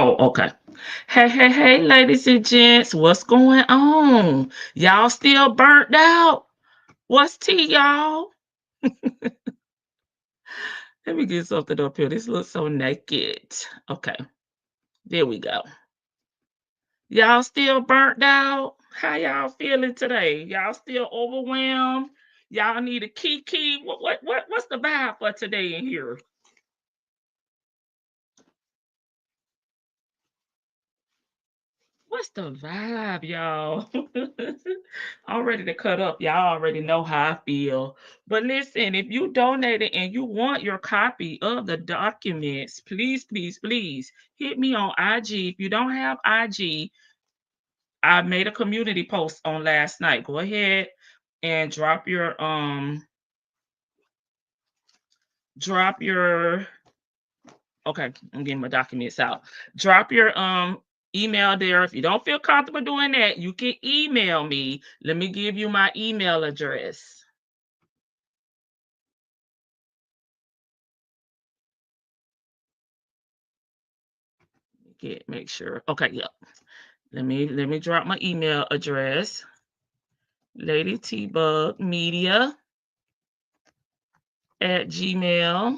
Oh, okay. Hey, ladies and gents, what's going on? Y'all still burnt out? What's tea, y'all? Let me get something up here. This looks so naked. Okay, there we go. Y'all still burnt out? How y'all feeling today? Y'all still overwhelmed? Y'all need a key? What's the vibe for today in here? What's the vibe, y'all? I'm ready to cut up. Y'all already know how I feel. But listen, if you donated and you want your copy of the documents, please hit me on IG. If you don't have IG, I made a community post on last night. Go ahead and drop your okay, I'm getting my documents out. Drop your email there. If you don't feel comfortable doing that, you can email me. Let me give you my email address. Make sure. Okay, yep. Let me drop my email address. Lady T Bug Media at Gmail.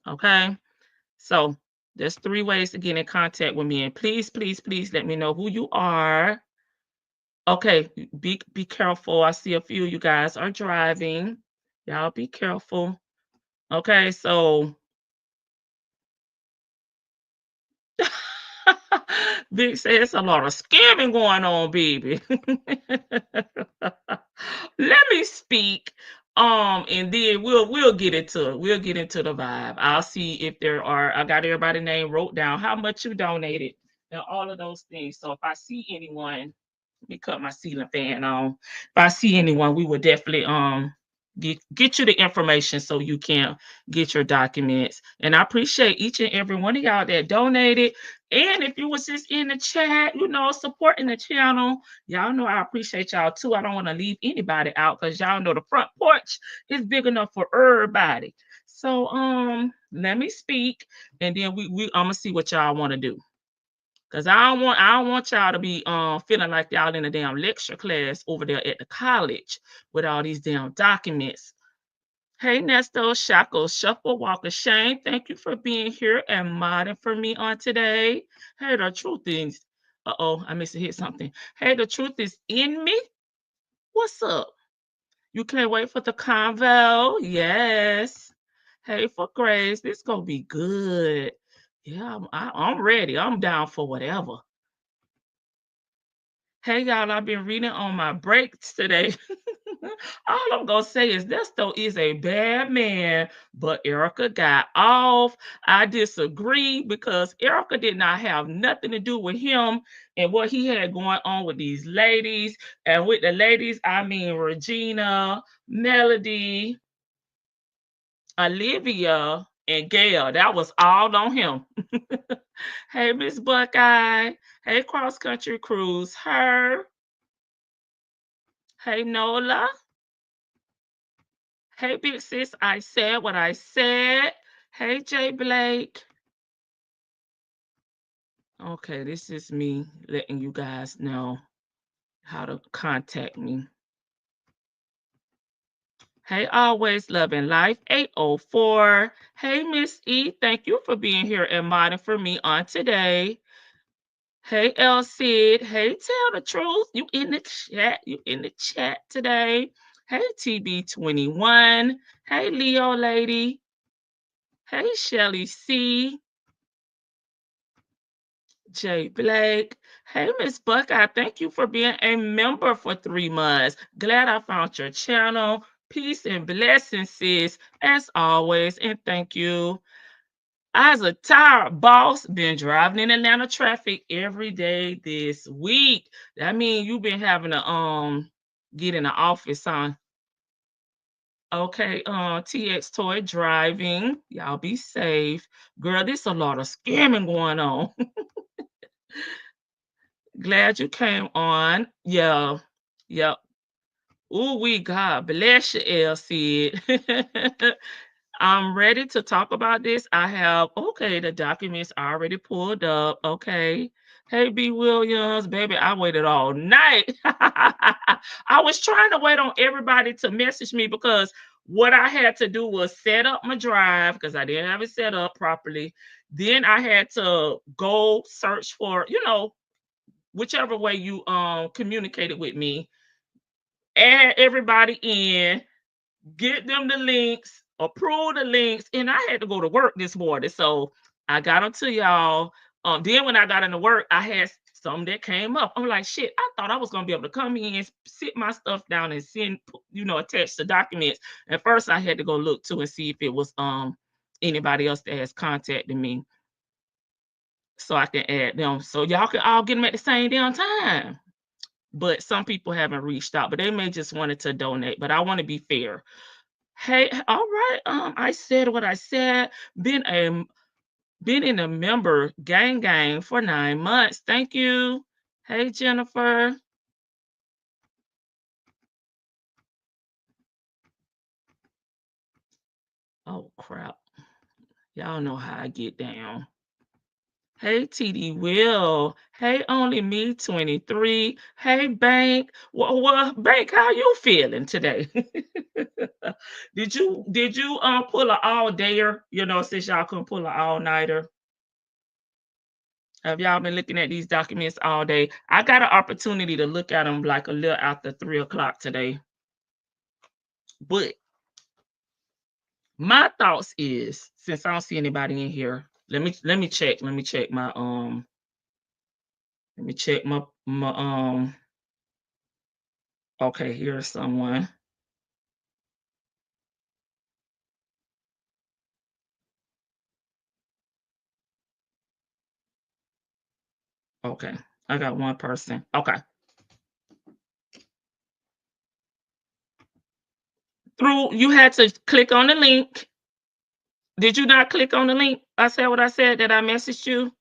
Okay. So there's three ways to get in contact with me. And please let me know who you are. Okay, be careful. I see a few of you guys are driving. Y'all be careful. Okay, so Big says a lot of scamming going on, baby. Let me speak. And then we'll get into it. We'll get into the vibe. I'll see if there are. I got everybody's name wrote down, how much you donated, and all of those things. So if I see anyone, let me cut my ceiling fan on. If I see anyone, we will definitely get you the information so you can get your documents. And I appreciate each and every one of y'all that donated. And if you was just in the chat, supporting the channel, y'all know I appreciate y'all too. I don't want to leave anybody out because y'all know the front porch is big enough for everybody. So let me speak, and then I'm gonna see what y'all want to do. Cause I don't want y'all to be feeling like y'all in a damn lecture class over there at the college with all these damn documents. Hey Nesto, Shackles, Shuffle, Walker, Shane, thank you for being here and modding for me on today. Hey, the truth is, I missed to hit something. Hey, the truth is in me. What's up? You can't wait for the convo? Yes. Hey, for Grace, this gonna be good. Yeah, I'm ready. I'm down for whatever. Hey y'all, I've been reading on my breaks today. All I'm gonna say is Nesto is a bad man, but Erica got off. I disagree because Erica did not have nothing to do with him and what he had going on with these ladies. And with the ladies, I mean Regina, Melody, Olivia, and Gayle. That was all on him. Hey, Miss Buckeye. Hey, Cross Country Cruise. Her. Hey, Nola. Hey, big sis. I said what I said. Hey, Jay Blake. Okay, this is me letting you guys know how to contact me. Hey, always loving life 804. Hey, Miss E. Thank you for being here and modding for me on today. Hey, El Cid. Hey, tell the truth. You in the chat. You in the chat today. Hey, TB21. Hey, Leo lady. Hey, Shelly C. Jay Blake. Hey, Miss Buckeye. Thank you for being a member for 3 months. Glad I found your channel. Peace and blessings, sis, as always. And thank you. As a tired boss, been driving in Atlanta traffic every day this week. That means you've been having to get in the office, huh? Okay, TX Toy driving. Y'all be safe. Girl, there's a lot of scamming going on. Glad you came on. Yeah. Yep. Ooh, we God bless you, El Cid. I'm ready to talk about this. I have okay, the documents already pulled up. Okay. Hey B Williams, baby, I waited all night. I was trying to wait on everybody to message me because what I had to do was set up my drive because I didn't have it set up properly. Then I had to go search for, whichever way you communicated with me, add everybody in, get them the links, approve the links, and I had to go to work this morning. So I got them to y'all. Then when I got into work, I had some that came up. I'm like, shit, I thought I was gonna be able to come in, sit my stuff down, and send, attach the documents. At first, I had to go look too and see if it was anybody else that has contacted me, so I can add them. So y'all can all get them at the same damn time. But some people haven't reached out, but they may just wanted to donate. But I want to be fair. Hey, all right. I said what I said. Been in a member gang for 9 months. Thank you. Hey, Jennifer. Oh crap. Y'all know how I get down. Hey, TD Will. Hey, only me 23. Hey, Bank. Well, Bank, how you feeling today? Did you pull an all dayer? Since y'all couldn't pull an all nighter. Have y'all been looking at these documents all day? I got an opportunity to look at them like a little after 3 o'clock today. But my thoughts is, since I don't see anybody in here, let me check. Let me check my okay, here's someone. Okay. I got one person. Okay. You had to click on the link. Did you not click on the link? I said what I said that I messaged you,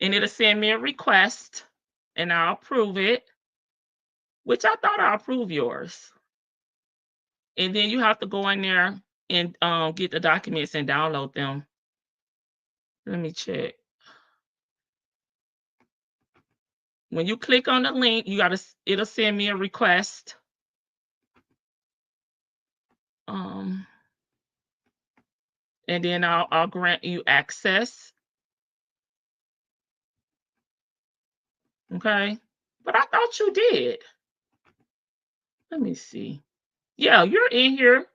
and it'll send me a request and I'll approve it, which I thought I approved yours. And then you have to go in there and get the documents and download them. Let me check. When you click on the link, it'll send me a request. And then I'll grant you access. Okay. But I thought you did. Let me see. Yeah, you're in here.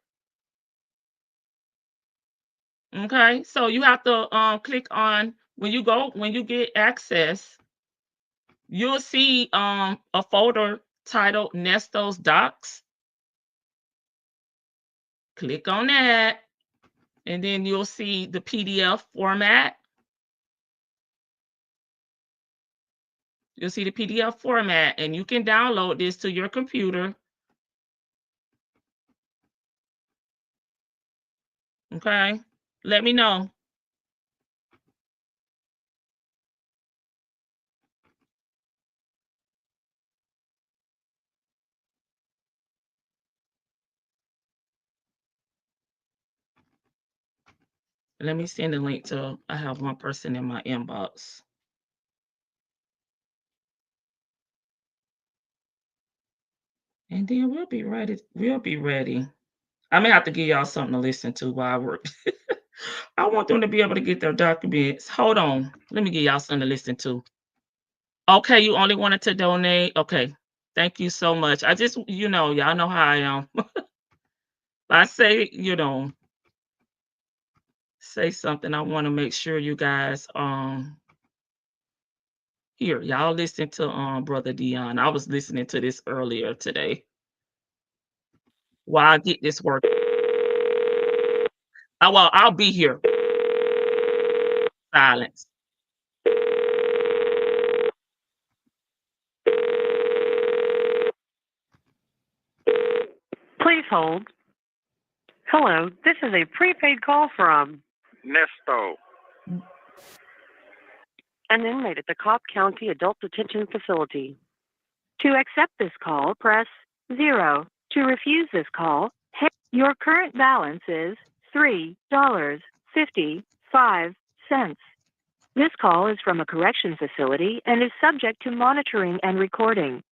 Okay. So you have to click on when you get access, you'll see a folder titled Nesto's Docs. Click on that. And then you'll see the PDF format. You'll see the PDF format, and you can download this to your computer. Okay. Let me know. Let me send a link to, I have one person in my inbox. And then we'll be ready. We'll be ready. I may have to give y'all something to listen to while I work. I want them to be able to get their documents. Hold on. Let me give y'all something to listen to. Okay, you only wanted to donate. Okay. Thank you so much. I just, y'all know how I am. I say, say something, I want to make sure you guys here. Y'all listen to Brother Dion. I was listening to this earlier today while I get this work. Well, I'll be here. Silence. Please hold. Hello, this is a prepaid call from Nesto, an inmate at the Cobb County Adult Detention Facility. To accept this call, press 0. To refuse this call, hang Your current balance is $3.55. This call is from a correction facility and is subject to monitoring and recording.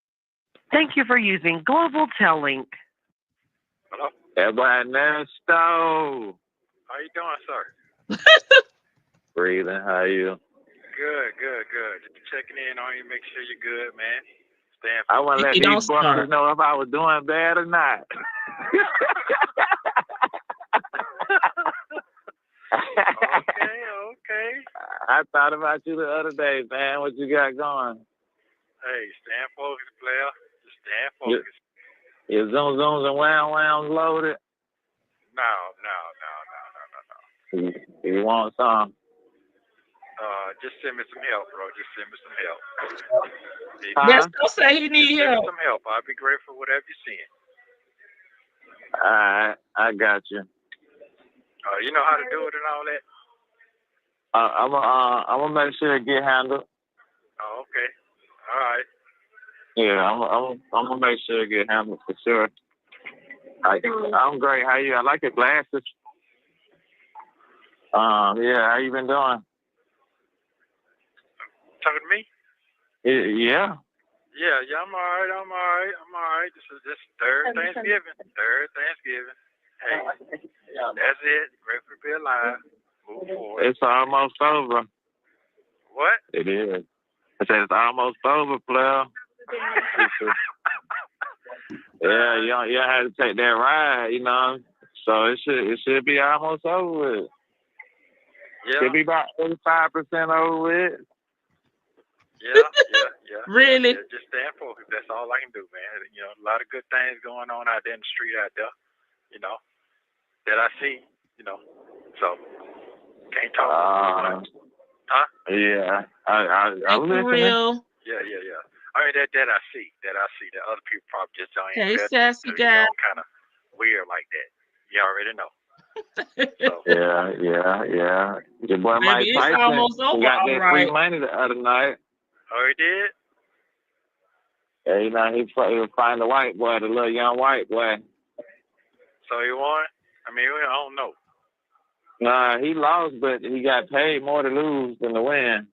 Thank you for using Global Tel Link. Hello? Everybody, Nesto. How you doing, sir? Breathing, how you? Good. Just checking in on you, make sure you're good, man. I want to let these buckers know if I was doing bad or not. Okay. I thought about you the other day, man. What you got going? Hey, stand focused, player. Just stand focused. Your zooms and whams loaded? No. You want some? Just send me some help, bro. Just send me some help. Nesto say he need help. Send me some help. I'll be grateful for whatever you send. All right, I got you. You know how to do it and all that? I'm gonna make sure it get handled. Oh, okay. All right. Yeah, I'm gonna make sure it get handled for sure. I'm great. How you? I like your glasses. Yeah. How you been doing? Talking to me? Yeah. Yeah, I'm all right. This is third Thanksgiving. Hey, that's it. Grateful to be alive. Move forward. It's almost over. What? It is. I said it's almost over, player. Yeah, you don't have to take that ride, you know. So it should be almost over with. Yeah. Should be about 85% over with. Yeah. Really? Yeah, just stand focused. That's all I can do, man. You know, a lot of good things going on out there in the street out there, you know, that I see, you know. So, can't talk about it. Huh? Yeah. I for real. Yeah. I mean, that I see. That other people probably just don't even Hey, pay sassy attention to, guy. kind of weird like that. You already know. So. Yeah. Your boy Mike It's Tyson almost over, got all that right. free money the other night. Oh, he did? Yeah, you know, he was find the white boy, the little young white boy. So he won? I mean, I don't know. Nah, he lost, but he got paid more to lose than to win.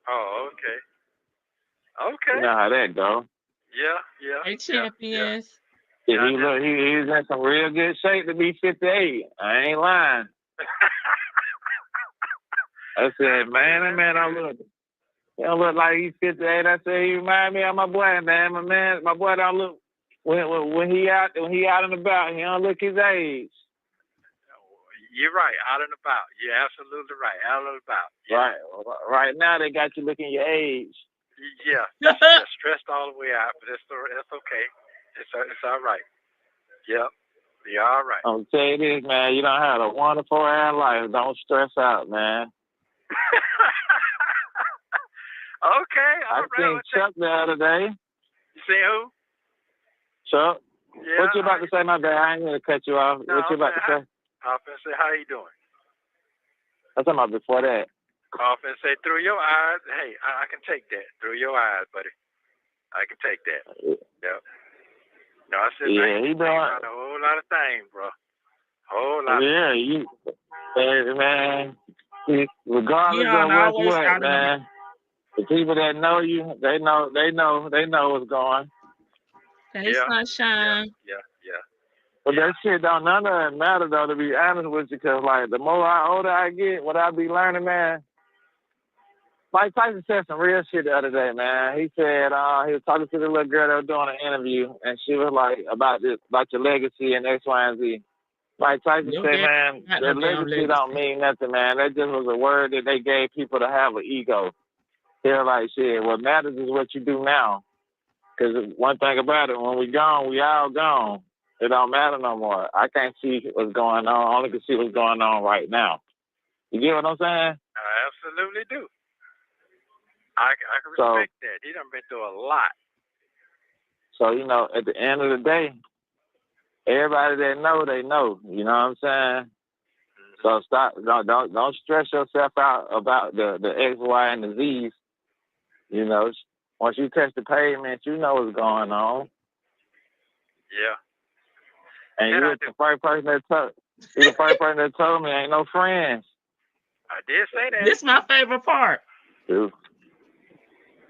Oh, okay. You know how that go. Yeah. Hey, champions. Yeah, he was in some real good shape to be 58. I ain't lying. I said, man, that man don't look like he's 58. I said, he remind me of my boy, man. My boy don't look when he out and about, he don't look his age. You're right, out and about. You're absolutely right, out and about. Yeah. Right now they got you looking your age. Yeah, stressed all the way out, but that's okay. It's all right. Yep, you're all right. I'm telling you this, man. You don't have a wonderful ass life. Don't stress out, man. Okay, all right. I seen Chuck the other day. You see who? Chuck. Yeah. What you about to say, my bad? I ain't gonna cut you off. No, what you about to say? I was gonna say, how you doing? I was talking about before that. I was gonna say, through your eyes. Hey, I can take that. Through your eyes, buddy. I can take that. Yep. No, I said, yeah, he doing a whole lot of things, bro. Whole lot. Yeah, man. Regardless of what, man. The people that know you, they know what's going. Hey, sunshine. Yeah. But that shit none of it matter though, to be honest with you, because like the more older I get, what I be learning, man. Mike Tyson said some real shit the other day, man. He said he was talking to the little girl that was doing an interview, and she was like about your legacy and X, Y, and Z. Mike Tyson said, man, that legacy don't mean nothing, man. That just was a word that they gave people to have an ego. They're like, shit, what matters is what you do now. Because one thing about it, when we gone, we all gone. It don't matter no more. I can't see what's going on. I only can see what's going on right now. You get what I'm saying? I absolutely do. I can respect that. He done been through a lot. So, you know, at the end of the day, everybody that know, they know. You know what I'm saying? Mm-hmm. So stop. Don't stress yourself out about the X, Y, and the Z's. You know, once you touch the pavement, you know what's going on. Yeah. And you was the first person that told me ain't no friends. I did say that. This is my favorite part. Dude.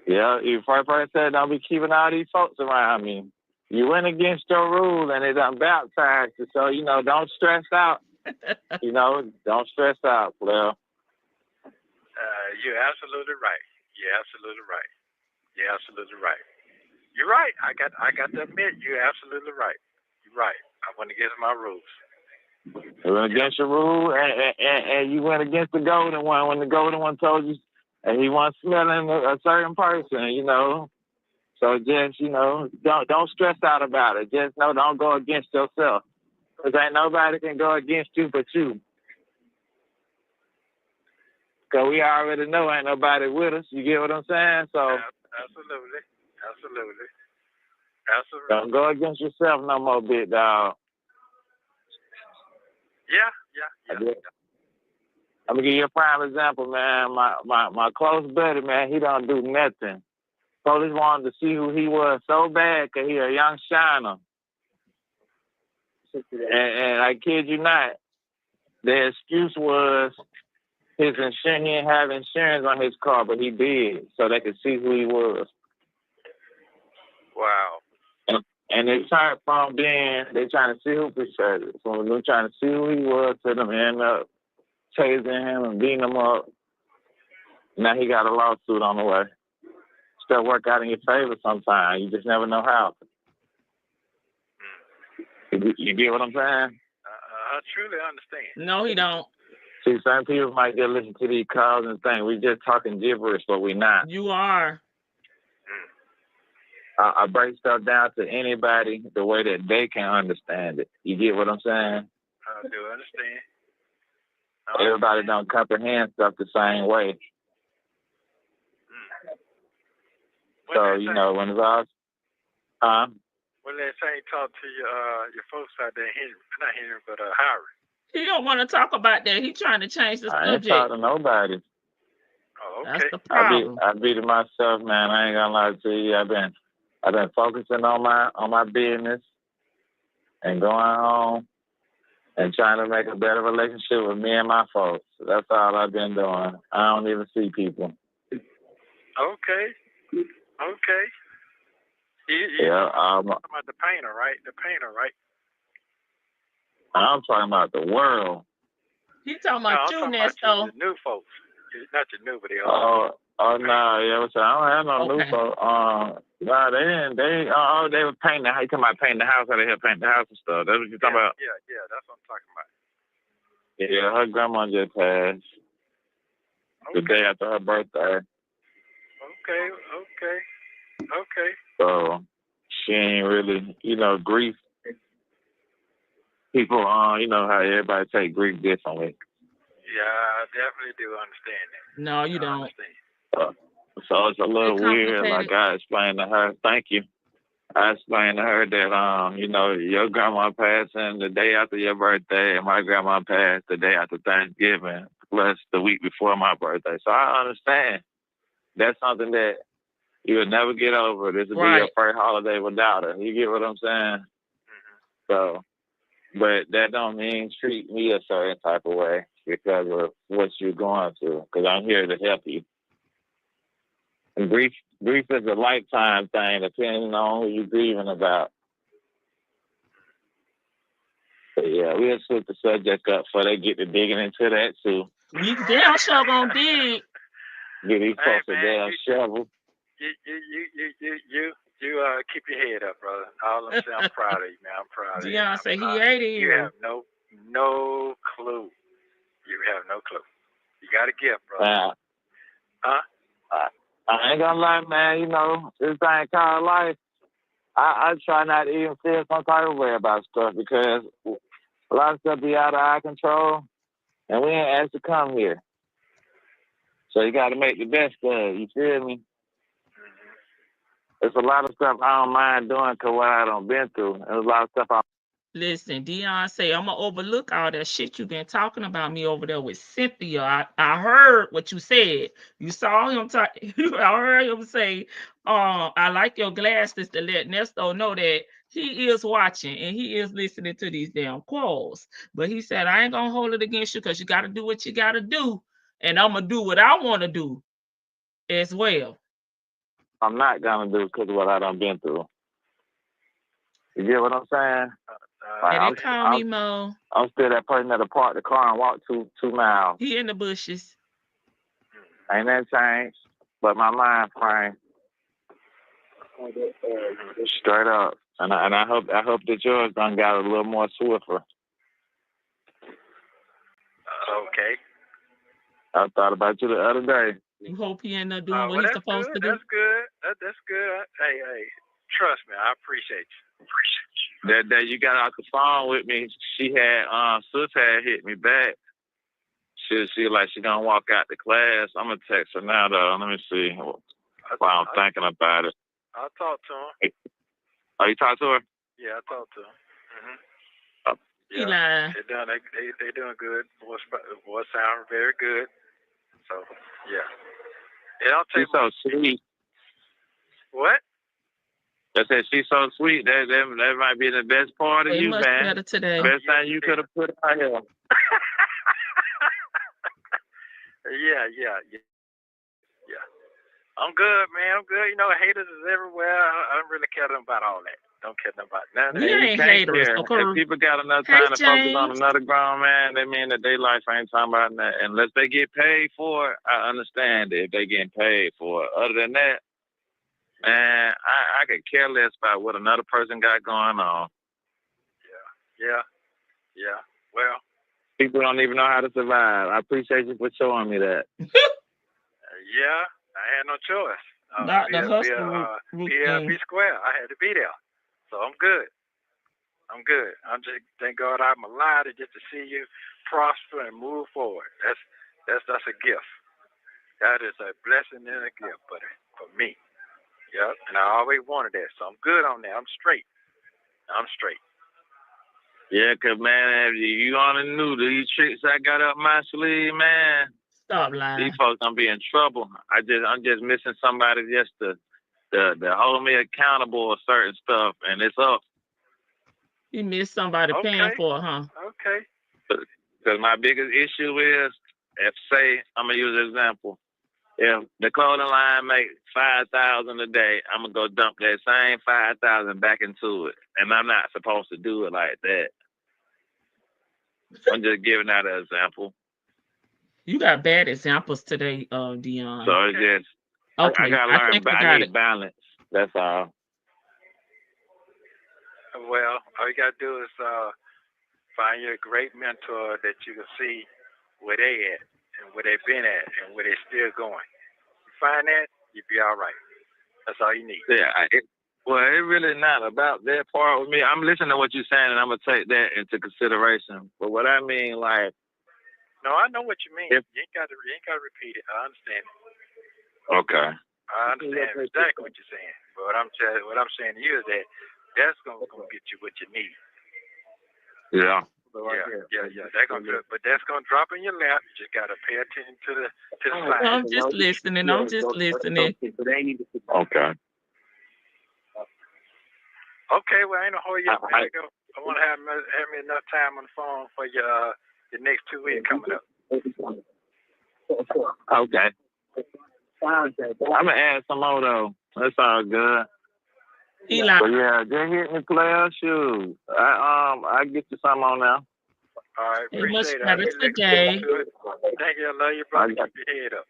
Yeah, you first person said don't be keeping all these folks around me. You went against your rules and they done baptized you, so don't stress out. Don't stress out, player. You're absolutely right. You're absolutely right. You're absolutely right. You're right. I got to admit, you're absolutely right. You're right. I went against my rules. You went against your rule, and you went against the golden one when the golden one told you, and he wasn't smelling a certain person, So just, don't stress out about it. Just don't go against yourself. Because ain't nobody can go against you but you. Because we already know ain't nobody with us. You get what I'm saying? So Absolutely. Don't go against yourself no more, big dog. Yeah. I'm gonna give you a prime example, man. My close buddy, man, he don't do nothing. Police wanted to see who he was so bad because he a young shiner. And I kid you not, the excuse was his insurance. He didn't have insurance on his car, but he did, so they could see who he was. Wow. And it turned from being they trying to see who persuaded. So they're trying to see who he was, to them end up tasing him and beating him up. Now he got a lawsuit on the way. Still work out in your favor sometimes. You just never know how. You get what I'm saying? I truly understand. No, he don't. See, some people might just listen to these calls and think we just talking gibberish, but we not. You are. I break stuff down to anybody the way that they can understand it. You get what I'm saying? I do understand. Everybody don't comprehend stuff the same way. So, when it's all... When they say talk to your folks out there, not Henry, but Harry. He don't want to talk about that. He trying to change the subject. I ain't talking to nobody. Oh, okay. That's the problem. I beat it myself, man. I ain't gonna lie to you. I've been focusing on my business and going home and trying to make a better relationship with me and my folks. That's all I've been doing. I don't even see people. Okay. Yeah, talking about the painter, right? I'm talking about the world. He talking about you, Nesto. The new folks. Not your new, but the old. Oh no, yeah, I don't have no new folks. No, they were painting the house. You talking about painting the house? How they help paint the house and stuff? That's what you talking about? Yeah, that's what I'm talking about. Yeah, her grandma just passed the day after her birthday. Okay. So she ain't really, grief. People, how everybody take grief differently. Yeah, I definitely do understand that. No, you don't. So it's a little weird. Like I explained to her, thank you. I explained to her that, your grandma passing the day after your birthday, and my grandma passed the day after Thanksgiving, plus the week before my birthday. So I understand. That's something that you would never get over. This would be your first holiday without her. You get what I'm saying? Mm-hmm. So, but that don't mean treat me a certain type of way because of what you're going through. Because I'm here to help you. And grief is a lifetime thing, depending on who you're grieving about. But yeah, we'll switch the subject up before they get to digging into that too. We damn sure gonna dig. Get these folks a damn shovel. You keep your head up, brother. All I'm saying, I'm proud of you, man. I'm proud of you. Deion said he ain't here. You have no clue. You have no clue. You got a gift, brother. I ain't gonna lie, man. This thing called life. I try not to even feel some type of way about stuff because a lot of stuff be out of our control, and we ain't asked to come here. So you got to make the best of it. You feel me? There's a lot of stuff I don't mind doing because what I done been through. There's a lot of stuff I Listen, Dion say, I'm going to overlook all that shit you been talking about me over there with Cynthia. I heard what you said. You saw him talk. I heard him say, I like your glasses to let Nesto know that he is watching and he is listening to these damn calls. But he said, I ain't going to hold it against you because you got to do what you got to do. And I'm going to do what I want to do as well. I'm not going to do because of what I done been through. You get what I'm saying? And they call me Mo. I'm still that person that'll park the car and walk 2 miles. He in the bushes. Ain't that changed? But my mind frame, straight up. And I hope that yours done got a little more swifter. Okay. I thought about you the other day. You hope he end up doing what he's supposed to do. That's good. That's good. Hey, trust me, I appreciate you. That day you got off the phone with me, she had Sis had hit me back. She like she gonna walk out the class. I'm gonna text her now though. Let me see while I'm thinking about it. I'll talk to him. Oh, you talked to her? Yeah, I talked to him. Mm-hmm. Yeah, they doing good. Boys sound very good. So yeah, it don't take. She's so sweet. What? I said she's so sweet. That might be the best part of you, much man. Better today. Best thing you could have put out here. Yeah. I'm good, man. I'm good. You know, haters is everywhere. I don't really care about all that. Don't care about none of that. We ain't haters. Okay. If people got enough time to focus on another grown man, that mean that their life ain't talking about that. Unless they get paid for it, I understand it if they getting paid for it. Other than that, man, I could care less about what another person got going on. Yeah. Well, people don't even know how to survive. I appreciate you for showing me that. Yeah, I had no choice. Not the hustle be square. I had to be there. So I'm good. I'm just thank God I'm alive just to see you prosper and move forward. That's a gift. That is a blessing and a gift for me. Yep. And I always wanted that. So I'm good on that. I'm straight. Yeah, 'cause man, you only knew these tricks I got up my sleeve, man. Stop lying. These folks gonna be in trouble. I'm just missing somebody just to hold me accountable for certain stuff, and it's up. You miss somebody paying for it, huh? Okay. Because my biggest issue is, say I'm gonna use an example. If the clothing line make $5,000 a day, I'm gonna go dump that same $5,000 back into it, and I'm not supposed to do it like that. I'm just giving out an example. You got bad examples today, Dion. So it's just okay. I gotta learn. I need balance. That's all. Well, all you gotta do is find you a great mentor that you can see where they at and where they've been at and where they're still going. You find that, you'll be all right. That's all you need. Yeah. It's really not about that part with me. I'm listening to what you're saying, and I'm gonna take that into consideration. But what I mean, like. No, I know what you mean. You ain't got to repeat it. I understand it. Okay. I understand exactly what you're saying. But what I'm saying to you is that that's gonna get you what you need. Yeah. Yeah. That's gonna drop in your lap. You just gotta pay attention to the signs. I'm just listening. Okay. Okay. Well, I ain't gonna hold you up. I want to have me enough time on the phone for your. The next 2 weeks coming up. Okay. I'm gonna add some more though. That's all good. Eli. But yeah, just hit me, player. Shoot. I get you some on now. All right, appreciate it. Today. Thank you. I love you, brother. Keep your head up.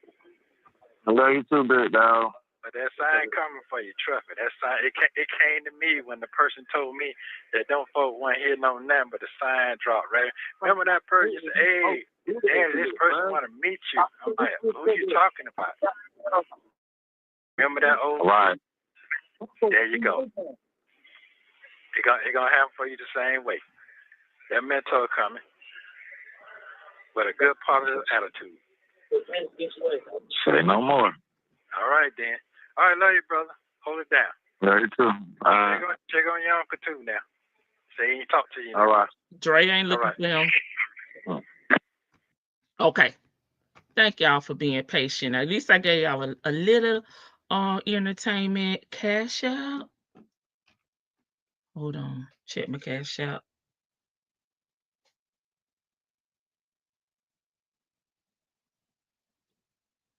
I love you too, big dog. But that sign coming for you, trust me. That sign, it came to me when the person told me that don't folk want to hear no nothing, but the sign dropped, right? Remember that person said, hey, this person want to meet you. I'm like, who you talking about? Remember that old? Right. There you go. It gonna happen for you the same way. That mentor coming with a good positive attitude. Say no more. All right, then. All right, love you, brother. Hold it down. Love you too. Check on your uncle, too, now. Say he ain't talk to you. All right. Dre ain't looking for him. Oh. Okay. Thank y'all for being patient. At least I gave y'all a little entertainment. Cash out. Hold on. Check my cash out.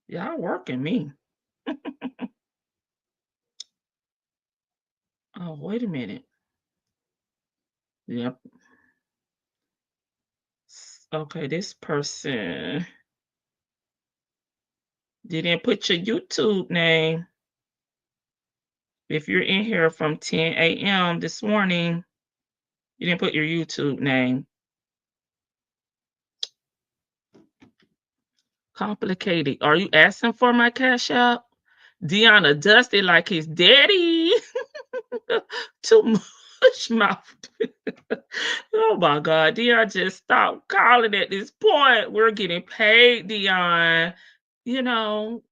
Y'all working me. Oh, wait a minute. Yep. Okay, this person didn't put your YouTube name. If you're in here from 10 a.m. this morning, you didn't put your YouTube name. Complicated. Are you asking for my cash out? Deanna Dusty like his daddy. Too much mouth. Oh my God. Dion, just stop calling at this point. We're getting paid, Dion. You know,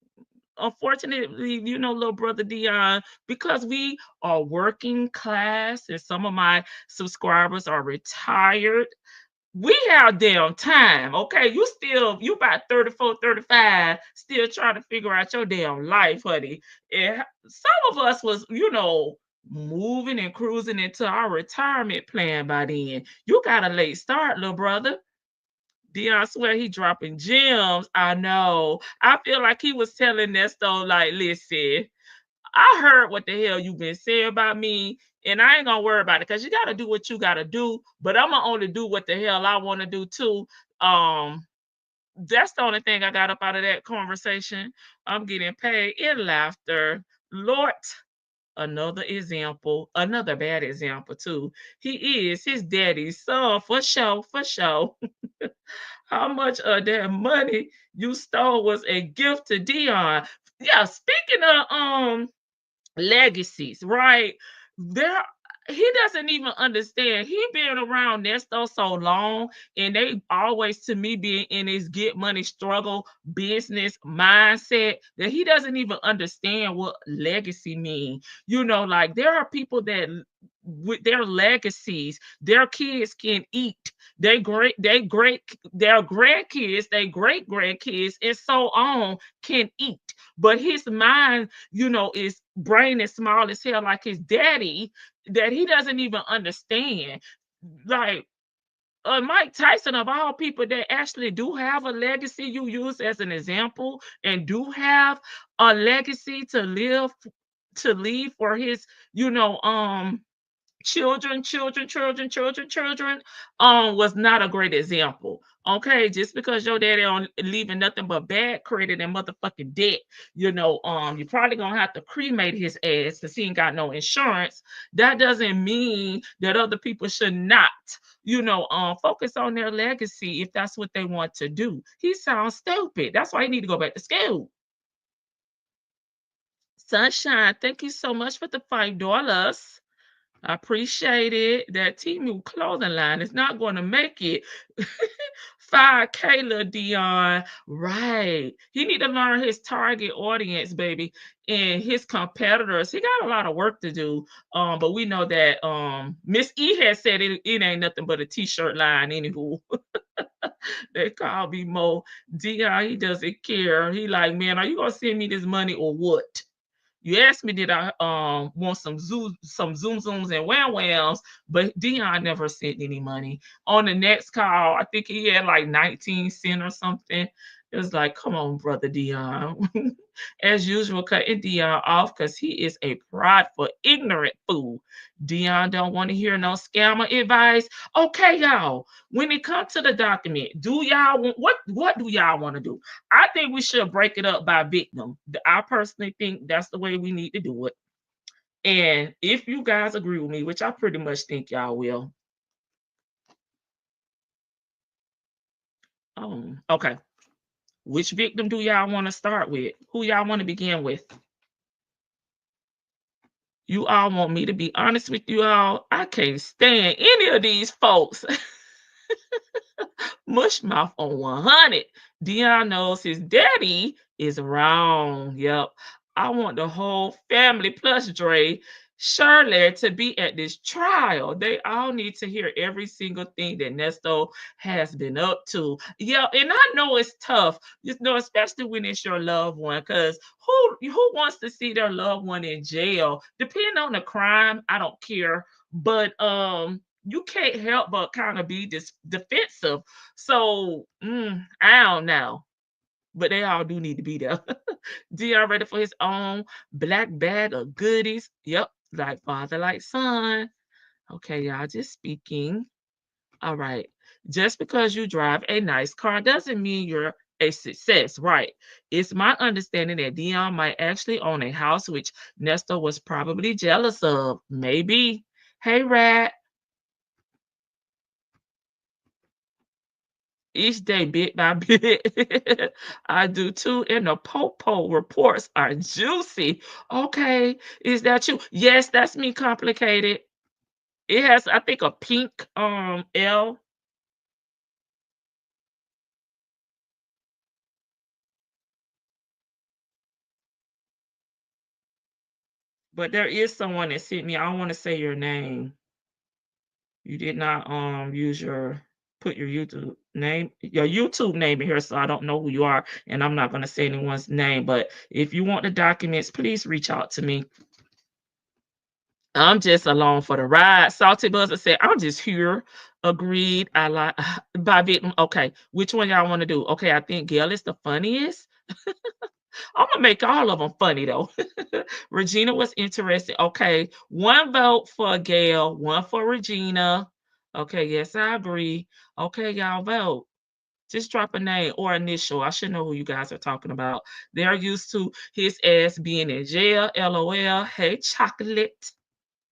unfortunately, you know, little brother Dion, because we are working class and some of my subscribers are retired, we have damn time, okay? You about 34, 35, still trying to figure out your damn life, honey. And some of us was, you know, moving and cruising into our retirement plan by then. You got a late start, little brother. Dion swear he dropping gems. I know. I feel like he was telling Nesto, like, listen, I heard what the hell you been saying about me, and I ain't gonna worry about it because you gotta do what you gotta do. But I'm gonna only do what the hell I want to do too. That's the only thing I got up out of that conversation. I'm getting paid in laughter. Lord, another example, another bad example too. He is his daddy's son for sure, for sure. How much of that money you stole was a gift to Dion? Yeah, speaking of legacies, right? There, he doesn't even understand. He been around Nesto so long, and they always to me being in his get money struggle business mindset that he doesn't even understand what legacy mean. You know, like there are people that with their legacies, their kids can eat. Their grandkids, their great grandkids, and so on can eat. But his mind, you know, his brain is small as hell, like his daddy, that he doesn't even understand. Like Mike Tyson, of all people that actually do have a legacy you use as an example and do have a legacy to leave for his, you know, children, was not a great example. Okay, just because your daddy on leaving nothing but bad credit and motherfucking debt, you know, you're probably gonna have to cremate his ass because he ain't got no insurance. That doesn't mean that other people should not, you know, focus on their legacy if that's what they want to do. He sounds stupid. That's why he need to go back to school. Sunshine, thank you so much for the $5. I appreciate it. That Temu clothing line is not going to make it. 5K, Dion. Right. He need to learn his target audience, baby, and his competitors. He got a lot of work to do. But we know that Miss E has said it ain't nothing but a t-shirt line, anywho. They call me Mo. Dion, he doesn't care. He like, man, are you gonna send me this money or what? You asked me, did I want some zoom zooms and wham whams, but Dion never sent any money. On the next call, I think he had like 19 cents or something. It was like, come on, brother Dion. As usual, cutting Dion off because he is a prideful, ignorant fool. Dion don't want to hear no scammer advice. Okay, y'all. When it comes to the document, do y'all want what do y'all want to do? I think we should break it up by victim. I personally think that's the way we need to do it. And if you guys agree with me, which I pretty much think y'all will. Okay. Which victim do y'all want to start with? Who y'all want to begin with? You all want me to be honest with you all? I can't stand any of these folks. Mush mouth on 100. Dion knows his daddy is wrong. Yep. I want the whole family plus Dre. Shirley to be at this trial. They all need to hear every single thing that Nesto has been up to. Yeah, and I know it's tough, especially when it's your loved one, because who wants to see their loved one in jail? Depending on the crime, I don't care. But you can't help but kind of be defensive. So I don't know. But they all do need to be there. Dion ready for his own black bag of goodies. Yep, like father, like son. Okay, y'all, just speaking. All right. Just because you drive a nice car doesn't mean you're a success, right? It's my understanding that Dion might actually own a house, which Nesto was probably jealous of. Maybe. Hey, Rat. Each day, bit by bit. I do too. And the Popo reports are juicy. Okay, is that you? Yes, that's me. Complicated. It has, I think, a pink L. But there is someone that sent me. I don't want to say your name. You did not use put your YouTube name in here, so I don't know who you are, and I'm not gonna say anyone's name. But if you want the documents, please reach out to me. I'm just along for the ride. Salty Buzzer said, I'm just here. Agreed. I like by victim. Okay. Which one y'all want to do? Okay, I think Gayle is the funniest. I'm gonna make all of them funny though. Regina was interested. Okay, one vote for Gayle, one for Regina. Okay, yes, I agree. Okay, y'all vote. Just drop a name or initial. I should know who you guys are talking about. They're used to his ass being in jail. LOL. Hey, chocolate.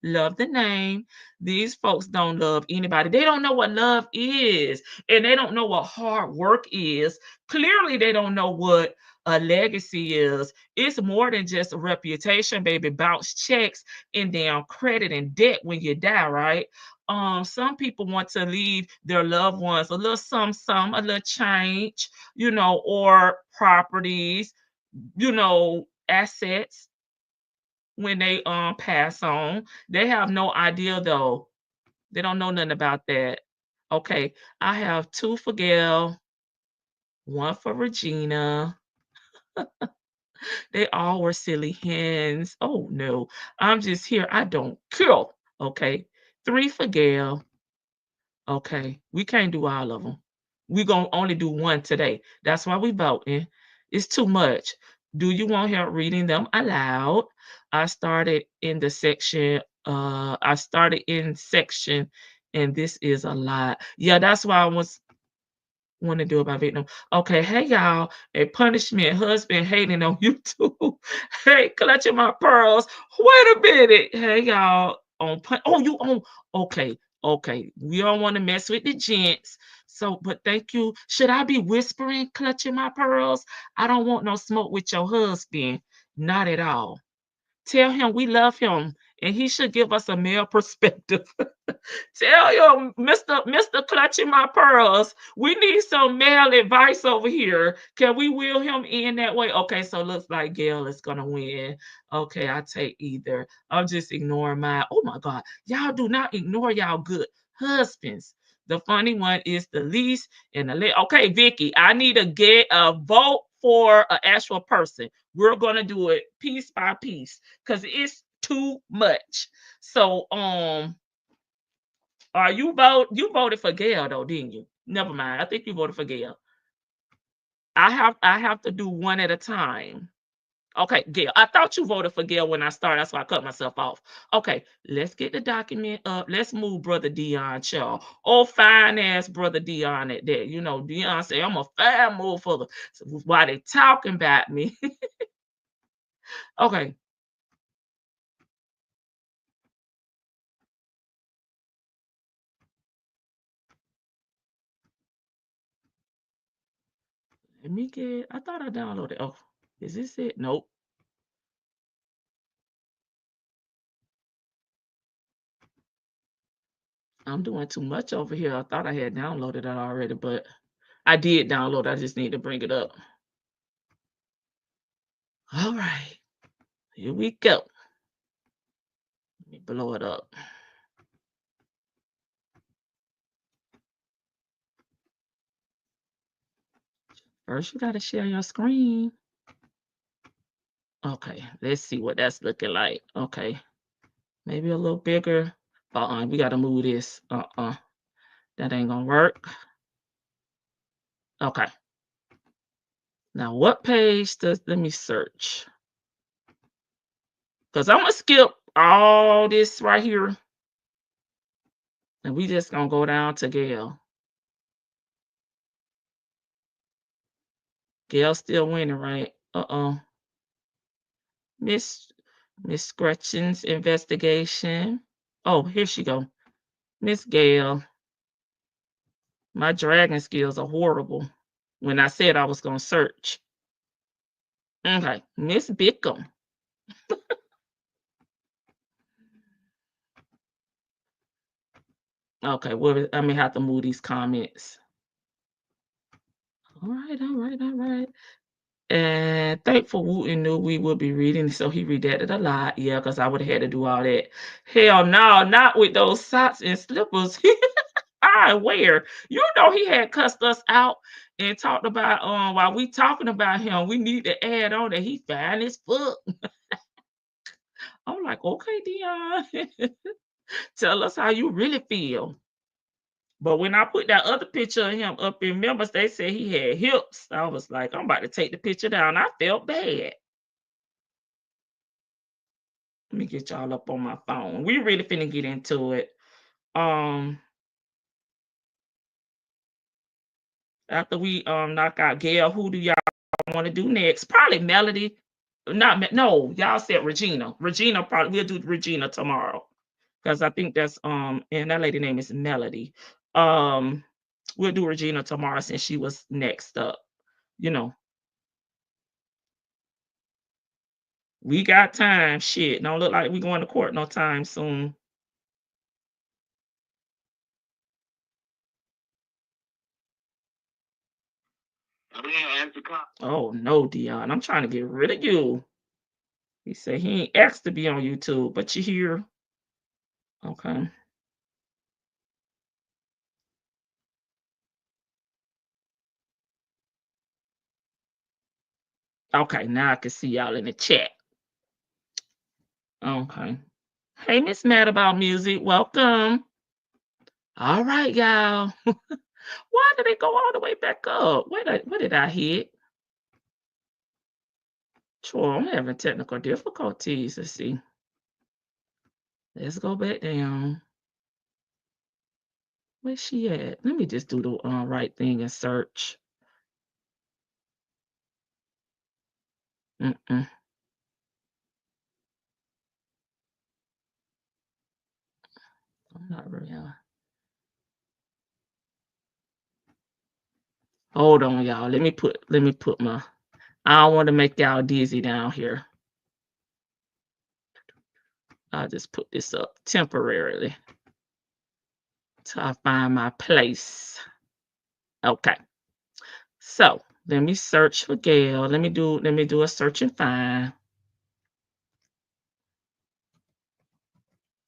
Love the name. These folks don't love anybody. They don't know what love is, and they don't know what hard work is. Clearly, they don't know what a legacy is. It's more than just a reputation, baby. Bounce checks and down credit and debt when you die, right? Some people want to leave their loved ones a little some, a little change, or properties, assets when they pass on. They have no idea though. They don't know nothing about that. Okay, I have two for Gayle, one for Regina. They all were silly hens. Oh no, I'm just here. I don't care. Okay, three for Gayle. Okay, we can't do all of them. We're gonna only do one today. That's why we voting. It's too much. Do you want help reading them aloud? I started in section, and this is a lot. Yeah, that's why I want to do about victim. Okay, hey y'all, a punishment husband hating on YouTube. Hey, clutching my pearls. Wait a minute. Hey y'all, you on okay. Okay, we don't want to mess with the gents. So, but thank you. Should I be whispering, clutching my pearls? I don't want no smoke with your husband. Not at all. Tell him we love him and he should give us a male perspective. Tell him, Mr. Clutching My Pearls, we need some male advice over here. Can we wheel him in that way? Okay, so looks like Gayle is gonna win. Okay, I take either. I'm just ignoring mine. Oh my God, y'all do not ignore y'all good husbands. The funny one is the lease and the okay, Vicky. I need to get a vote for an actual person. We're gonna do it piece by piece because it's too much. So you voted for Gayle though, didn't you? Never mind. I think you voted for Gayle. I have to do one at a time. Okay, Gayle. I thought you voted for Gayle when I started. That's why I cut myself off. Okay, let's get the document up. Let's move Brother Dion Shaw. Oh, fine ass Brother Dion at that. Dion say I'm a fine move for the why they talking about me. Okay. Let me get I thought I downloaded. Oh, is this it? Nope. I'm doing too much over here. I thought I had downloaded it already, but I did download. I just need to bring it up. All right. Here we go. blow it up. First, you got to share your screen. Okay, let's see what that's looking like. Okay, maybe a little bigger. We got to move this. That ain't gonna work. Okay. Now, what page let me search? Because I'm gonna skip all this right here. And we just gonna go down to Gayle. Gayle still winning, right? Miss Scretchen's investigation. Oh, here she go. Miss Gayle. My dragon skills are horrible. When I said I was gonna search. Okay, Miss Bickham. Okay, well, I may have to move these comments. All right. And thankful Wooten knew we would be reading, so he redacted a lot. Yeah, because I would have had to do all that. Hell no, not with those socks and slippers. I wear. You know he had cussed us out and talked about while we talking about him, we need to add on that he fine as fuck. I'm like, okay, Dion. Tell us how you really feel. But when I put that other picture of him up in members, they said he had hips. I was like, I'm about to take the picture down. I felt bad. Let me get y'all up on my phone. We really finna get into it. After we knock out Gayle, who do y'all want to do next? Probably Melody. No, y'all said Regina. Regina, probably we'll do Regina tomorrow. Because I think that's and that lady name is Melody. We'll do Regina tomorrow since she was next up. You know. We got time. Shit. Don't look like we going to court no time soon. Oh no, Dion. I'm trying to get rid of you. He said he ain't asked to be on YouTube, but you here. Okay. Okay, now I can see y'all in the chat. Okay. Hey, Miss Mad About Music, welcome. All right, y'all. Why did it go all the way back up? What did I hit? Sure, I'm having technical difficulties. Let's see. Let's go back down. Where's she at? Let me just do the right thing and search. I'm not real. Hold on, y'all. Let me put my. I don't want to make y'all dizzy down here. I'll just put this up temporarily till I find my place. Okay. So let me search for Gayle. Let me do a search and find.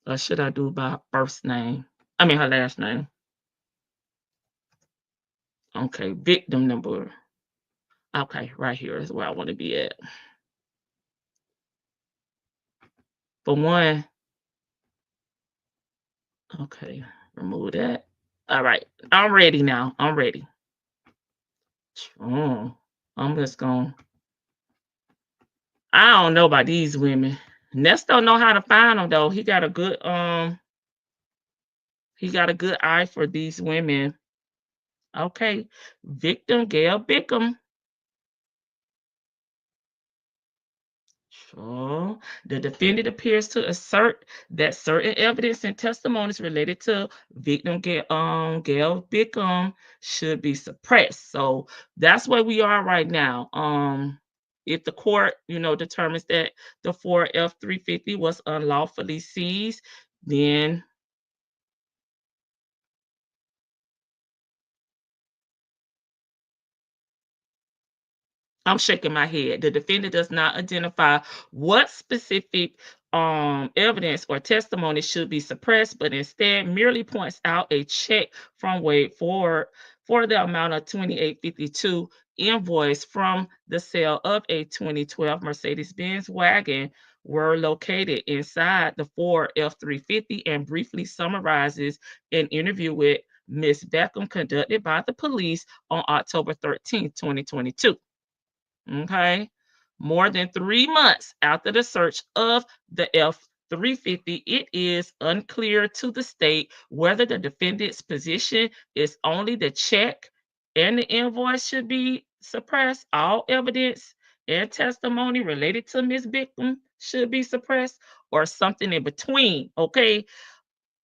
Or should I do by first name? I mean her last name. Okay, victim number. Okay, right here is where I want to be at. For one. Okay, remove that. All right, I'm ready now. I'm ready. Oh, I'm just going. I don't know about these women. Nesto know how to find them though. He got a good eye for these women. Okay, victim Gayle Bickham. Sure. The defendant appears to assert that certain evidence and testimonies related to victim Gayle Bickham should be suppressed. So that's where we are right now. If the court, determines that the Ford F-350 was unlawfully seized, then I'm shaking my head. The defendant does not identify what specific evidence or testimony should be suppressed, but instead merely points out a check from Wade Ford for the amount of $28.52 invoice from the sale of a 2012 Mercedes-Benz wagon were located inside the Ford F-350, and briefly summarizes an interview with Ms. Beckham conducted by the police on October 13, 2022. Okay. More than 3 months after the search of the F-350, it is unclear to the state whether the defendant's position is only the check and the invoice should be suppressed. All evidence and testimony related to Ms. Bickham should be suppressed, or something in between. Okay.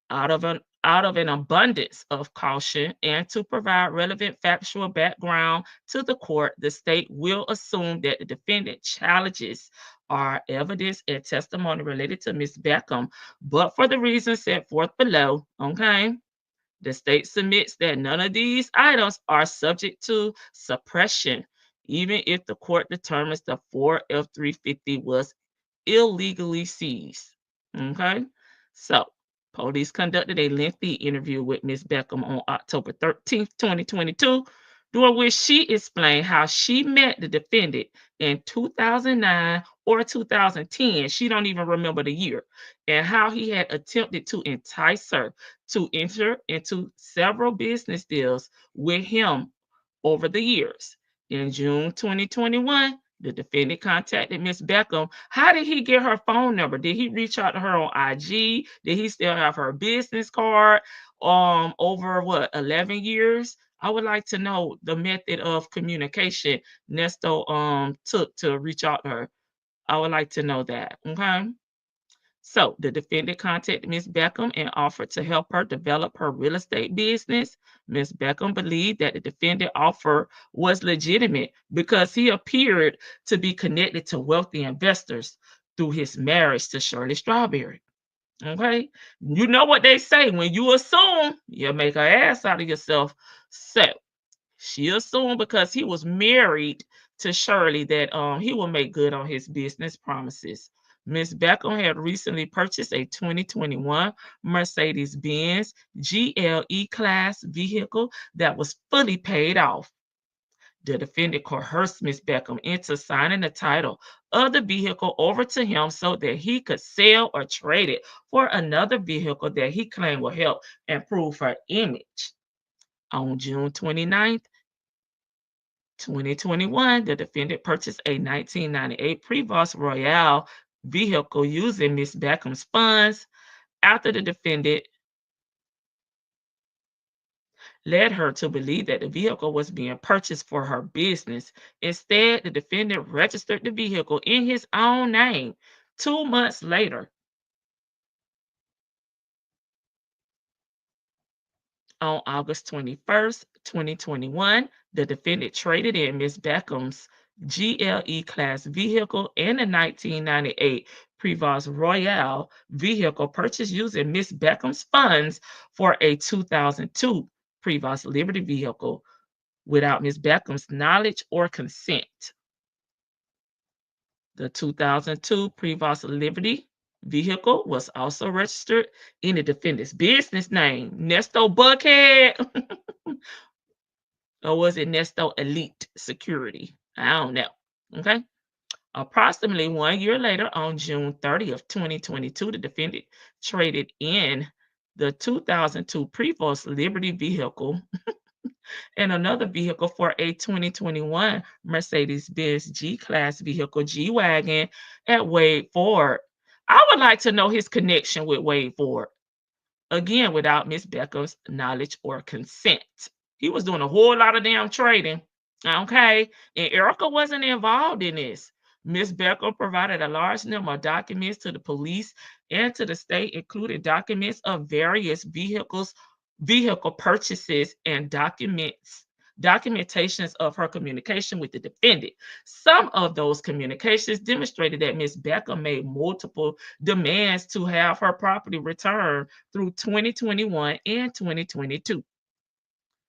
Out of an abundance of caution and to provide relevant factual background to the court, the state will assume that the defendant challenges are evidence and testimony related to Ms. Beckham, but for the reasons set forth below. Okay. The state submits that none of these items are subject to suppression, even if the court determines the Ford F-350 was illegally seized. Okay. So police conducted a lengthy interview with Ms. Beckham on October 13th, 2022, during which she explained how she met the defendant in 2009 or 2010. She don't even remember the year, and how he had attempted to entice her to enter into several business deals with him over the years. In June 2021, the defendant contacted Ms. Beckham. How did he get her phone number? Did he reach out to her on IG? Did he still have her business card? Over what, 11 years? I would like to know the method of communication Nesto took to reach out to her. I would like to know that. Okay. So the defendant contacted Ms. Beckham and offered to help her develop her real estate business. Ms. Beckham believed that the defendant offer was legitimate because he appeared to be connected to wealthy investors through his marriage to Shirley Strawberry. Okay. You know what they say, when you assume, you make an ass out of yourself. So she assumed because he was married to Shirley that he will make good on his business promises. Ms. Beckham had recently purchased a 2021 Mercedes-Benz GLE class vehicle that was fully paid off. The defendant coerced Ms. Beckham into signing the title of the vehicle over to him so that he could sell or trade it for another vehicle that he claimed would help improve her image. On June 29th, 2021, the defendant purchased a 1998 Prevost Royale vehicle using Ms. Beckham's funds after the defendant led her to believe that the vehicle was being purchased for her business. Instead, the defendant registered the vehicle in his own name. 2 months later, on August 21st, 2021, the defendant traded in Ms. Beckham's GLE class vehicle and a 1998 Prevost Royale vehicle purchased using Ms. Beckham's funds for a 2002 Prevost Liberty vehicle without Ms. Beckham's knowledge or consent. The 2002 Prevost Liberty vehicle was also registered in the defendant's business name, Nesto Buckhead, or was it Nesto Elite Security? I don't know. Okay. Approximately 1 year later, on June 30th, 2022, the defendant traded in the 2002 Prevost Liberty vehicle and another vehicle for a 2021 Mercedes-Benz G-Class vehicle G-Wagon at Wade Ford. I would like to know his connection with Wade Ford. Again, without Miss Beckham's knowledge or consent. He was doing a whole lot of damn trading. Okay. And Erica wasn't involved in this. Miss Beckham provided a large number of documents to the police and to the state, including documents of various vehicle purchases and documentations of her communication with the defendant. Some of those communications demonstrated that Ms. Beckham made multiple demands to have her property returned through 2021 and 2022.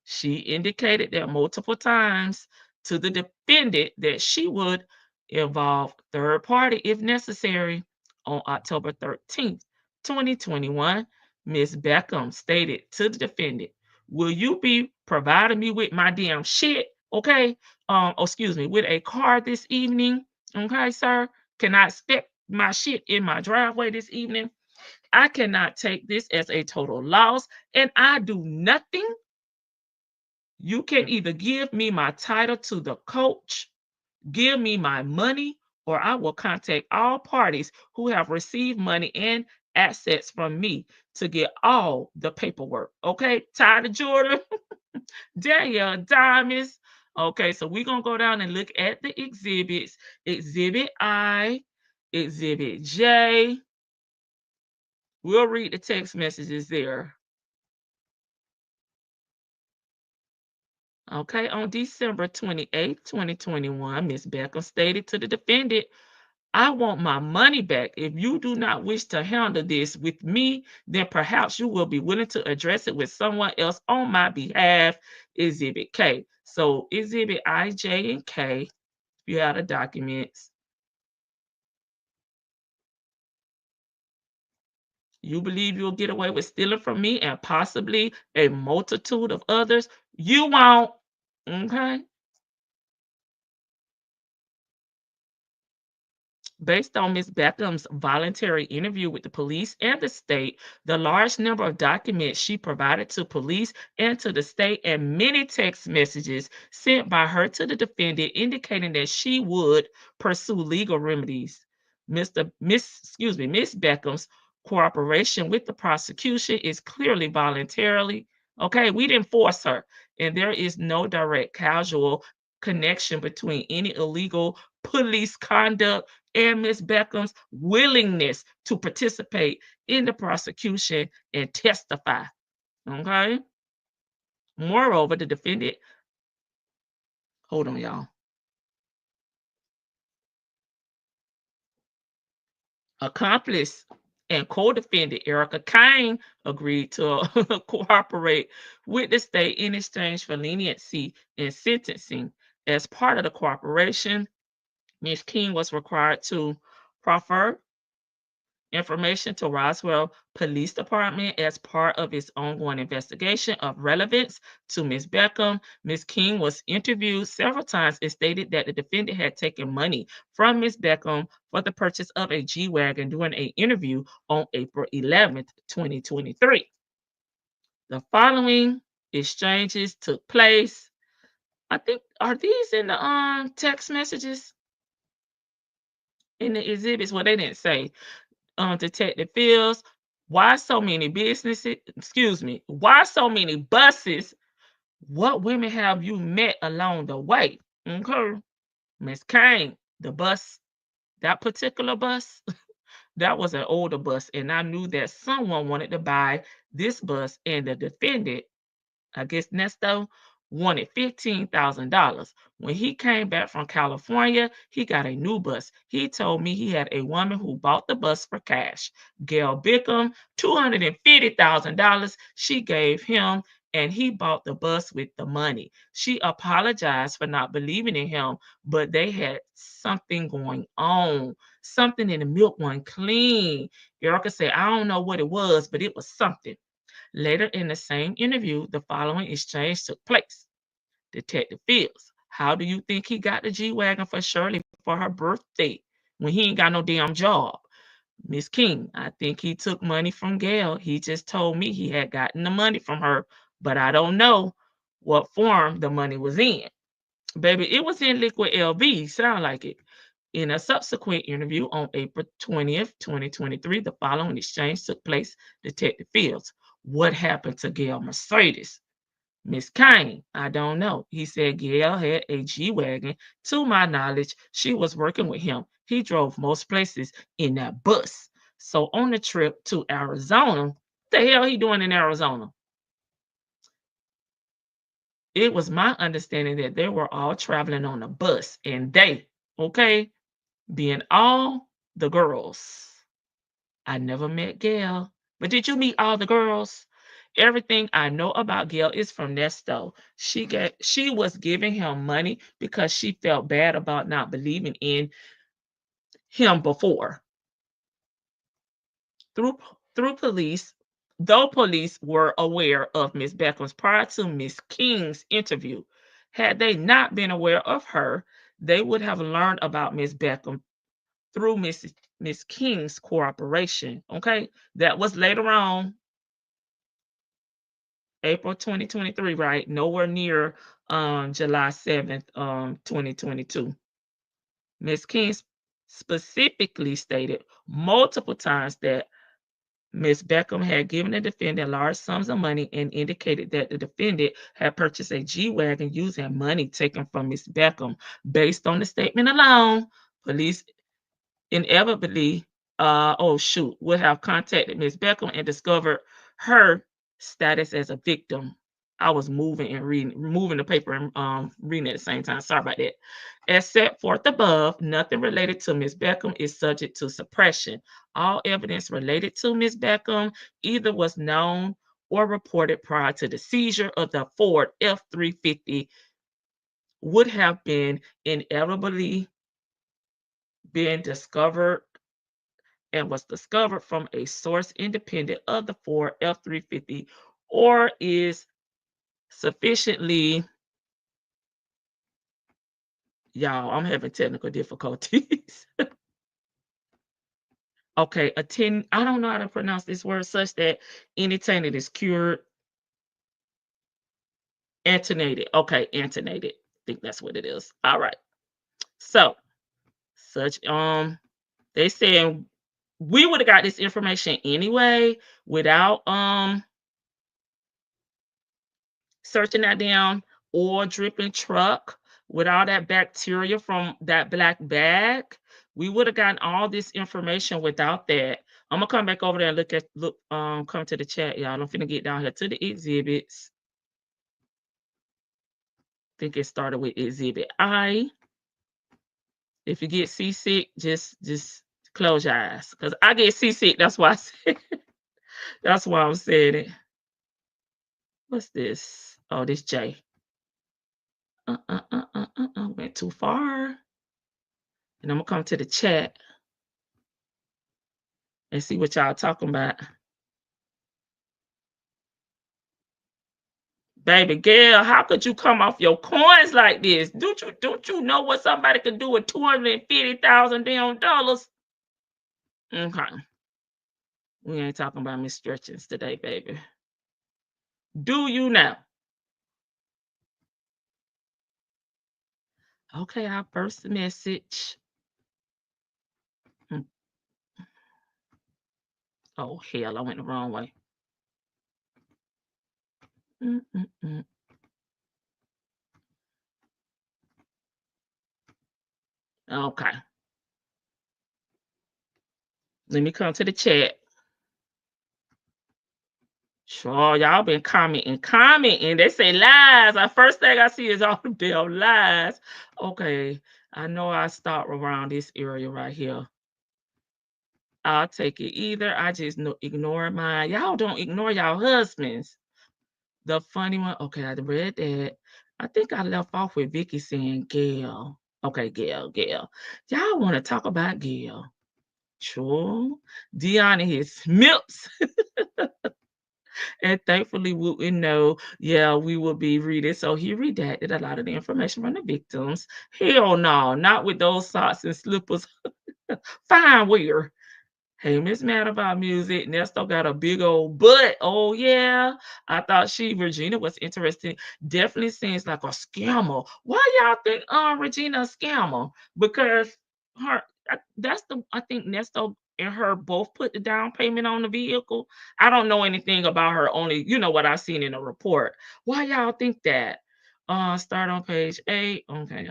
She indicated that multiple times to the defendant that she would involve third party if necessary. On October 13th, 2021, Ms. Beckham stated to the defendant, will you be providing me with my damn shit? Okay. Excuse me, with a car this evening. Okay, sir. Can I step my shit in my driveway this evening? I cannot take this as a total loss, and I do nothing. You can either give me my title to the coach, give me my money, or I will contact all parties who have received money and assets from me to get all the paperwork. Okay, Tyler Jordan, Danielle Diamonds. Okay, so we're going to go down and look at the exhibits. Exhibit I, Exhibit J. We'll read the text messages there. Okay, on December 28th, 2021, Ms. Beckham stated to the defendant, I want my money back. If you do not wish to handle this with me, then perhaps you will be willing to address it with someone else on my behalf. Exhibit K. So Exhibit I, J, and K, if you have the documents. You believe you'll get away with stealing from me and possibly a multitude of others? You won't. Okay. Based on Ms. Beckham's voluntary interview with the police and the state, the large number of documents she provided to police and to the state, and many text messages sent by her to the defendant indicating that she would pursue legal remedies. Miss Beckham's cooperation with the prosecution is clearly voluntarily. Okay, we didn't force her, and there is no direct causal connection between any illegal police conduct and Ms. Beckham's willingness to participate in the prosecution and testify. Okay. Moreover, the defendant, hold on, y'all. Accomplice and co-defendant Erica Kane agreed to cooperate with the state in exchange for leniency in sentencing. As part of the cooperation, Ms. King was required to proffer information to Roswell Police Department as part of its ongoing investigation of relevance to Ms. Beckham. Ms. King was interviewed several times and stated that the defendant had taken money from Ms. Beckham for the purchase of a G-Wagon during an interview on April 11th, 2023. The following exchanges took place. I think, are these in the text messages? In the exhibits? Well, they didn't say. Detective Fields, why so many businesses? Excuse me. Why so many buses? What women have you met along the way? Okay. Miss Kane, the bus, that particular bus, that was an older bus. And I knew that someone wanted to buy this bus, and the defendant, I guess Nesto, wanted $15,000. When he came back from California, he got a new bus. He told me he had a woman who bought the bus for cash. Gayle Bickham, $250,000 she gave him, and he bought the bus with the money. She apologized for not believing in him, but they had something going on. Something in the milk wasn't clean. Erica said, I don't know what it was, but it was something. Later in the same interview, the following exchange took place. Detective Fields, how do you think he got the G-Wagon for Shirley for her birthday when he ain't got no damn job? Miss King, I think he took money from Gayle. He just told me he had gotten the money from her, but I don't know what form the money was in. Baby, it was in liquid LV. Sound like it. In a subsequent interview on April 20th, 2023, the following exchange took place. Detective Fields, what happened to Gayle Mercedes? Miss Kane, I don't know. He said Gayle had a G-Wagon. To my knowledge, she was working with him. He drove most places in that bus. So on the trip to Arizona, what the hell he doing in Arizona? It was my understanding that they were all traveling on a bus, and they, okay, being all the girls. I never met Gayle, but did you meet all the girls? Everything I know about Gayle is from Nesto. She was giving him money because she felt bad about not believing in him before. through police, though police were aware of Miss Beckham's prior to Miss King's interview. Had they not been aware of her, they would have learned about Miss Beckham through Miss King's cooperation. Okay, that was later on, April 2023, right? Nowhere near July 7th, 2022. Miss King specifically stated multiple times that Ms. Beckham had given the defendant large sums of money and indicated that the defendant had purchased a G-Wagon using money taken from Ms. Beckham. Based on the statement alone, police inevitably, would have contacted Ms. Beckham and discovered her status as a victim. I was moving the paper and reading at the same time. Sorry about that. As set forth above, nothing related to Ms. Beckham is subject to suppression. All evidence related to Ms. Beckham either was known or reported prior to the seizure of the Ford F-350 would have been inevitably been discovered and was discovered from a source independent of the Ford F-350 or is sufficiently, y'all, I'm having technical difficulties. Okay, I don't know how to pronounce this word, such that any tainted is cured. Antenated. Okay, antenated. I think that's what it is. All right. So, they said we would have got this information anyway without searching that damn oil dripping truck with all that bacteria from that black bag. We would have gotten all this information without that. I'm gonna come back over there and come to the chat, y'all. I'm finna get down here to the exhibits. I think it started with exhibit I. If you get seasick, just close your eyes. Because I get seasick. That's why I said that's why I'm saying it. What's this? Oh, this J. Went too far. And I'm gonna come to the chat and see what y'all talking about. Baby Gayle, how could you come off your coins like this? Don't you know what somebody could do with $250,000 damn dollars? Okay. We ain't talking about Miss Stretchens today, baby. Do you now? Okay, I'll burst the message. Oh, hell, I went the wrong way. Okay. Let me come to the chat. Sure, y'all been commenting. They say lies. The first thing I see is all the damn lies. Okay, I know I start around this area right here. I'll take it either. I just ignore mine. Y'all don't ignore y'all husbands. The funny one. Okay, I read that. I think I left off with Vicky saying Gayle. Okay, Gayle. Y'all want to talk about Gayle? Sure. Dion and his Smips. And thankfully, we know, we will be reading. So he redacted a lot of the information from the victims. Hell no, not with those socks and slippers. Fine wear. Hey, Miss Mad About Music. Nesto got a big old butt. Oh, yeah. I thought Regina was interesting. Definitely seems like a scammer. Why y'all think Regina a scammer? Because I think Nesto and her both put the down payment on the vehicle. I don't know anything about her, only what I've seen in the report. Why y'all think that? Start on page 8. Okay.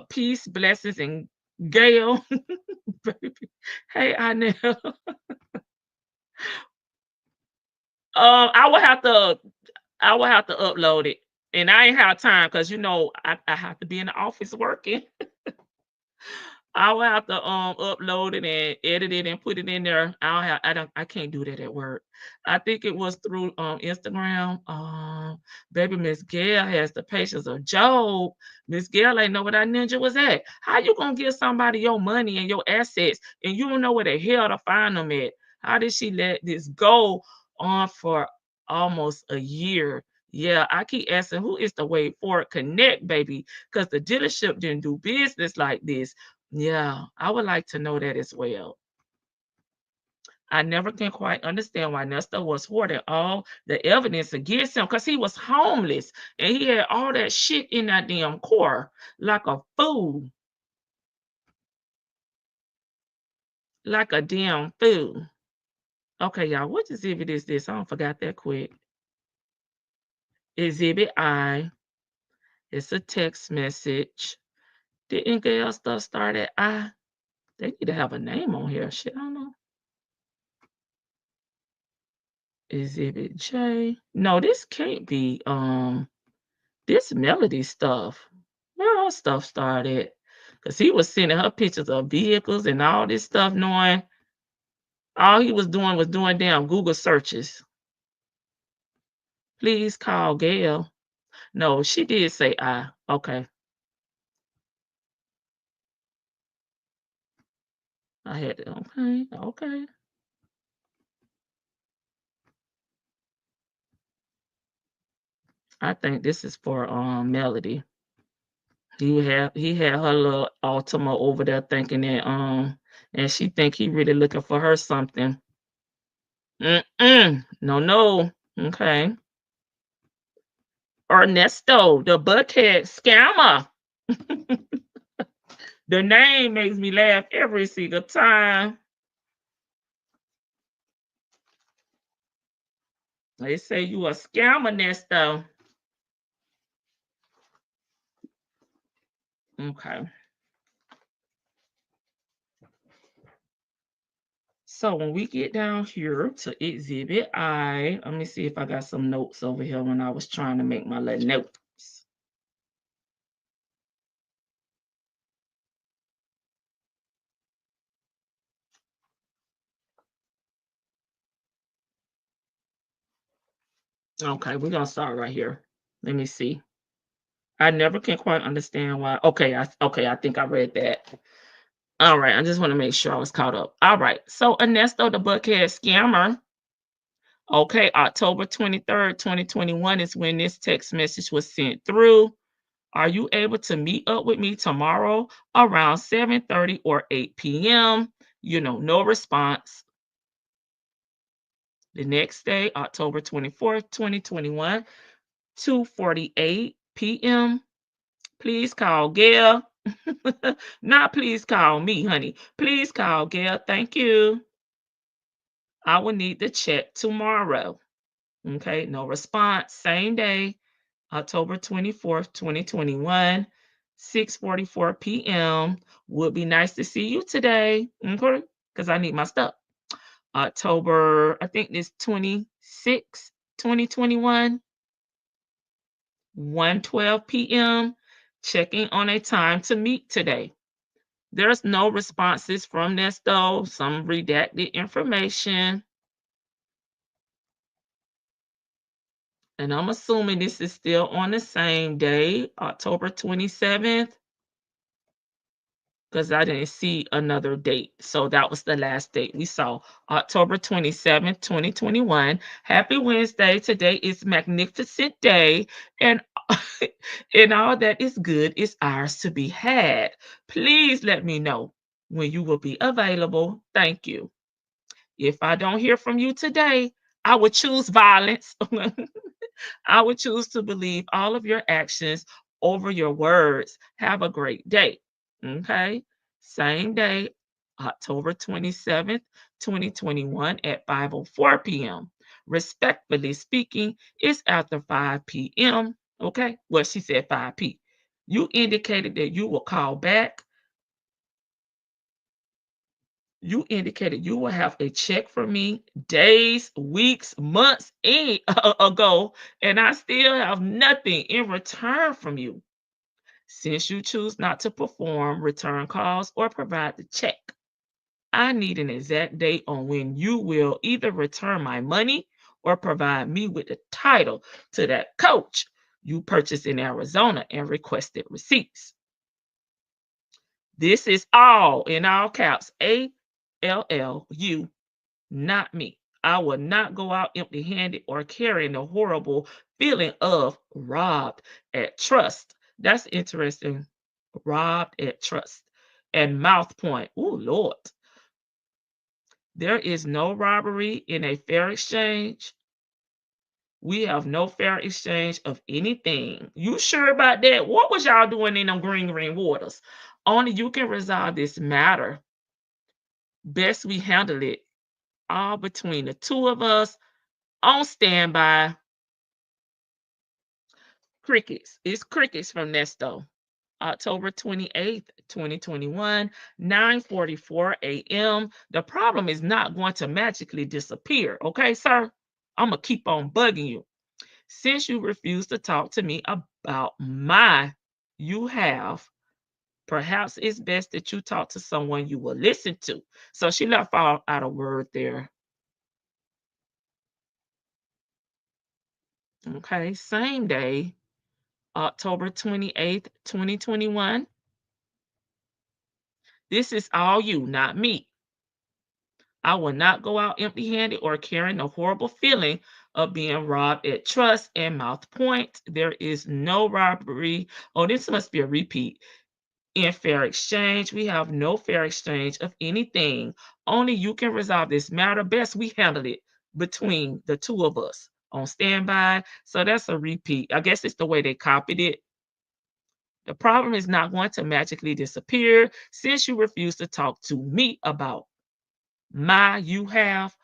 Peace, blessings, and Gayle. Baby. Hey, I know. I will have to upload it. And I ain't have time because I have to be in the office working. I will have to upload it and edit it and put it in there. I can't do that at work. I think it was through Instagram. Baby Miss Gayle has the patience of Job. Miss Gayle ain't know where that ninja was at. How you gonna give somebody your money and your assets and you don't know where the hell to find them at? How did she let this go on for almost a year? Yeah, I keep asking who is the way forward connect, baby, because the dealership didn't do business like this. Yeah, I would like to know that as well. I never can quite understand why Nesto was hoarding all the evidence against him because he was homeless and he had all that shit in that damn car like a fool. Like a damn fool. Okay, y'all, what exhibit is this? I don't forgot that quick. Exhibit I. It's a text message. Didn't Gayle stuff start at I? They need to have a name on here. Shit, I don't know. Exhibit J. No, this can't be this Melody stuff. Where her stuff started? Because he was sending her pictures of vehicles and all this stuff, knowing all he was doing damn Google searches. Please call Gayle. No, she did say I. Okay. I had to, okay. I think this is for Melody. He had her little Altima over there thinking that and she think he really looking for her something. No. Okay. Ernesto, the buckhead scammer. The name makes me laugh every single time. They say you a scammer, Nesto. Okay. So when we get down here to exhibit I, let me see if I got some notes over here when I was trying to make my little notes. Okay, we're gonna start right here. Let me see. I never can quite understand why. Okay, I think I read that. All right, I just want to make sure I was caught up. All right, so Ernesto the Buckhead Scammer. Okay, October 23rd, 2021 is when this text message was sent through. Are you able to meet up with me tomorrow around 7:30 or 8 p.m.? No response. The next day, October 24th, 2021, 2:48 p.m. Please call Gayle. Not please call me, honey. Please call Gayle. Thank you. I will need the check tomorrow. Okay, no response. Same day, October 24th, 2021, 6:44 p.m. Would be nice to see you today. Okay, because I need my stuff. October, I think this 26, 2021, 1:12 p.m. Checking on a time to meet today. There's no responses from Nesto, some redacted information. And I'm assuming this is still on the same day, October 27th, because I didn't see another date. So that was the last date we saw, October 27th, 2021. Happy Wednesday. Today is magnificent day. And, and all that is good is ours to be had. Please let me know when you will be available. Thank you. If I don't hear from you today, I would choose violence. I would choose to believe all of your actions over your words. Have a great day. Okay. Same day, October 27th, 2021 at 5:04 p.m. Respectfully speaking, it's after 5 p.m. Okay. Well, she said 5 p. You indicated that you will call back. You indicated you will have a check for me days, weeks, months ago, and I still have nothing in return from you. Since you choose not to perform return calls or provide the check, I need an exact date on when you will either return my money or provide me with the title to that coach you purchased in Arizona and requested receipts. This is all in all caps, ALLU, not me. I will not go out empty handed or carrying the horrible feeling of robbed at trust. That's interesting. Robbed at trust. And mouth point. Oh, Lord. There is no robbery in a fair exchange. We have no fair exchange of anything. You sure about that? What was y'all doing in them green waters? Only you can resolve this matter. Best we handle it all between the two of us on standby. Crickets. It's crickets from Nesto. October 28th, 2021, 9:44 a.m. The problem is not going to magically disappear. Okay, sir? I'm going to keep on bugging you. Since you refuse to talk to me about you have, perhaps it's best that you talk to someone you will listen to. So she left out a word there. Okay, same day, October 28th, 2021. This is all you, not me. I will not go out empty handed or carrying the horrible feeling of being robbed at trust and mouth point. There is no robbery. Oh, this must be a repeat. In fair exchange, we have no fair exchange of anything. Only you can resolve this matter. Best we handle it between the two of us on standby. So that's a repeat. I guess it's the way they copied it. The problem is not going to magically disappear since you refuse to talk to me about you have.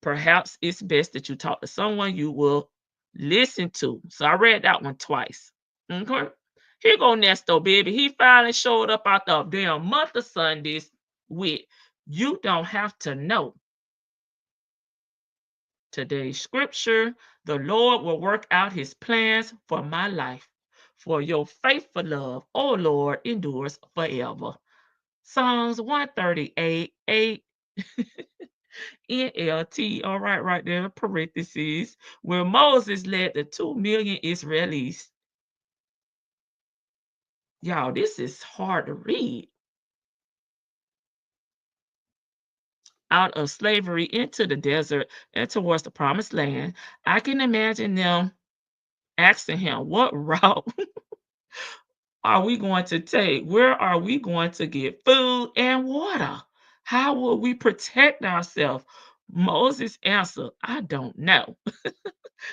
Perhaps it's best that you talk to someone you will listen to. So I read that one twice. Okay. Here go Nesto, baby. He finally showed up out the damn month of Sundays with you don't have to know. Today's scripture, the Lord will work out his plans for my life. For your faithful love, oh Lord, endures forever. Psalms 138, 8. NLT, all right there, parentheses, where Moses led the 2 million Israelis. Y'all, this is hard to read. Out of slavery into the desert and towards the promised land. I can imagine them asking him, what route are we going to take? Where are we going to get food and water? How will we protect ourselves? Moses answered, I don't know.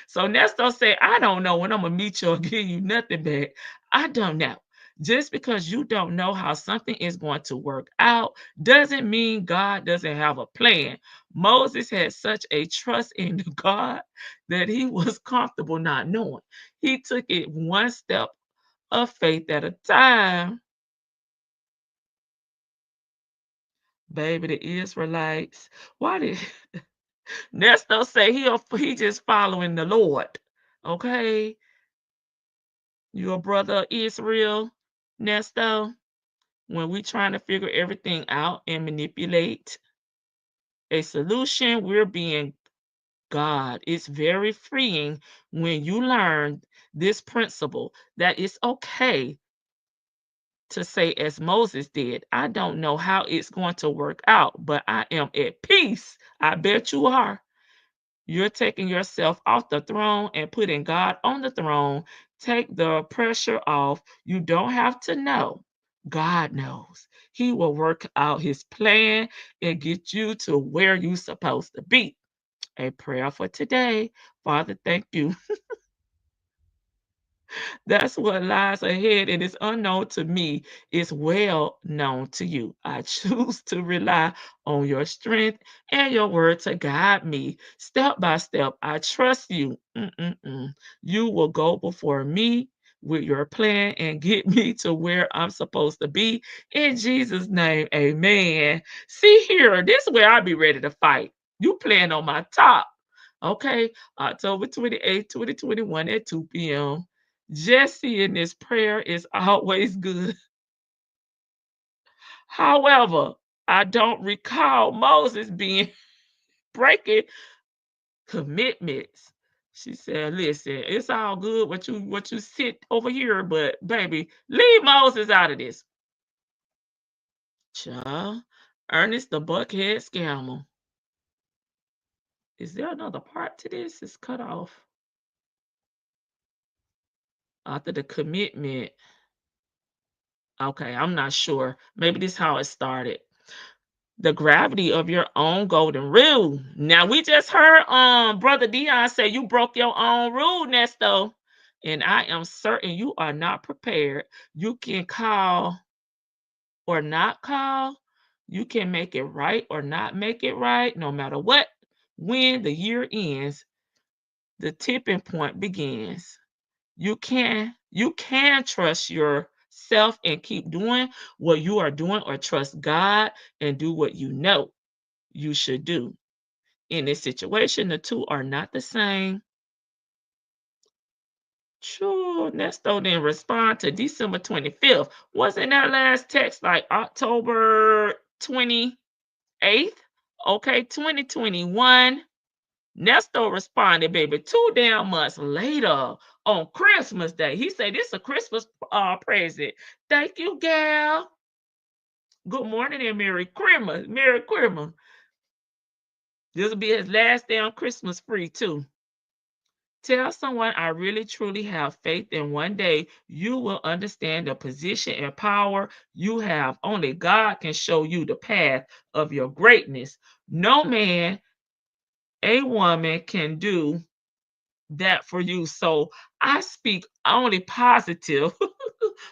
So Nesto said, I don't know when I'm going to meet you or give you nothing back. I don't know. Just because you don't know how something is going to work out doesn't mean God doesn't have a plan. Moses had such a trust in God that he was comfortable not knowing. He took it one step of faith at a time. Baby, the Israelites, why did Nesto say he just following the Lord? Okay. Your brother Israel, Nesto, when we trying to figure everything out and manipulate a solution, we're being God. It's very freeing when you learn this principle that it's okay to say, as Moses did, I don't know how it's going to work out, but I am at peace. I bet you are. You're taking yourself off the throne and putting God on the throne. Take the pressure off. You don't have to know. God knows. He will work out his plan and get you to where you're supposed to be. A prayer for today. Father, thank you. That's what lies ahead and is unknown to me is well known to you. I choose to rely on your strength and your word to guide me step by step. I trust you. You will go before me with your plan and get me to where I'm supposed to be. In Jesus' name, amen. See here, this is where I be ready to fight. You playing on my top. Okay, October 28th, 2021 at 2 p.m. Just seeing this prayer is always good. However, I don't recall Moses being breaking commitments. She said, listen, it's all good what you sit over here, but baby, leave Moses out of this. Child, Ernest the Buckhead scammer. Is there another part to this? It's cut off. After the commitment. Okay, I'm not sure. Maybe this is how it started. The gravity of your own golden rule. Now we just heard Brother Dion say you broke your own rule, Nesto. And I am certain you are not prepared. You can call or not call. You can make it right or not make it right, no matter what. When the year ends, the tipping point begins. You can trust yourself and keep doing what you are doing, or trust God and do what you know you should do. In this situation, the two are not the same. Sure, Nesto didn't respond to December 25th. Wasn't that last text like October 28th? Okay, 2021. Nesto responded, baby, 2 damn months later on Christmas Day. He said, this is a Christmas present. Thank you, Gayle. Good morning and Merry Christmas. Merry Christmas. This will be his last day on Christmas free, too. Tell someone I really truly have faith in one day you will understand the position and power you have. Only God can show you the path of your greatness. No man, a woman can do that for you. So I speak only positive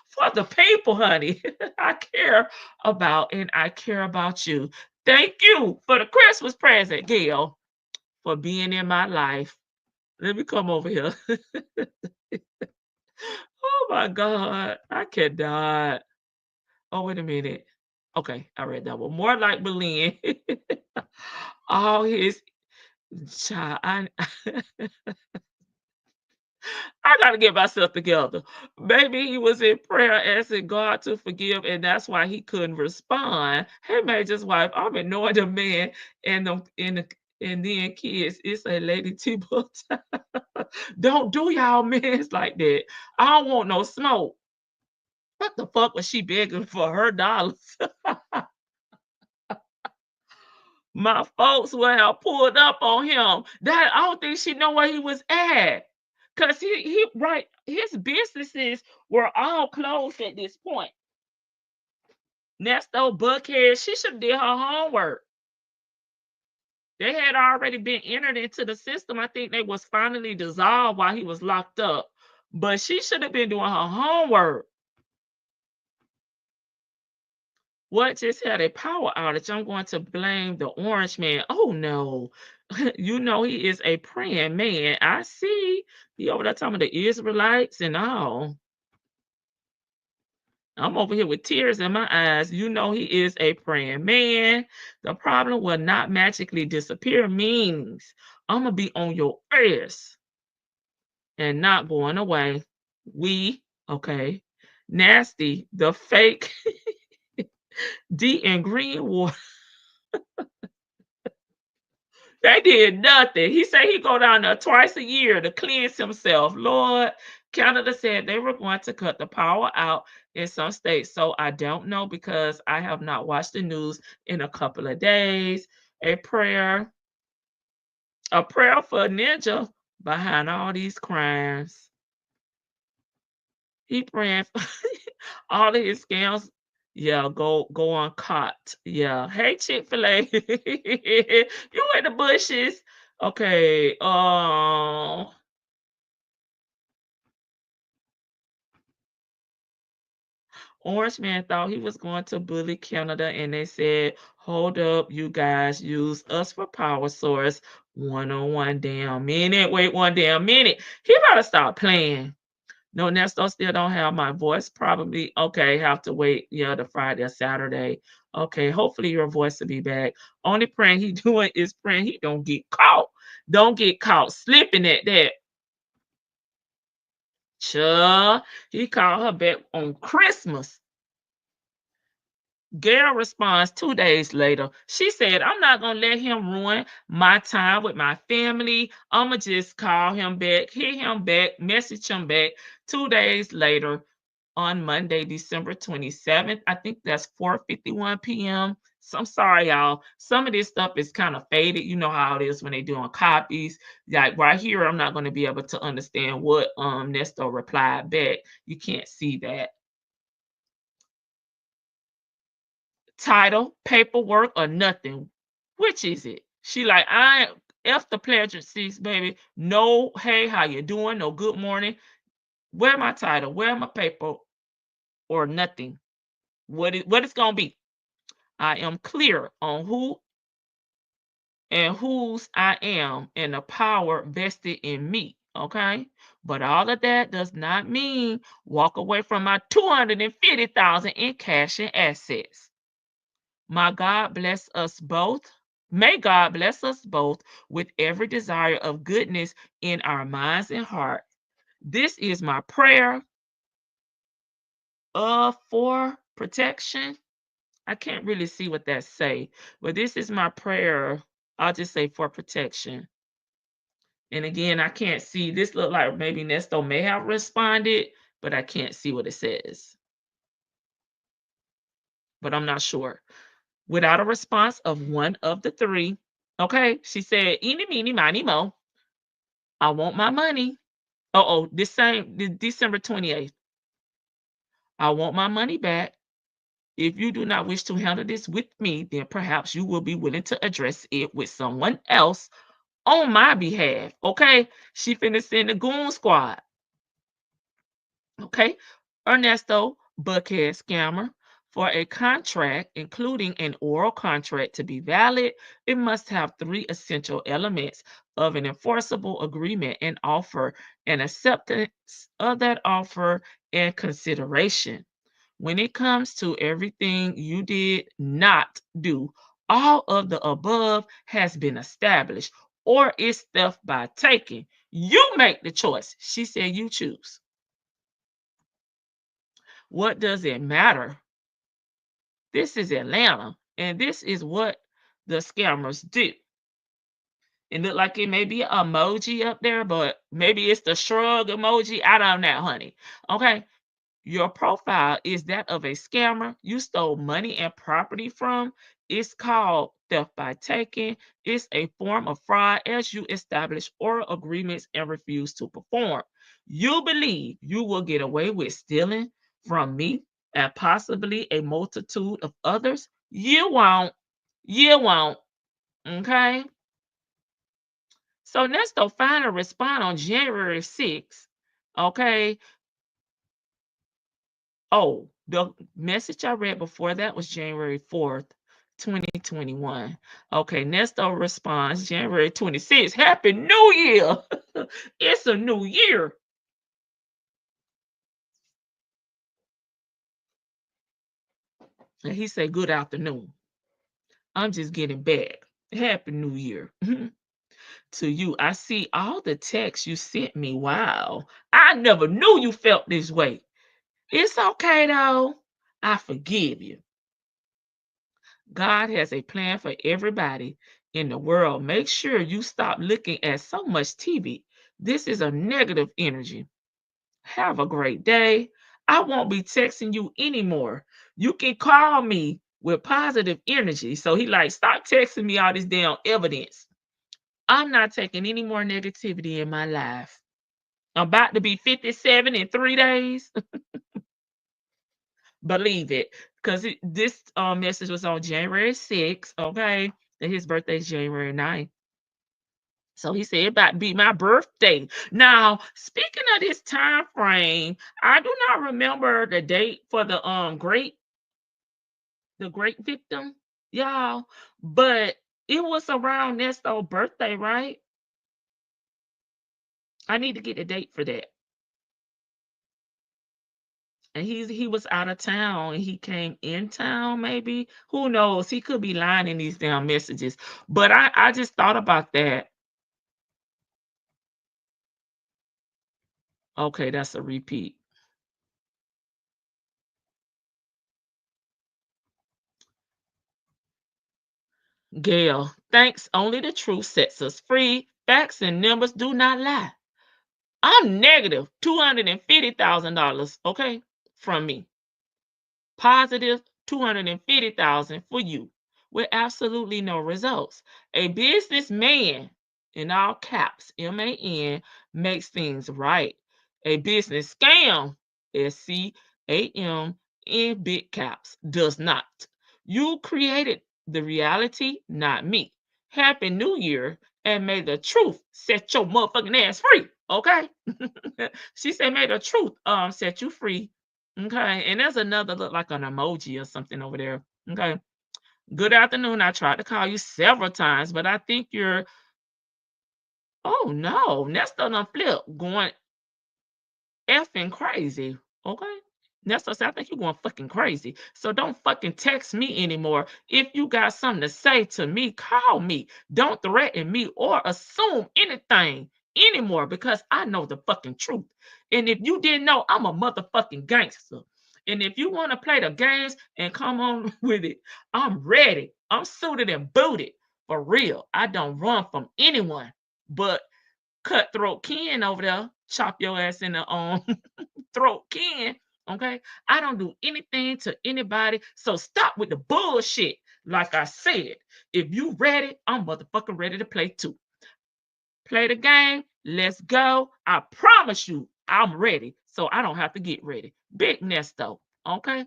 for the people, honey. I care about, and I care about you. Thank you for the Christmas present, Gayle, for being in my life. Let me come over here. Oh my God, I cannot. Oh, wait a minute. Okay, I read that one. More like Berlin. All his child. I gotta get myself together. Maybe he was in prayer asking God to forgive, and that's why he couldn't respond. Hey, Major's wife, I'm ignoring the man and then kids. It's a lady T-book. Don't do y'all men's like that. I don't want no smoke. What the fuck was she begging for her dollars? My folks would have pulled up on him. That I don't think she know where he was at. Cause he right, his businesses were all closed at this point. Nesto Buckhead, she should have did her homework. They had already been entered into the system. I think they was finally dissolved while he was locked up. But she should have been doing her homework. What just had a power outage? I'm going to blame the orange man. Oh no. You know he is a praying man. I see. He over there talking about the Israelites and all. I'm over here with tears in my eyes. You know he is a praying man. The problem will not magically disappear means I'm going to be on your ass and not going away. Okay. Nasty, the fake D and Greenwood. They did nothing. He said he go down there twice a year to cleanse himself. Lord, Canada said they were going to cut the power out in some states. So I don't know because I have not watched the news in a couple of days. A prayer for Ninja behind all these crimes. He praying for all of his scams. Yeah, go on caught. Yeah. Hey, Chick-fil-A. You in the bushes. Okay. Orange Man thought he was going to bully Canada, and they said, hold up, you guys, use us for power source. 1 damn minute. Wait 1 damn minute. He better stop playing. No, Nesto still don't have my voice. Probably, okay, have to wait, the Friday or Saturday. Okay, hopefully your voice will be back. Only praying he doing is praying he don't get caught. Don't get caught slipping at that. Sure. He called her back on Christmas. Gayle responds 2 days later. She said, I'm not going to let him ruin my time with my family. I'm going to just call him back, hit him back, message him back. 2 days later, on Monday, December 27th, I think that's 4:51 p.m. So I'm sorry, y'all. Some of this stuff is kind of faded. You know how it is when they're doing copies. Like right here, I'm not going to be able to understand what Nesto replied back. You can't see that. Title, paperwork, or nothing. Which is it? She like, I F the pleasantries, baby. No, hey, how you doing? No, good morning. Where my title? Where my paper? Or nothing. What it's gonna be? I am clear on who and whose I am and the power vested in me. Okay. But all of that does not mean walk away from my $250,000 in cash and assets. My God bless us both. May God bless us both with every desire of goodness in our minds and heart. This is my prayer for protection. I can't really see what that say, but this is my prayer. I'll just say for protection. And again, I can't see. This look like maybe Nesto may have responded, but I can't see what it says. But I'm not sure. Without a response of one of the three, okay, she said, eeny, meeny, miny, mo. I want my money. This December 28th. I want my money back. If you do not wish to handle this with me, then perhaps you will be willing to address it with someone else on my behalf. Okay? She finna send the goon squad. Okay? Ernesto, Buckhead scammer. For a contract, including an oral contract, to be valid, it must have three essential elements of an enforceable agreement: an offer, an acceptance of that offer, and consideration. When it comes to everything you did not do, all of the above has been established or is theft by taking. You make the choice. She said you choose. What does it matter? This is Atlanta, and this is what the scammers do. It look like it may be an emoji up there, but maybe it's the shrug emoji. I don't know, honey. Okay. Your profile is that of a scammer you stole money and property from. It's called theft by taking. It's a form of fraud as you establish oral agreements and refuse to perform. You believe you will get away with stealing from me and possibly a multitude of others. You won't. You won't. Okay. So Nesto finally respond on January 6th. Okay. Oh, the message I read before that was January 4th, 2021. Okay, Nesto responds January 26th. Happy New Year. It's a new year. And he said, good afternoon. I'm just getting back. Happy New Year. To you, I see all the texts you sent me. Wow. I never knew you felt this way. It's okay, though. I forgive you. God has a plan for everybody in the world. Make sure you stop looking at so much TV. This is a negative energy. Have a great day. I won't be texting you anymore. You can call me with positive energy. So he like, stop texting me all this damn evidence. I'm not taking any more negativity in my life. I'm about to be 57 in 3 days. Believe it, because this message was on January 6th, okay, and his birthday is January 9th. So he said about to be my birthday. Now, speaking of this time frame, I do not remember the date for the great victim, y'all, but it was around Nesto's birthday, right? I need to get the date for that. And he was out of town and he came in town, maybe. Who knows? He could be lying in these damn messages. But I just thought about that. Okay, that's a repeat. Gayle, thanks. Only the truth sets us free. Facts and numbers do not lie. I'm negative $250,000, okay, from me. Positive 250,000 for you with absolutely no results. A businessman, in all caps, MAN, makes things right. A business scam, SCAM, in big caps, does not. You created the reality, not me. Happy New Year, and may the truth set your motherfucking ass free, okay? She said, may the truth set you free. Okay, and there's another look like an emoji or something over there. Okay. Good afternoon. I tried to call you several times, but I think you're, oh no, Nesto done flip, going effing crazy. Okay. Nesto said, I think you're going fucking crazy. So don't fucking text me anymore. If you got something to say to me, call me. Don't threaten me or assume anything anymore because I know the fucking truth. And if you didn't know, I'm a motherfucking gangster. And if you want to play the games and come on with it, I'm ready. I'm suited and booted for real. I don't run from anyone. But Cutthroat Ken over there, chop your ass in the throat Ken. Okay, I don't do anything to anybody. So stop with the bullshit. Like I said, if you ready, I'm motherfucking ready to play too. Play the game. Let's go. I promise you, I'm ready. So I don't have to get ready. Big Nesto. Okay.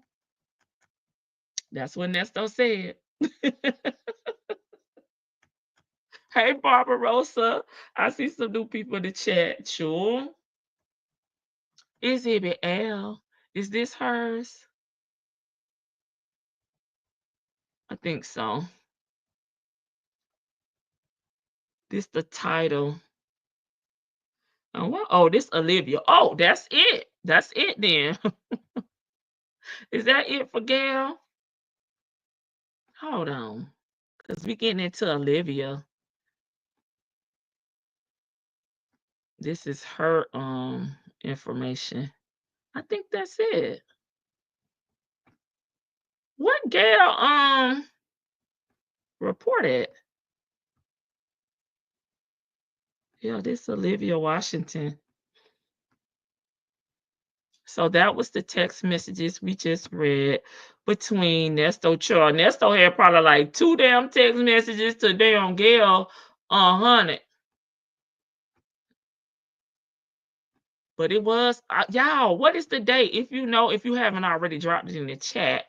That's what Nesto said. Hey, Barbarossa. I see some new people in the chat. Sure. Exhibit L. Is this hers? I think so. This the title. Oh, this Olivia. Oh, that's it. That's it then. Is that it for Gayle? Hold on. Because we getting into Olivia. This is her information. I think that's it. What Gayle reported? Yeah, this Olivia Washington. So that was the text messages we just read between Nesto Char. Nesto had probably like 2 damn text messages to damn Gayle 100. But it was y'all. What is the date? If you know, if you haven't already dropped it in the chat,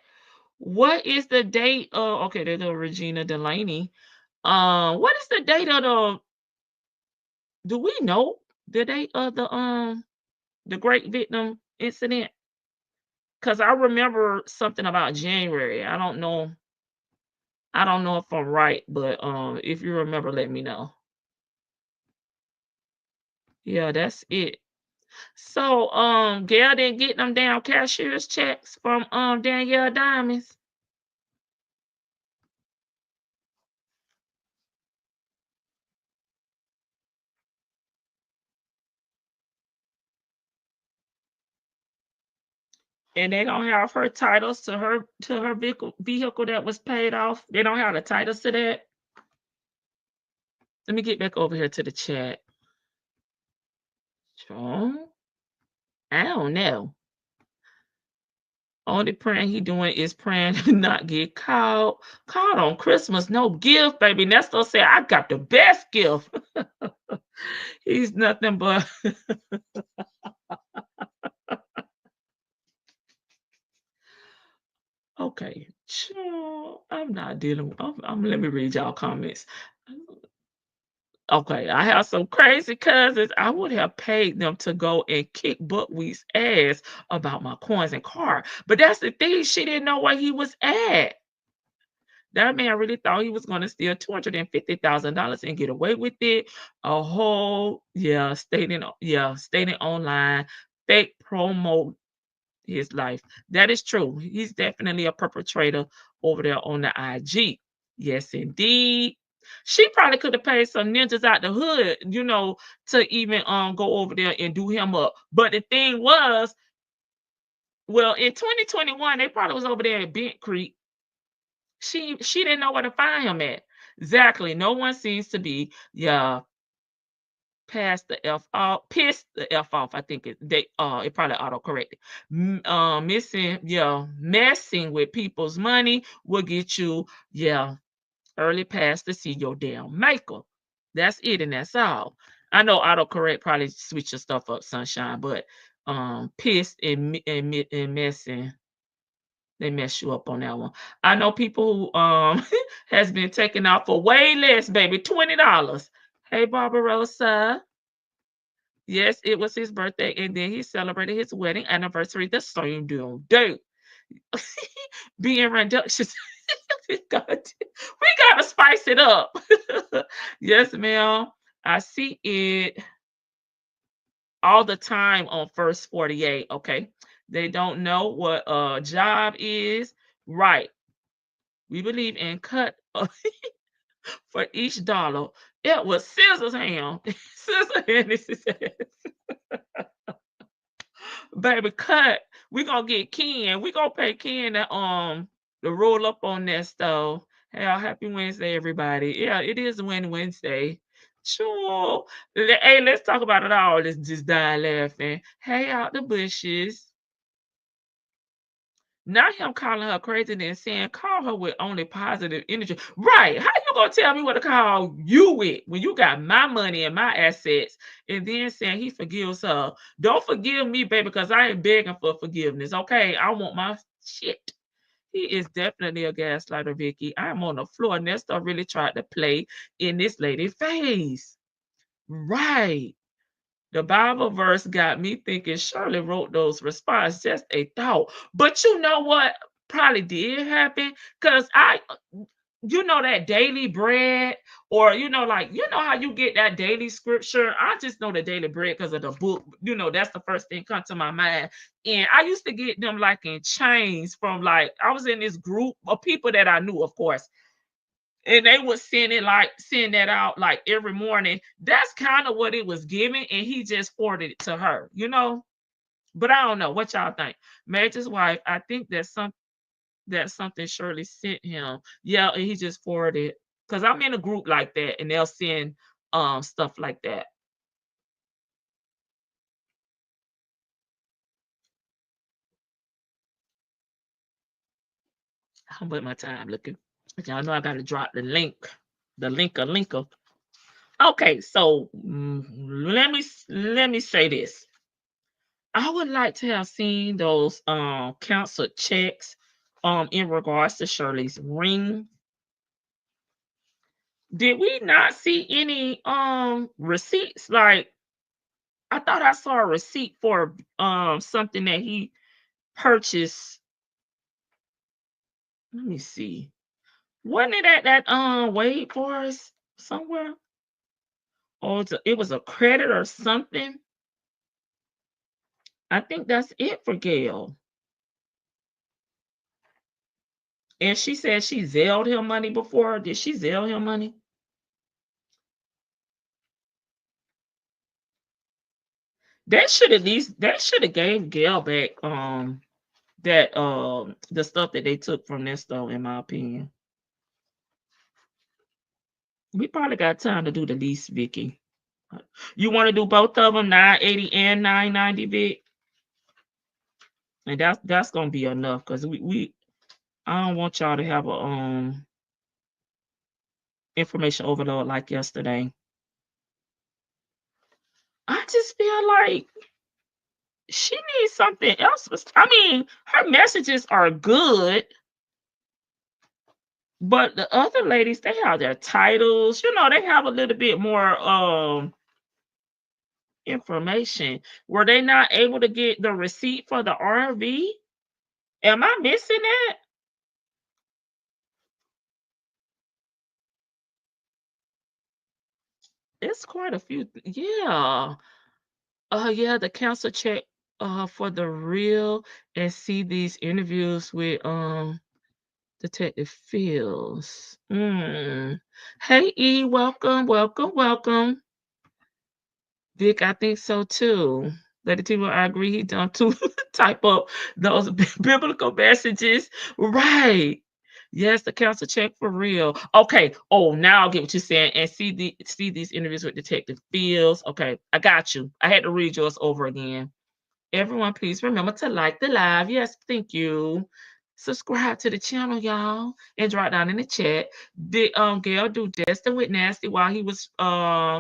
what is the date of? Okay, there's the Regina Delaney. What is the date of the? Do we know the date of the Great Victim Incident? Because I remember something about January. I don't know. I don't know if I'm right, but if you remember, let me know. Yeah, that's it. So Gayle didn't get them damn cashier's checks from Danielle Diamonds. And they don't have her titles to her vehicle that was paid off. They don't have the titles to that. Let me get back over here to the chat. Sure. I don't know. Only praying he doing is praying to not get caught. Caught on Christmas, no gift, baby. Nesto said, I got the best gift. He's nothing but okay. Sure. I'm not dealing with let me read y'all comments. Okay, I have some crazy cousins. I would have paid them to go and kick Buckwheat's ass about my coins and car. But that's the thing. She didn't know where he was at. That man really thought he was going to steal $250,000 and get away with it. A whole, stating online, fake promo his life. That is true. He's definitely a perpetrator over there on the IG. Yes, indeed. She probably could have paid some ninjas out the hood, you know, to even go over there and do him up. But the thing was, well, in 2021, they probably was over there at Bent Creek. She didn't know where to find him at. Exactly. No one seems to be, yeah, pissed the F off. I think it probably autocorrected. Messing with people's money will get you, early past to see your damn maker. That's it, and that's all. I know autocorrect probably switch your stuff up, sunshine, but pissed and messing, they mess you up on that one. I know people who has been taken out for way less, baby, $20. Hey, Barbarossa. Yes, it was his birthday, and then he celebrated his wedding anniversary the same damn day. Being reductions. we gotta spice it up. Yes, ma'am. I see it all the time on First 48. Okay. They don't know what a job is. Right. We believe in cut for each dollar. It was scissors hand. Scissors hand. This is baby, cut. We gonna get Ken. We gonna pay Ken to roll up on Nesto. Hey, happy Wednesday, everybody. Yeah, it is Wednesday. Sure. Hey, let's talk about it all. Let's just die laughing. Hey, out the bushes. Not him calling her crazy and saying call her with only positive energy. Right. How you gonna tell me what to call you with when you got my money and my assets and then saying he forgives her? Don't forgive me, baby, because I ain't begging for forgiveness. Okay. I want my shit. He is definitely a gaslighter, Vicky. I'm on the floor. Nesto really tried to play in this lady's face. Right. The Bible verse got me thinking Shirley wrote those responses. Just a thought. But you know what probably did happen? Because that daily bread, or like how you get that daily scripture. I just know the daily bread because of the book. That's the first thing come to my mind. And I used to get them like in chains from, like, I was in this group of people that I knew, of course. And they would send that out like every morning. That's kind of what it was giving, and he just forwarded it to her, But I don't know what y'all think. Major's wife, I think that's something Shirley sent him. Yeah, and he just forwarded. Because I'm in a group like that, and they'll send stuff like that. I'm with my time looking. Y'all know I gotta drop the link. The linker. Okay, so let me say this. I would like to have seen those canceled checks in regards to Shirley's ring. Did we not see any receipts? Like, I thought I saw a receipt for something that he purchased. Let me see. Wasn't it at that Wade Forest somewhere? Or it was a credit or something? I think that's it for Gayle. And she said she Zelled him money before. Did she Zell him money? That should have gave Gayle back that the stuff that they took from Nesto, in my opinion. We probably got time to do the lease, Vicky. You want to do both of them, 980 and 990, Vic? And that's gonna be enough, because I don't want y'all to have a information overload like yesterday. I just feel like she needs something else. I mean, her messages are good, but the other ladies, they have their titles. They have a little bit more information. Were they not able to get the receipt for the RV? Am I missing that? It's quite a few. Yeah. Yeah, the council check for the real, and see these interviews with Detective Fields. Hey, E, welcome, welcome, welcome. Vic, I think so too. Lady T, I agree. He done to type up those biblical messages. Right. Yes, the council check for real. Okay. Oh, now I'll get what you're saying and see these interviews with Detective Fields. Okay, I got you. I had to read yours over again. Everyone, please remember to like the live. Yes, thank you. Subscribe to the channel, y'all, and drop down in the chat. Did Gayle do Destin with Nasty while he was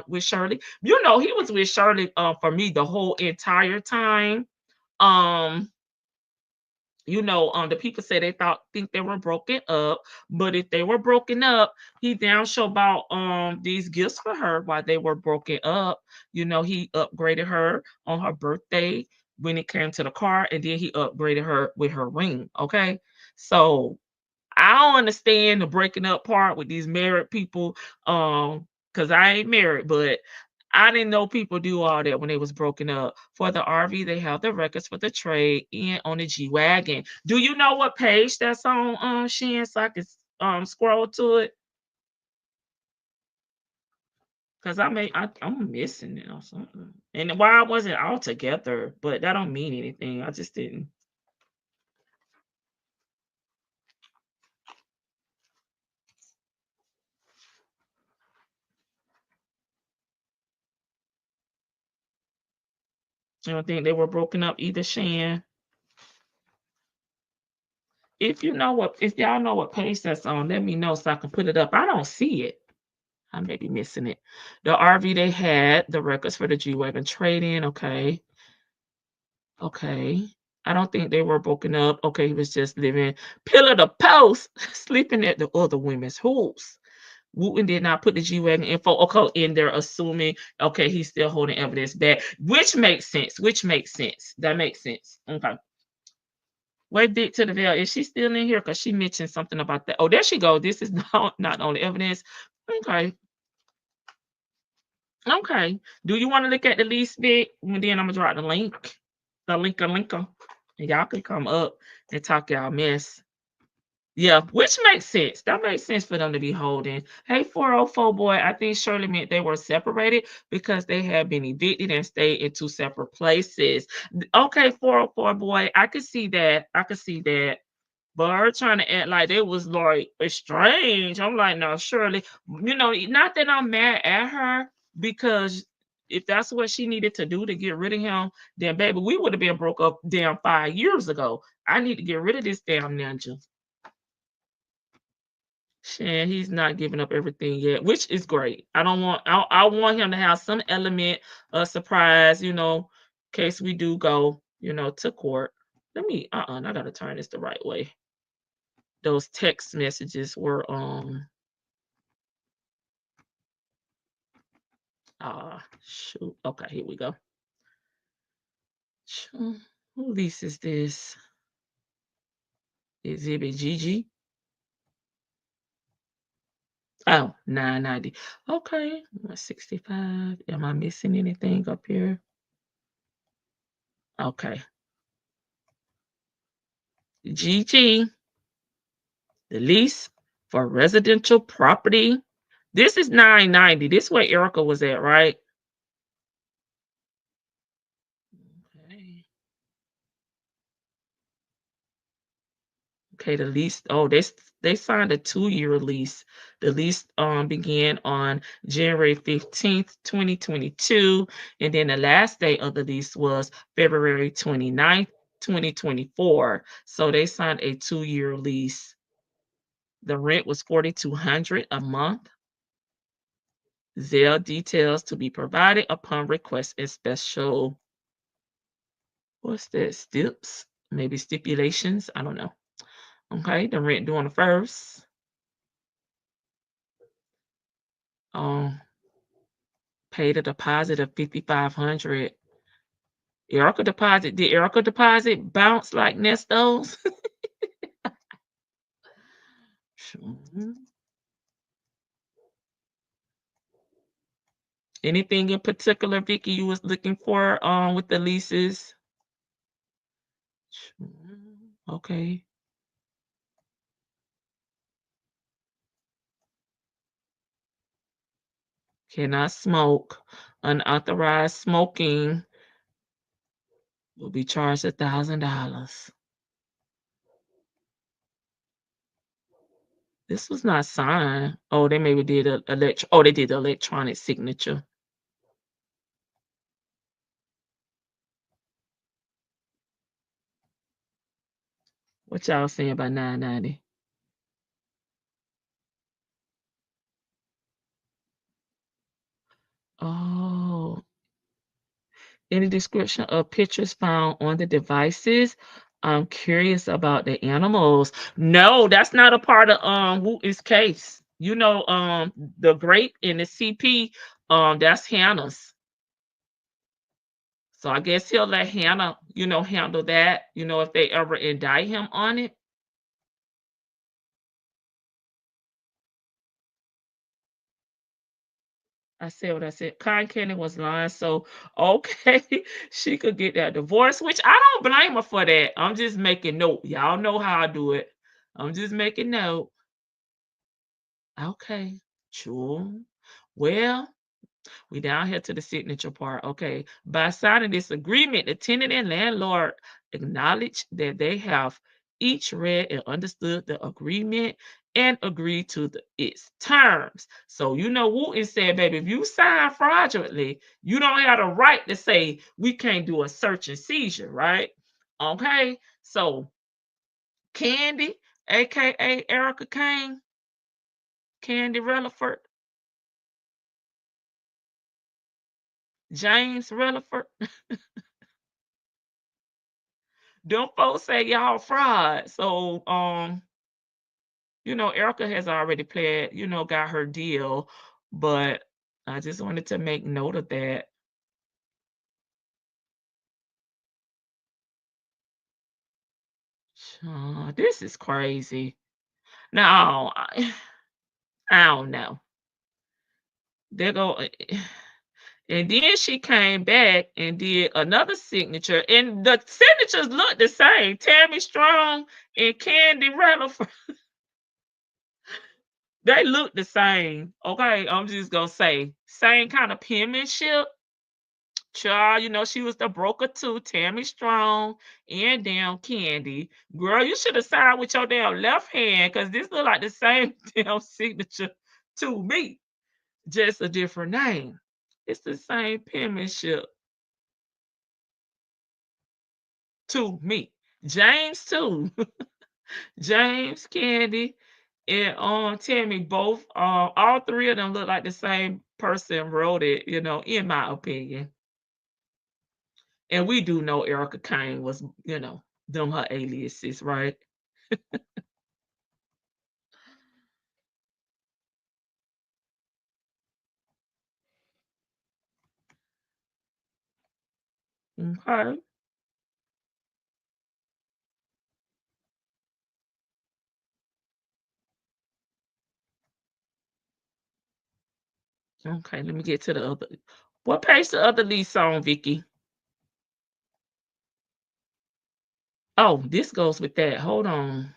with Shirley? You know, he was with Shirley for me the whole entire time. You know, the people say they think they were broken up, but if they were broken up, he down show about these gifts for her while they were broken up. You know, he upgraded her on her birthday when it came to the car, and then he upgraded her with her ring. Okay, so I don't understand the breaking up part with these married people, because I ain't married, but I didn't know people do all that when they was broken up. For the RV, they have the records for the trade and on the G-Wagon. Do you know what page that's on, Shan, so I can scroll to it? Because I'm missing it or something. And why I wasn't all together, but that don't mean anything. I just didn't. I don't think they were broken up either, Shan. If y'all know what page that's on, let me know so I can put it up. I don't see it. I may be missing it. The RV, they had the records for the G-Wagon trade-in. Okay. Okay. I don't think they were broken up. Okay, he was just living pillar to post, sleeping at the other women's house. Wooten did not put the G-Wagon info in there, assuming, okay, he's still holding evidence back, which makes sense. That makes sense. Okay. Wait, Dick to the veil. Is she still in here? Because she mentioned something about that. Oh, there she go. This is not only evidence. Okay. Okay. Do you want to look at the lease bit? And then I'm gonna drop the link. The linker. And y'all can come up and talk y'all mess. Yeah, which makes sense. That makes sense for them to be holding. Hey, 404 boy, I think Shirley meant they were separated because they had been evicted and stayed in two separate places. Okay, 404 boy, I could see that. But her trying to act like it was like strange. I'm like, no, Shirley, not that I'm mad at her, because if that's what she needed to do to get rid of him, then baby, we would have been broke up damn 5 years ago. I need to get rid of this damn ninja. Shan, he's not giving up everything yet, which is great. I want him to have some element of surprise, in case we do go, to court. I gotta turn this the right way. Those text messages were shoot. Okay, here we go. Who lease is this? Exhibit GG. Oh, 990. Okay, 65. Am I missing anything up here? Okay. GG. The lease for residential property. This is 990. This is where Erica was at, right? Okay. Okay, the lease. Oh, they signed a 2-year lease. The lease began on January 15th, 2022. And then the last day of the lease was February 29th, 2024. So they signed a 2-year lease. The rent was $4,200 a month. Zelle details to be provided upon request and special. What's that? Steps? Maybe stipulations? I don't know. Okay, the rent due on the 1st. Paid a deposit of $5,500. Did Erica deposit bounce like Nesto's? Anything in particular, Vicky, you was looking for with the leases? Okay. Cannot smoke. Unauthorized smoking will be charged $1,000. This was not signed. Oh, they maybe did they did the electronic signature. What y'all saying about 990? Oh, any description of pictures found on the devices? I'm curious about the animals. No, that's not a part of Wooten's case. You know, the grape and the CP, that's Hannah's. So I guess he'll let Hannah, handle that, if they ever indict him on it. I said what I said. Con Candy was lying. So, okay, she could get that divorce, which I don't blame her for that. I'm just making note. Y'all know how I do it. I'm just making note. Okay, sure. Well, we down here to the signature part. Okay. By signing this agreement, the tenant and landlord acknowledge that they have each read and understood the agreement and agreed to its terms. So Wooten said, baby, if you sign fraudulently, you don't have the right to say we can't do a search and seizure, right? Okay. So Candy, aka Erica Kane, Candy Relaford, James Relaford. Them folks say y'all fraud. So Erica has already played, got her deal, but I just wanted to make note of that. This is crazy. No, I don't know. They go, and then she came back and did another signature, and the signatures look the same. Tammy Strong and Candy Rutherford. They look the same. Okay, I'm just gonna say same kind of penmanship. Child, she was the broker too, Tammy Strong and damn Candy. Girl, you should have signed with your damn left hand because this look like the same damn signature to me. Just a different name. It's the same penmanship to me. James too. James, Candy, and Tammy both, all three of them look like the same person wrote it, in my opinion. And we do know Erica Kane was, them her aliases, right? Okay. Okay, let me get to the other. What page the other Lease on, Vicky? Oh, this goes with that. Hold on.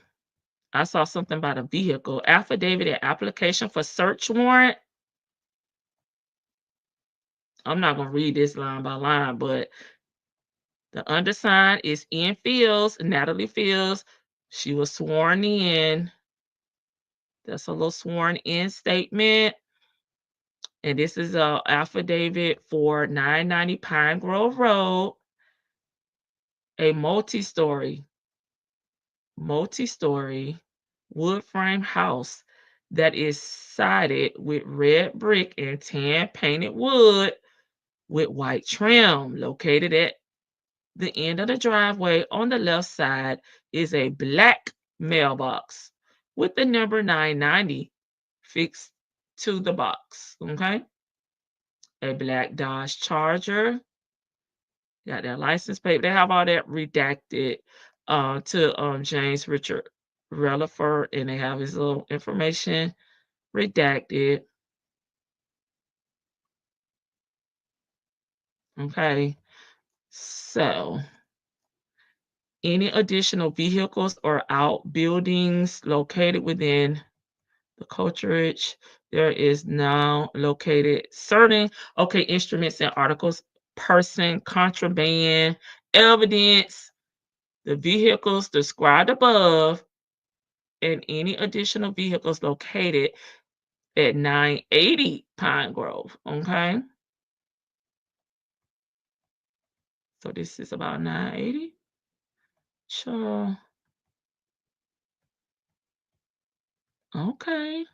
I saw something about a vehicle. Affidavit and application for search warrant. I'm not going to read this line by line, but the undersigned is Ian Fields, Natalie Fields. She was sworn in. That's a little sworn in statement. And this is a affidavit for 990 Pine Grove Road, a multi-story wood frame house that is sided with red brick and tan painted wood with white trim. Located at the end of the driveway on the left side is a black mailbox with the number 990 fixed to the box. Okay. A black Dodge Charger. Got their license plate. They have all that redacted to James Richard Relaford, and they have his little information redacted. Okay. So, any additional vehicles or outbuildings located within the cartridge. There is now located certain instruments and articles, person, contraband, evidence, the vehicles described above, and any additional vehicles located at 980 Pine Grove. Okay. So this is about 980. Sure. Okay.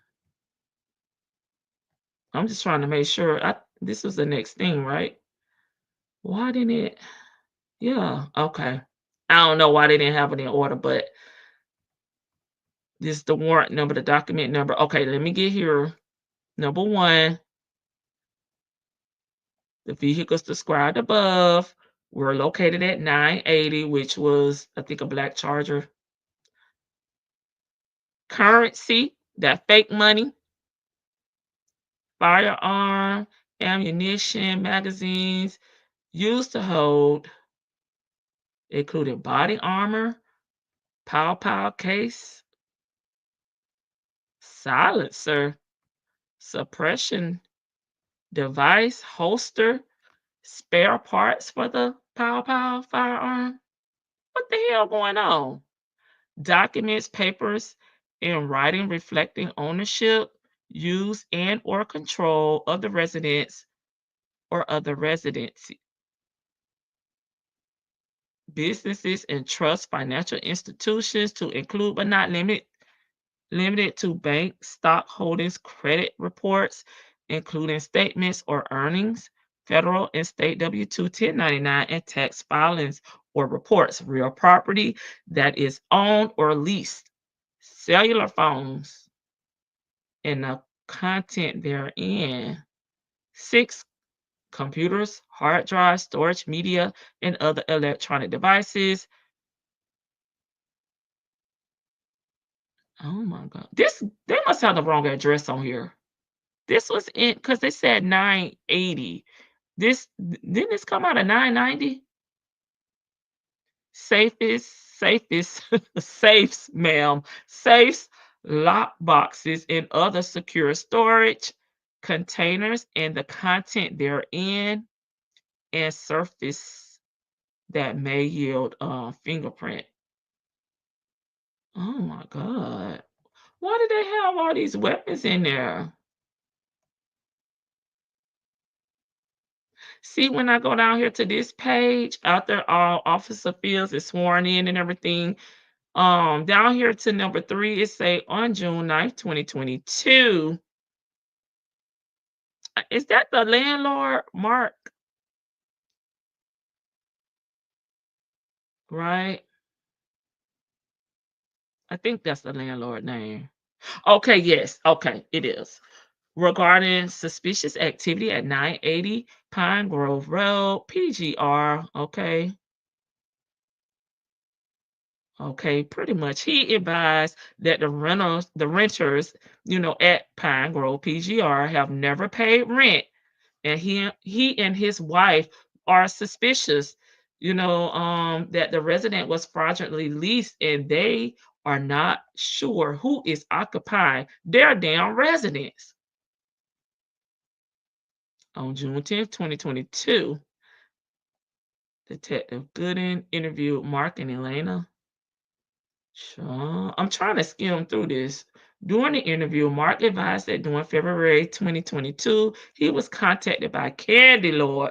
I'm just trying to make sure. This was the next thing, right? Why didn't it? Yeah. Okay. I don't know why they didn't have it in order, but this is the warrant number, the document number. Okay, let me get here. Number one, the vehicles described above were located at 980, which was, I think, a black Charger. Currency, that fake money, firearm, ammunition, magazines used to hold, including body armor, pow case, silencer, suppression device, holster, spare parts for the pow firearm. What the hell going on? Documents, papers, and writing reflecting ownership, use, and or control of the residence or other residency. Businesses and trust financial institutions to include but not limited to bank stock holdings, credit reports, including statements or earnings, federal and state W-2, 1099, and tax filings or reports, real property that is owned or leased, cellular phones, and the content therein. 6, computers, hard drives, storage media, and other electronic devices. Oh my God. They must have the wrong address on here. This was in because they said 980. Didn't this come out of 990? Safest, safes, ma'am. Safes, lock boxes, and other secure storage containers and the content therein, and surface that may yield a fingerprint. Oh my God. Why did they have all these weapons in there? See, when I go down here to this page, after all Officer Fields is sworn in and everything, down here to number 3, it say on June 9th, 2022. Is that the landlord, Mark? Right? I think that's the landlord name. Okay, yes. Okay, it is. Regarding suspicious activity at 980 Pine Grove Road, PGR. Okay. Okay, pretty much. He advised that the renters, at Pine Grove PGR have never paid rent, and he and his wife are suspicious, that the resident was fraudulently leased, and they are not sure who is occupying their damn residence. On June 10th, 2022, Detective Gooden interviewed Mark and Elena. Sure. I'm trying to skim through this. During the interview, Mark advised that during February 2022, he was contacted by Candy Lord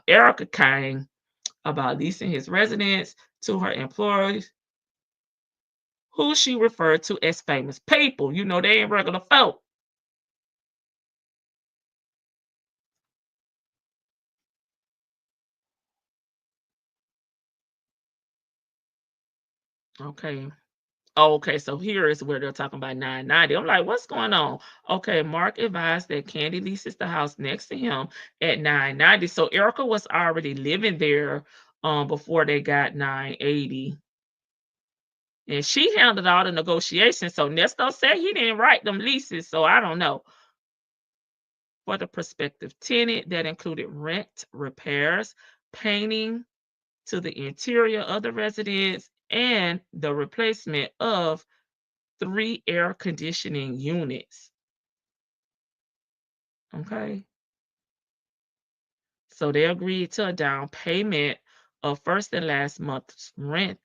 Erica Kane about leasing his residence to her employees, who she referred to as famous people. They ain't regular folk. Okay. Okay, so here is where they're talking about 990. I'm like, what's going on? Okay, Mark advised that Candy leases the house next to him at 990. So Erica was already living there before they got 980. And she handled all the negotiations. So Nesto said he didn't write them leases. So I don't know. For the prospective tenant, that included rent, repairs, painting to the interior of the residence, and the replacement of 3 air conditioning units. Okay. So they agreed to a down payment of first and last month's rent,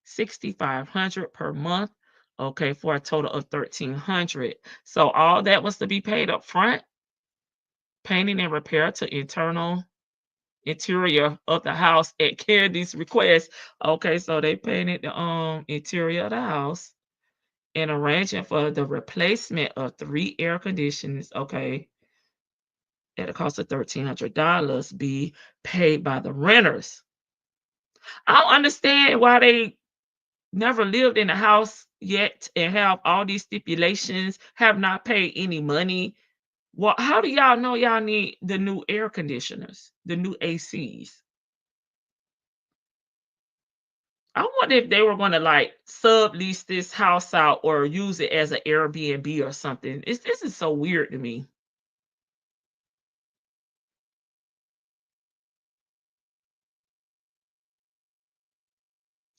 $6,500 per month. Okay, for a total of $1,300. So all that was to be paid up front. Painting and repair to interior of the house at Candy's request. Okay, so they painted the interior of the house and arranging for the replacement of 3 air conditioners. Okay, at a cost of $1,300 be paid by the renters. I don't understand why they never lived in the house yet and have all these stipulations, have not paid any money. Well, how do y'all know y'all need the new air conditioners, the new ACs? I wonder if they were going to like sublease this house out or use it as an Airbnb or something. This is so weird to me.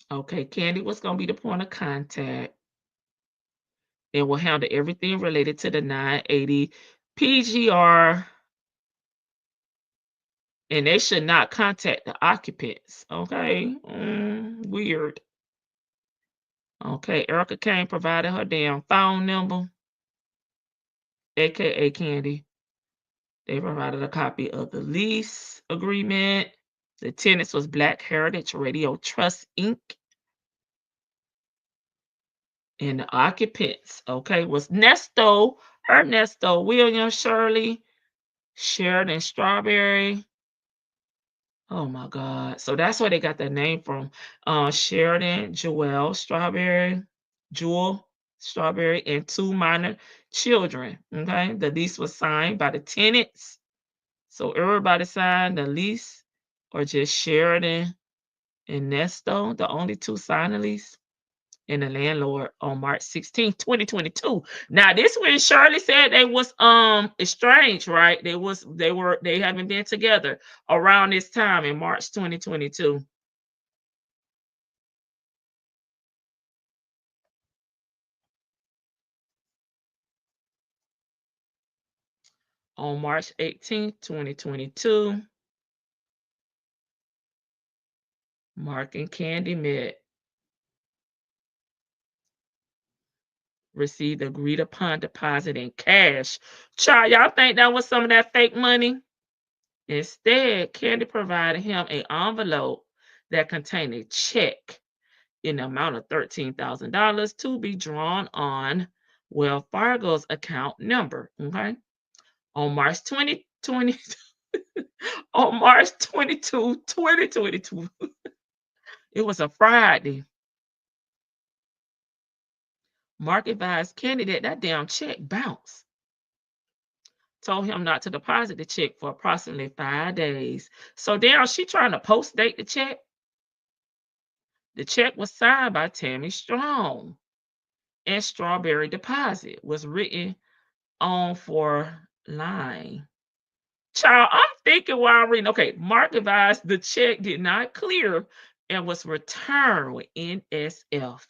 Okay, Candy was going to be the point of contact and will handle everything related to the 980 PGR. And they should not contact the occupants. Okay, weird. Okay, Erica Kane provided her damn phone number, aka Candy. They provided a copy of the lease agreement. The tenants was Black Heritage Radio Trust Inc. And the occupants, okay, was Nesto, Ernesto Williams, Shirley, Sheridan Strawberry. Oh my God. So that's where they got their name from. Sheridan, Jewel Strawberry, and 2 minor children. Okay. The lease was signed by the tenants. So everybody signed the lease, or just Sheridan and Nesto, the only 2 signed the lease, and the landlord on March 16, 2022. Now, this when Shirley said they was estranged, right? They haven't been together around this time in March 2022. On March 18th, 2022, Mark and Candy met. Received agreed upon deposit in cash. Child, y'all think that was some of that fake money? Instead, Candy provided him an envelope that contained a check in the amount of $13,000 to be drawn on Wells Fargo's account number. Okay. On March 2020, on March 22, 2022, it was a Friday. Mark advised Candy that damn check bounced. Told him not to deposit the check for approximately 5 days. So damn, she trying to post date the check. The check was signed by Tammy Strong, and Strawberry Deposit was written on for line. Child, I'm thinking while I'm reading. Okay, Mark advised the check did not clear and was returned with NSF.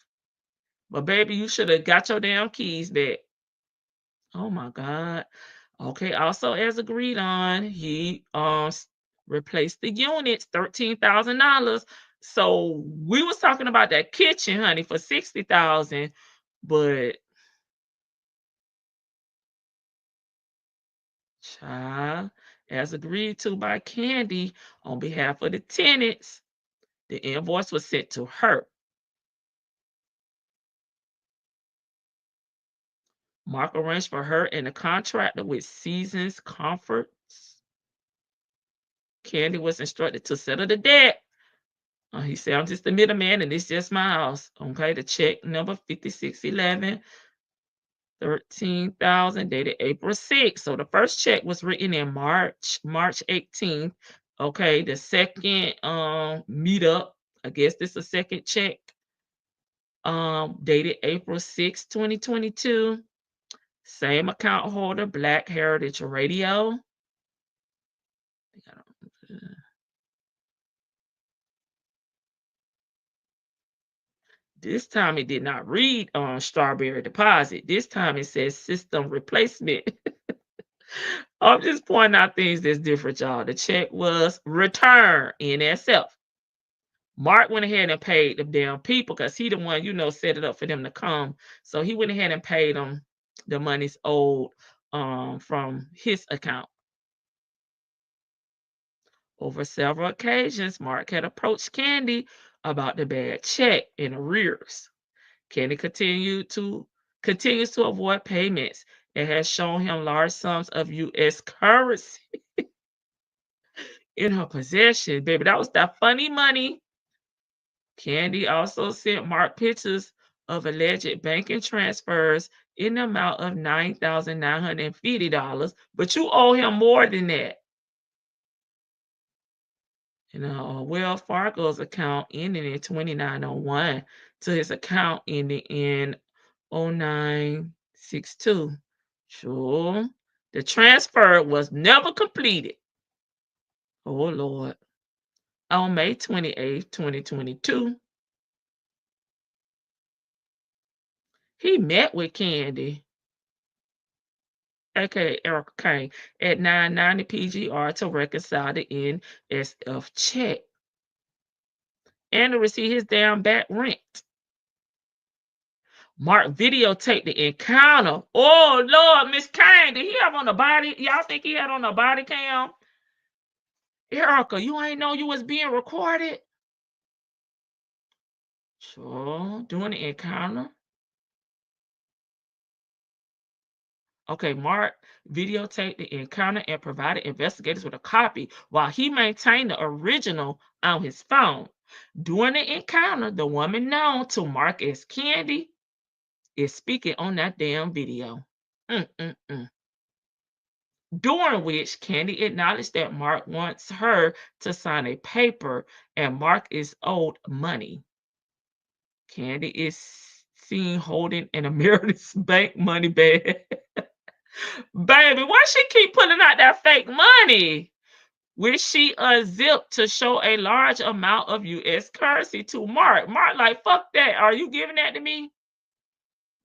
But baby, you should have got your damn keys back. Oh my God. Okay, also as agreed on, he replaced the units, $13,000. So we was talking about that kitchen, honey, for $60,000, but child, as agreed to by Candy on behalf of the tenants, the invoice was sent to her. Mark arranged for her and the contractor with Seasons Comforts. Candy was instructed to settle the debt. He said, I'm just the middleman and it's just my house. Okay, the check number 5611, 13,000, dated April 6th. So the first check was written in March 18th. Okay, the second meetup, I guess this is a second check, dated April 6th, 2022. Same account holder, Black Heritage Radio. This time it did not read on strawberry deposit. This time it says system replacement. I'm just pointing out things that's different, y'all. The check was returned in itself. Mark went ahead and paid the damn people because he the one, set it up for them to come. So he went ahead and paid them the monies owed from his account. Over several occasions, Mark had approached Candy about the bad check in arrears. Candy continues to avoid payments and has shown him large sums of U.S. currency in her possession. Baby, that was that funny money. Candy also sent Mark pictures of alleged banking transfers in the amount of $9,950, but you owe him more than that. Wells Fargo's account ending in 2901 to his account ending in 0962. Sure. The transfer was never completed. Oh, Lord. On May 28th, 2022, he met with Candy, aka Erica Kane, at 990 PGR to reconcile the NSF check and to receive his damn back rent. Mark videotaped the encounter. Oh, Lord, Miss Kane, did he have on the body? Y'all think he had on a body cam? Erica, you ain't know you was being recorded? Sure, doing the encounter. Okay, Mark videotaped the encounter and provided investigators with a copy while he maintained the original on his phone. During the encounter, the woman known to Mark as Candy is speaking on that damn video. During which Candy acknowledged that Mark wants her to sign a paper and Mark is owed money. Candy is seen holding an Ameris Bank money bag. Baby, why she keep pulling out that fake money? Which she unzipped to show a large amount of U.S. currency to Mark. Mark like, fuck that. Are you giving that to me?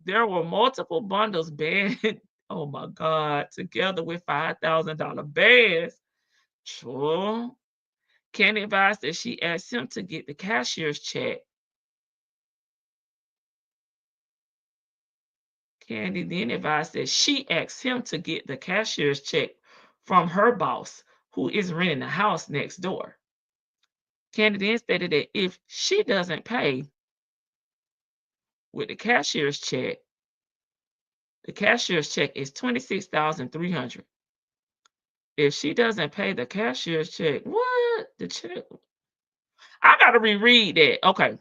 There were multiple bundles banned, oh my God, together with $5,000 bands. Sure. Candy advised that she asked him to get the cashier's check. Candy then advised that she asked him to get the cashier's check from her boss, who is renting the house next door. Candy then stated that if she doesn't pay with the cashier's check is $26,300. If she doesn't pay the cashier's check, what? The check? I gotta reread that. Okay.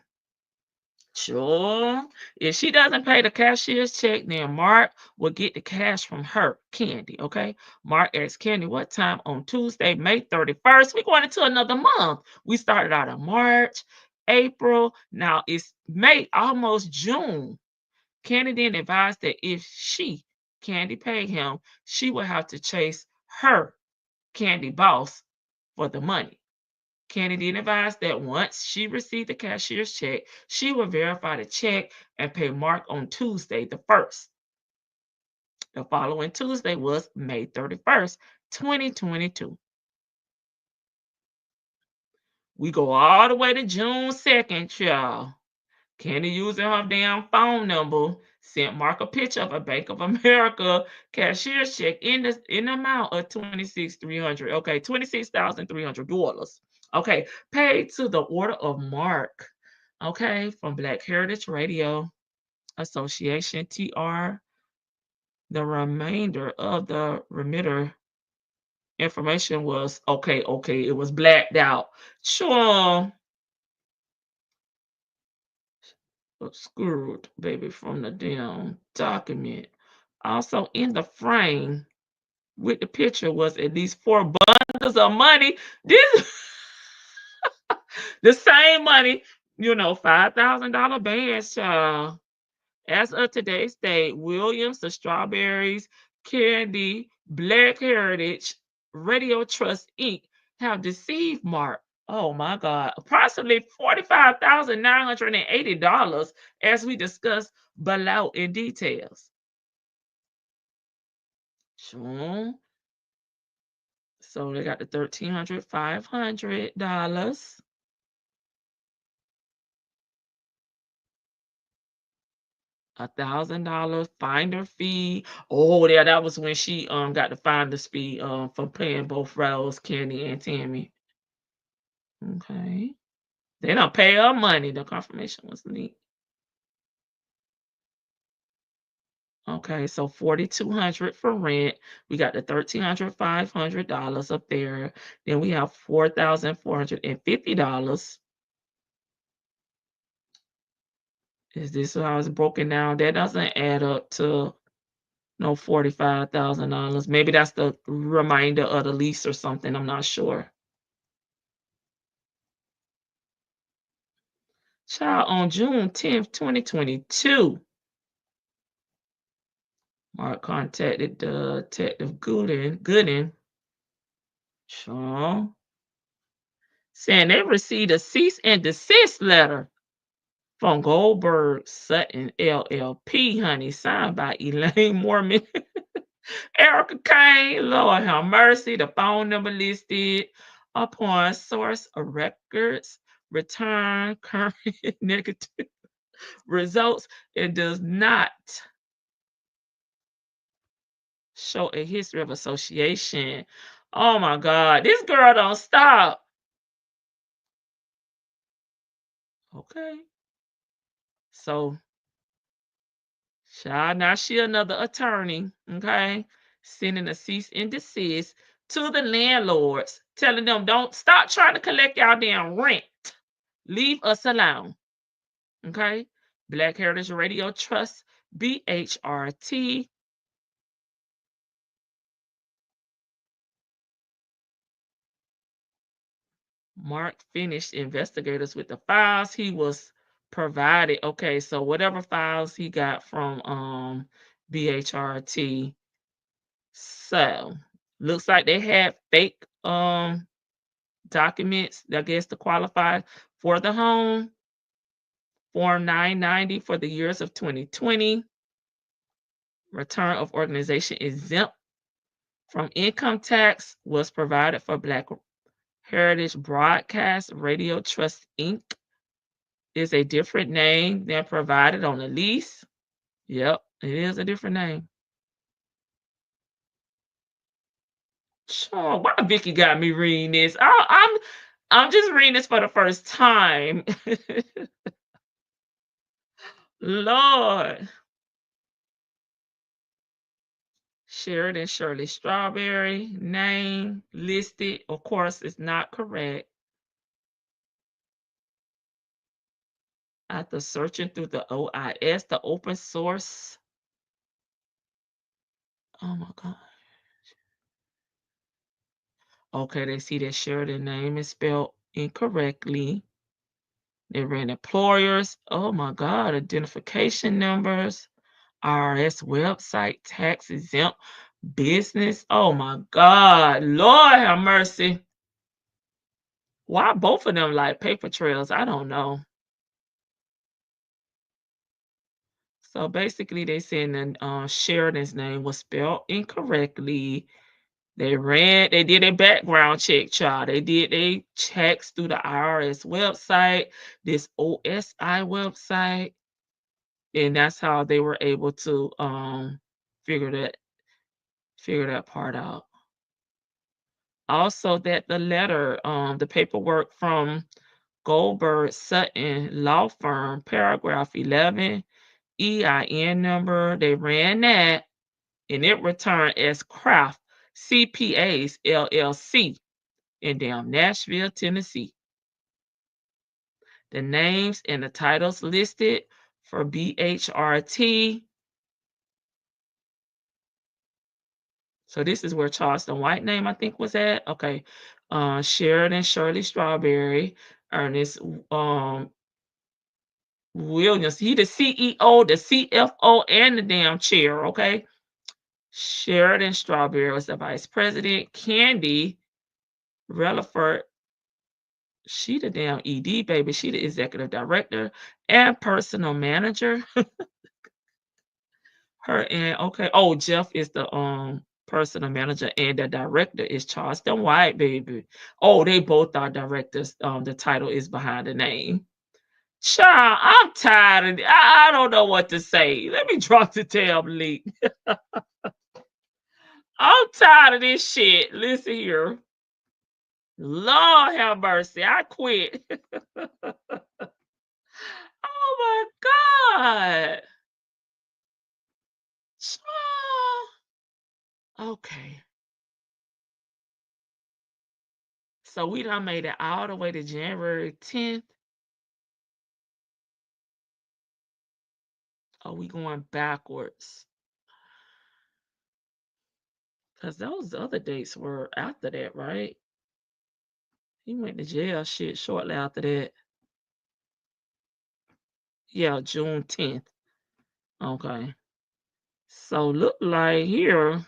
Sure. If she doesn't pay the cashier's check, then Mark will get the cash from her, Candy. Okay. Mark asked Candy what time on Tuesday, May 31st. We're going into another month. We started out in March, April. Now it's May, almost June. Candy then advised that if Candy, paid him, she would have to chase her, Candy boss, for the money. Candy then advised that once she received the cashier's check, she would verify the check and pay Mark on Tuesday, the 1st. The following Tuesday was May 31st, 2022. We go all the way to June 2nd, y'all. Candy, using her damn phone number, sent Mark a picture of a Bank of America cashier's check in the amount of $26,300. Okay, $26,300. Okay, paid to the order of Mark. Okay, from Black Heritage Radio Association, TR. The remainder of the remitter information was okay. It was blacked out. Sure. Obscured, baby, from the damn document. Also in the frame with the picture was at least 4 bundles of money. This the same money, $5,000 bands, child. As of today's date, Williams, the Strawberries, Candy, Black Heritage, Radio Trust Inc. have deceived Mark Oh my God. Approximately $45,980 as we discussed below in details. Sure. So they got the $1,300, $500. $1,000 finder fee. Oh, yeah, that was when she got the finder's fee for playing both roles, Kenny and Tammy. Okay. They don't pay her money. The confirmation was neat. Okay, so $4,200 for rent. We got the $1,300, $500 up there. Then we have $4,450. Is this how it's broken down? That doesn't add up to no $45,000. Maybe that's the remainder of the lease or something. I'm not sure. Child, on June 10th, 2022, Mark contacted Detective Gooden, sure, saying they received a cease and desist letter from Goldberg Sutton LLP, honey, signed by Elaine Mormon, Erica Kane, Lord have mercy, the phone number listed upon source of records, return current negative results. It does not show a history of association. Oh my God, this girl don't stop. Okay. So, child, now she another attorney, okay, sending a cease and desist to the landlords, telling them don't stop trying to collect y'all damn rent. Leave us alone. Okay. Black Heritage Radio Trust, BHRT. Mark finished investigators with the files he was provided. Okay, so whatever files he got from BHRT. So looks like they had fake documents, I guess, to qualify for the home. Form 990 for the years of 2020. Return of organization exempt from income tax was provided for Black Heritage Broadcast Radio Trust Inc. Is a different name than provided on the lease. Yep, it is a different name. Sure, why Vicky got me reading this? I'm just reading this for the first time. Lord. Sheridan Shirley Strawberry, name listed, of course, is not correct. After searching through the OIS, the open source. Oh my God. Okay, they see that Sheridan name is spelled incorrectly. They ran employers. Oh my God, identification numbers, IRS website, tax exempt business. Oh my God, Lord have mercy. Why both of them like paper trails? I don't know. So basically, they saying that Sheridan's name was spelled incorrectly. They did a background check, child. They did a checks through the IRS website, this OSI website, and that's how they were able to figure that part out. Also, that the letter, the paperwork from Goldberg Sutton Law Firm, paragraph 11, EIN number, they ran that, and it returned as Kraft CPAs LLC in Nashville, Tennessee. The names and the titles listed for BHRT. So this is where Charleston White name, I think, was at. Okay. Sheridan Shirley Strawberry, Ernest Williams. He the CEO, the CFO, and the damn chair, okay? Sheridan Strawberry was the vice president. Candy Relaford She the damn ED baby. She the executive director and personal manager. Her and okay. Oh, Jeff is the personal manager and the director is Charleston White, baby. Oh, they both are directors. The title is behind the name. Child, I'm tired of it. I don't know what to say. Let me drop the tablet. I'm tired of this shit. Listen here. Lord have mercy. I quit. Oh my God. Child. Okay. So we done made it all the way to January 10th. Are we going backwards? Because those other dates were after that, right? He went to jail shit shortly after that. Yeah, June 10th. Okay. So look like here.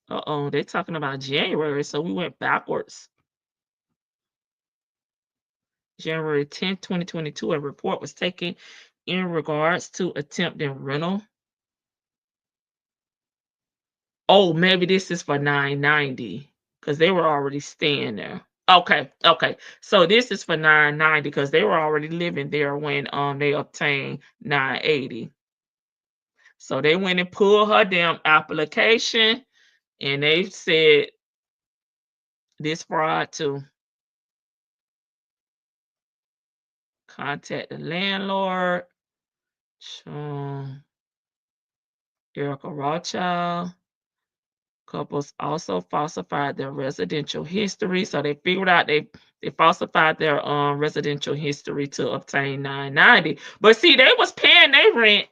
Uh-oh, they're talking about January, so we went backwards. January 10th, 2022, a report was taken in regards to attempted rental. Oh, maybe this is for $990 because they were already staying there. Okay. So this is for $990 because they were already living there when they obtained $980. So they went and pulled her damn application and they said this fraud too. Contact the landlord. Erica Rothschild. Couples also falsified their residential history. So they figured out they falsified their residential history to obtain $990. But see, they was paying their rent.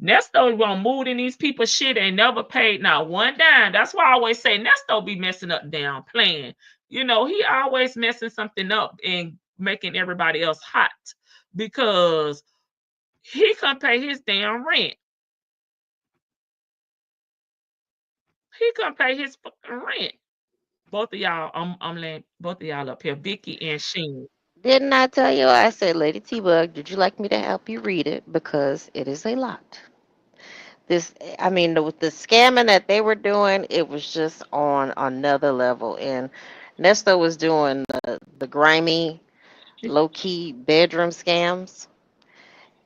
Nesto won't move in these people's shit and never paid not one dime. That's why I always say Nesto be messing up damn plan. You know, he always messing something up and making everybody else hot because he can't pay his damn rent. He can't pay his fucking rent. Both of y'all, I'm laying both of y'all up here, Vicky and Sheen. Didn't I tell you? I said, Lady T-Bug, did you like me to help you read it? Because it is a lot. This, I mean, the scamming that they were doing, it was just on another level. And Nesto was doing the grimy, low-key bedroom scams.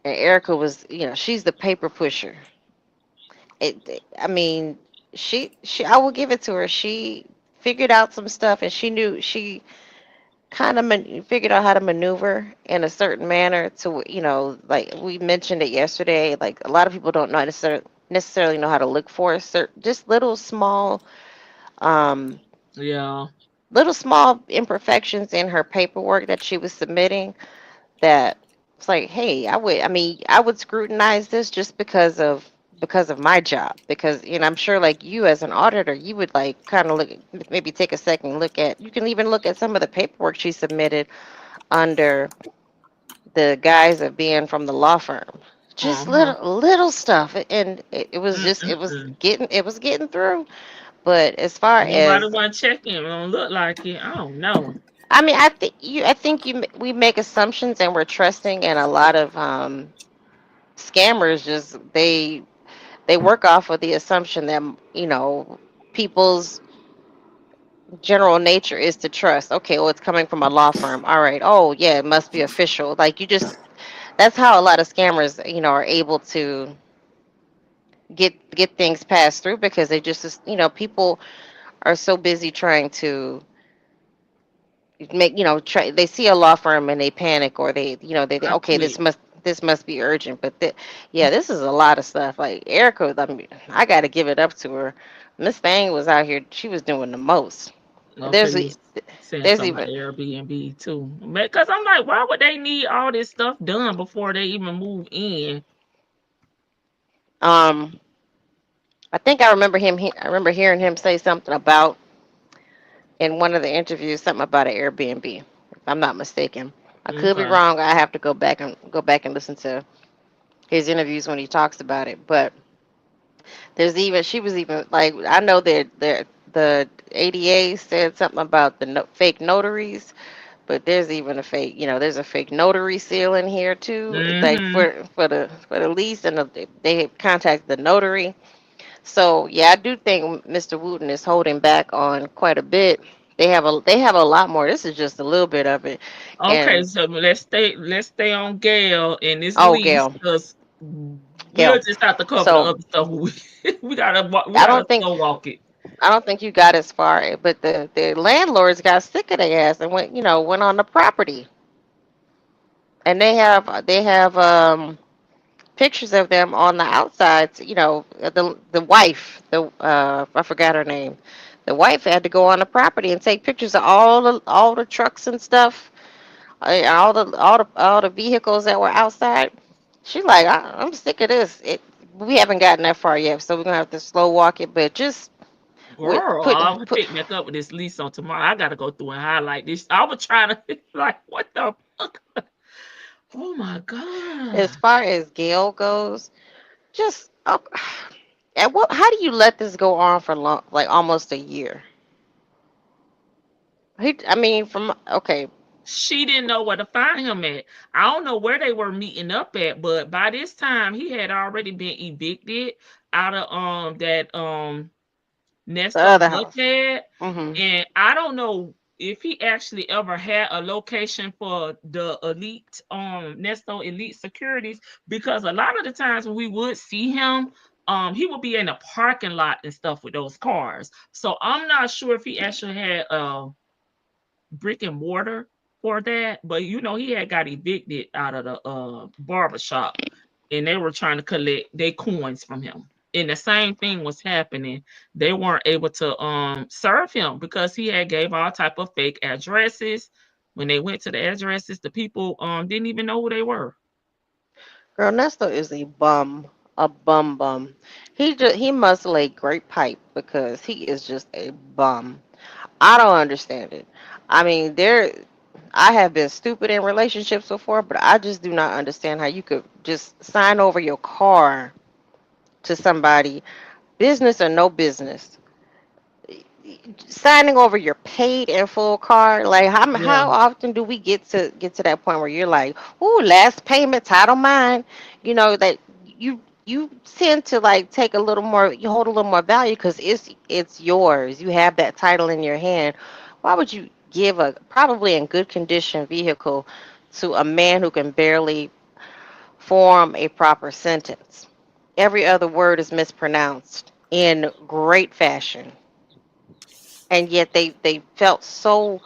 And Erica was, she's the paper pusher. I mean, I will give it to her. She figured out some stuff, and she kind of figured out how to maneuver in a certain manner to, like we mentioned it yesterday. Like a lot of people don't know necessarily know how to look for certain, just um, Yeah. little small imperfections in her paperwork that she was submitting. That it's like, hey, I would scrutinize this just because of my job, because I'm sure like you as an auditor, you would like kind of look, maybe take a second look at, you can even look at some of the paperwork she submitted under the guise of being from the law firm, just Uh-huh. little stuff, and it was just Mm-mm-mm. it was getting through. But as far Nobody as, want to check in. It don't look like it. I don't know. I mean, I think we make assumptions and we're trusting, and a lot of scammers just they work off of the assumption that people's general nature is to trust. Okay, well, it's coming from a law firm. All right. Oh, yeah, it must be official. Like you just, that's how a lot of scammers, are able to get things passed through, because they just, people are so busy trying to make, they see a law firm and they panic, or they think, I okay, quit. this must be urgent. But yeah, this is a lot of stuff. Like Erica, I mean, I got to give it up to her. Miss Thing was out here. She was doing the most. Okay, There's you e- was saying there's something about even Airbnb too. Because I'm like, why would they need all this stuff done before they even move in? um I think I remember hearing him say something about, in one of the interviews, something about an Airbnb, if I'm not mistaken. I could be Okay. wrong. I have to go back and listen to his interviews when he talks about it. But she was even like, I know that the ADA said something about the fake notaries But there's even a fake, there's a fake notary seal in here too, like Mm-hmm. for the lease, and they contact the notary. So yeah, I do think Mr. Wooten is holding back on quite a bit. They have a lot more. This is just a little bit of it, Okay, and so let's stay on Gail and this oh, lease Gail, because we'll Gail. just have to cover the So other stuff. We I gotta don't think slow walk it. I don't think you got as far, but the landlords got sick of their ass and went on the property, and they have pictures of them on the outside. The wife, I forgot her name. The wife had to go on the property and take pictures of all the trucks and stuff, all the vehicles that were outside. She's like, I'm sick of this. We haven't gotten that far yet, so we're gonna have to slow walk it. But just with Girl, put I'll put pick back up with this lease on tomorrow. I gotta go through and highlight this. I was trying to like, what the fuck? Oh my god. as far as Gail goes, just at what? How do you let this go on for long, like almost a year? I mean, from okay, She didn't know where to find him at. I don't know where they were meeting up at, but by this time he had already been evicted out of that the Nesto other house. Buckhead. Mhm. And I don't know if he actually ever had a location for the elite Nesto Elite Securities, because a lot of the times when we would see him, he would be in a parking lot and stuff with those cars. So I'm not sure if he actually had brick and mortar for that, but he had got evicted out of the barber shop, and they were trying to collect their coins from him. And the same thing was happening. They weren't able to serve him because he had gave all type of fake addresses. When they went to the addresses, the people didn't even know who they were. Girl, Nesto is a bum bum. He must lay great pipe because he is just a bum. I don't understand it. I mean, I have been stupid in relationships before, but I just do not understand how you could just sign over your car to somebody, business or no business. Signing over your paid in full car. Like Yeah. how often do we get to that point where you're like, "Ooh, last payment, title mine." That you tend to like take a little more, you hold a little more value because it's yours. You have that title in your hand. Why would you give a probably in good condition vehicle to a man who can barely form a proper sentence? Every other word is mispronounced in great fashion, and yet they felt so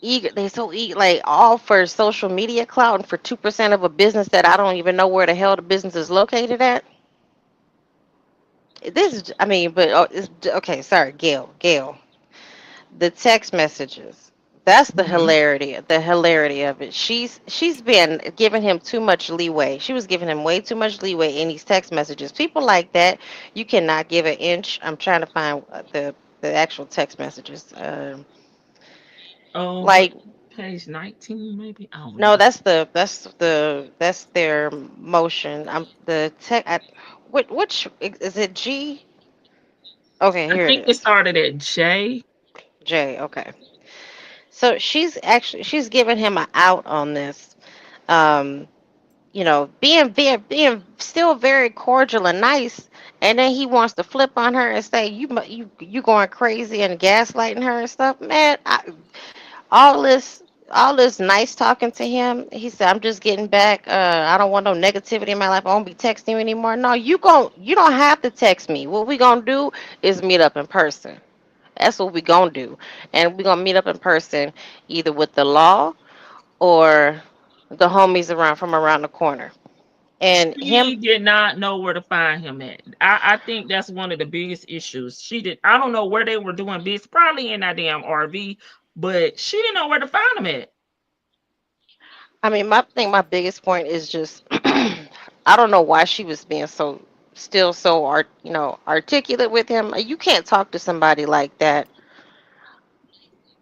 eager. They so eager, like all for social media clout and for 2% of a business that I don't even know where the hell the business is located at. This is, I mean, but okay. Sorry, Gail. The text messages. That's the Hmm. hilarity. The hilarity of it. She's been giving him too much leeway. She was giving him way too much leeway in these text messages. People like that, you cannot give an inch. I'm trying to find the actual text messages. Oh, what Like page 19 maybe? I don't no, know. that's their motion. I'm the tech. Which is it? G. Okay, I here it think it is. started at J. J. Okay. So she's giving him an out on this. Um, being still very cordial and nice, and then he wants to flip on her and say you going crazy and gaslighting her and stuff. Man, all this all this nice talking to him. He said, I'm just getting back. I don't want no negativity in my life. I won't be texting you anymore. No, you don't have to text me. What we gonna do is meet up in person. That's what we gonna do. And we gonna meet up in person either with the law or the homies around the corner. And him She did not know where to find him at. I think that's one of the biggest issues. She did. I don't know where they were doing business, probably in that damn RV, but she didn't know where to find him at. I mean, my biggest point is just I don't know why she was being still so articulate with him. You can't talk to somebody like that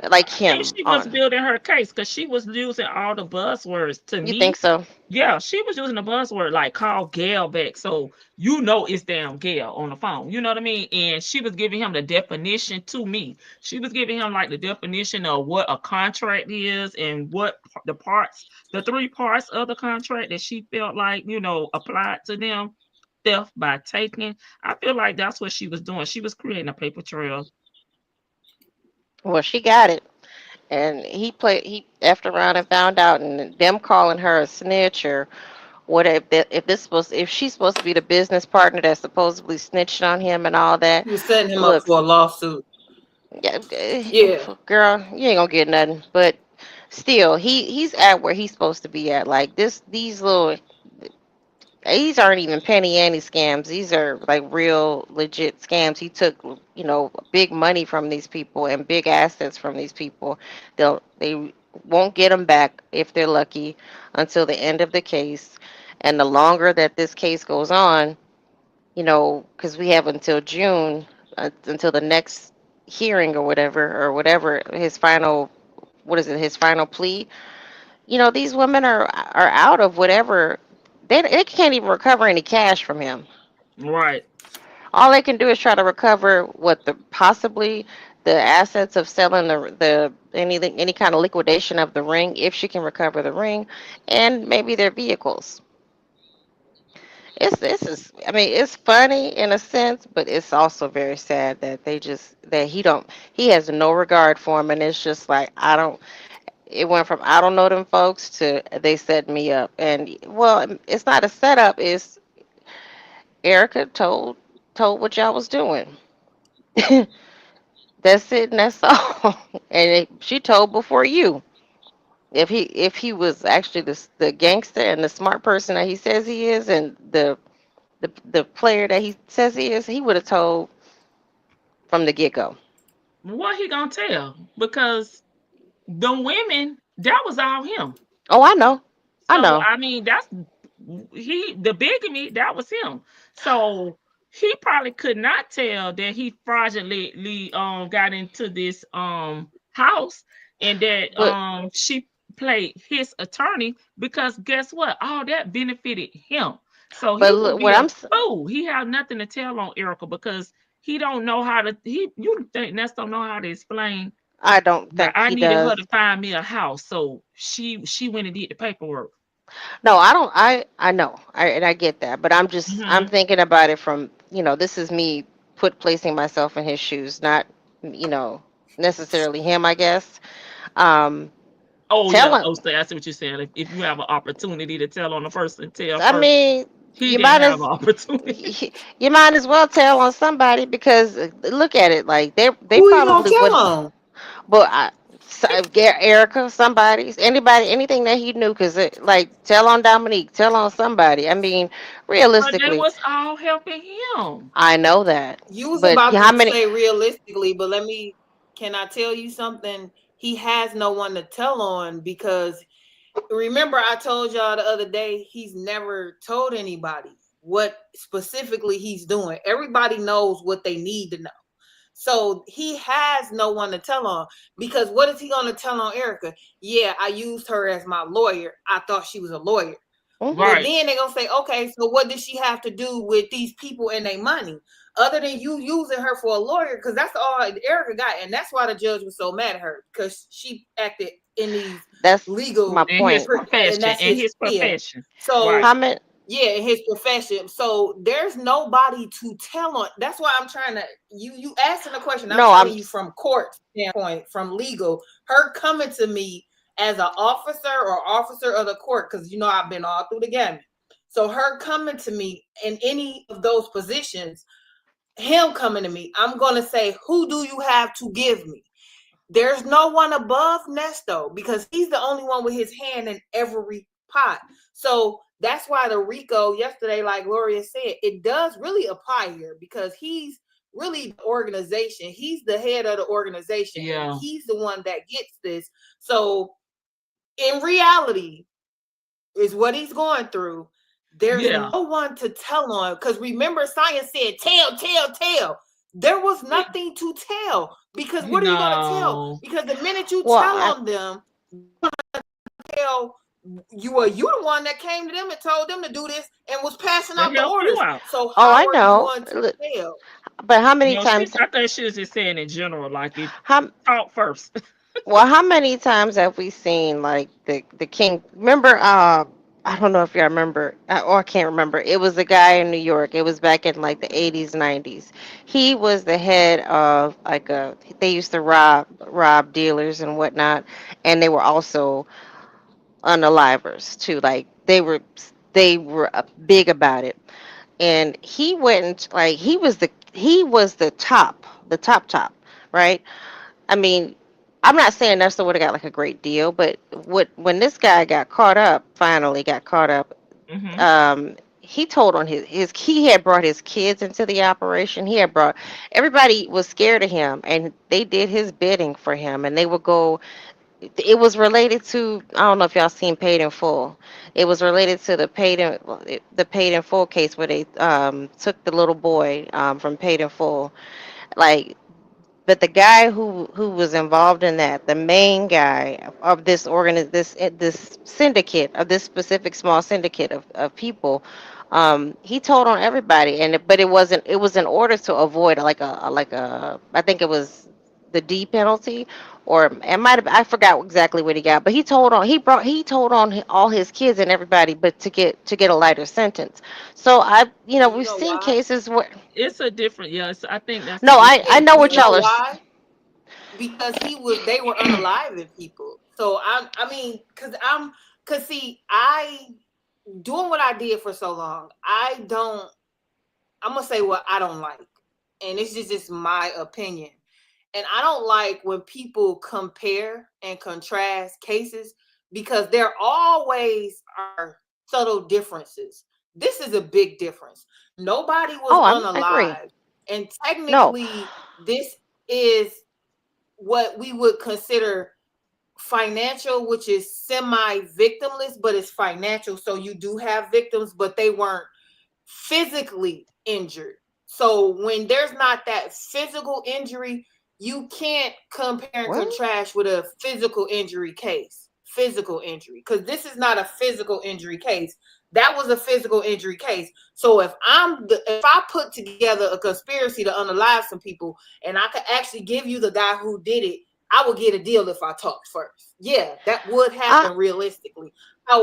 like I think him she was on. building her case because she was using all the buzzwords to You think me. so? Yeah, she was using the buzzword like call Gayle back. So you know it's damn Gayle on the phone. You know what I mean? And she was giving him the definition to me. She was giving him like the definition of what a contract is and what the parts, the three parts of the contract that she felt like, applied to them. Theft by taking. I feel like that's what she was doing. She was creating a paper trail. Well, she got it. And he effed around and found out, and them calling her a snitch or what if she's supposed to be the business partner that supposedly snitched on him and all that. He was setting him up Look, for a lawsuit. yeah, Yeah. girl, you ain't gonna get nothing. But still, he's at where he's supposed to be at. Like these aren't even penny ante scams. These are like real legit scams. He took, big money from these people and big assets from these people. They won't get them back if they're lucky until the end of the case. And the longer that this case goes on, because we have until June, until the next hearing or whatever his final, what is it, his final plea. These women are out of whatever. They can't even recover any cash from him. Right. All they can do is try to recover what the possibly the assets of selling the any kind of liquidation of the ring, if she can recover the ring, and maybe their vehicles. I mean, it's funny in a sense, but it's also very sad that he has no regard for him, and it's just like I don't. It went from I don't know them folks to they set me up, and well, it's not a setup. It's Erica told what y'all was doing. That's it, and that's all. And she told before you. If he was actually the gangster and the smart person that he says he is, and the player that he says he is, he would have told from the get go. What he gonna tell? Because the women, that was all him. Oh, I know, I So know. I mean, the bigamy, that was him. So he probably could not tell that he fraudulently got into this house and that But she played his attorney, because guess what? All that benefited him. So he would look, be what a I'm fool. He have nothing to tell on Erica because he don't know how to you think Ness don't know how to explain I don't that think I he needed her does. to find me a house. So she went and did the paperwork. No, I don't. I know, and I get that, but I'm Hmm. thinking about it from this is me placing myself in his shoes, not you know necessarily him, I guess. Um, Oh yeah. telling. Oh, so I see what you're saying. If you have an opportunity to tell on the person, tell I first. mean, He you didn't might have as an opportunity. you might as well tell on somebody because look at it like they Who you gonna probably tell would. on? But Erica, somebody, anybody, anything that he knew, because like tell on Dominique, tell on somebody. I mean, But they realistically, was all helping him. I know that, You was but about how to many? say realistically, but can I tell you something? He has no one to tell on because remember I told y'all the other day he's never told anybody what specifically he's doing. Everybody knows what they need to know. So he has no one to tell on because what is he going to tell on Erica? Yeah, I used her as my lawyer. I thought she was a lawyer. Hmm. But Right. then they're going to say, okay, so what does she have to do with these people and their money? Other than you using her for a lawyer, because that's all Erica got. And that's why the judge was so mad at her because she acted in these That's my legal, In his point. and profession. that's In his, his yeah. profession. Right. So How many? yeah, in his profession. So there's nobody to tell on. That's why I'm trying to you asking the question. I'm No, telling you from court standpoint, from legal. Her coming to me as an officer or officer of the court, because I've been all through the gamut. So her coming to me in any of those positions, him coming to me, I'm gonna say, who do you have to give me? There's no one above Nesto because he's the only one with his hand in every pot. So that's why the RICO yesterday, like Gloria said, it does really apply here because he's really the organization. He's the head of the organization and Yeah. he's the one that gets this. So in reality, is what he's going through. There's Yeah. no one to tell on because remember, science said, tell, tell, tell. There was nothing to tell because You what are you going to tell? know, Because the minute you Well, tell on them, tell you the one that came to them and told them to do this and was passing to out the help you orders. out. So oh, I how are you know. going to tell? But how many No, times? I think she was just saying in general, like it How talk first. Well, how many times have we seen like the king? Remember, I don't know if y'all remember, or I can't remember. It was a guy in New York. It was back in like the 80s, 90s. He was the head of like a. They used to rob dealers and whatnot, and they were also unalivers too. Like they were big about it. And he went like he was the top, right? I mean, I'm not saying Nesto would have got like a great deal, but when this guy finally got caught up, Hmm. he told on his he had brought his kids into the operation. He had brought everybody was scared of him, and they did his bidding for him, and they would go. It was related to I don't know if y'all seen Paid in Full. It was related to the Paid in Full case where they took the little boy from Paid in Full. Like but the guy who was involved in that, the main guy of this syndicate of this specific small syndicate of people, he told on everybody, but it was in order to avoid like a I think it was the D penalty, or it might have I forgot exactly what he got, but he told on all his kids and everybody, but to get a lighter sentence. So And you we've know seen why? cases where It's a different, yes. I think that's a no, I different know You what know y'all are. why? Because they were unaliving people. So I mean, cause see, I doing what I did for so long, I'm gonna say what I don't like. And it's just my opinion. And I don't like when people compare and contrast cases because there always are subtle differences. This is a big difference. Nobody was Oh, I agree. unalive. And No. technically, this is what we would consider financial, which is semi-victimless, but it's financial. So you do have victims, but they weren't physically injured. So when there's not that physical injury, you can't compare and What? contrast with a physical injury case. Physical injury, because this is not a physical injury case. That was a physical injury case. So if I put together a conspiracy to unalive some people, and I could actually give you the guy who did it, I would get a deal if I talked first. Yeah, that would I happen realistically.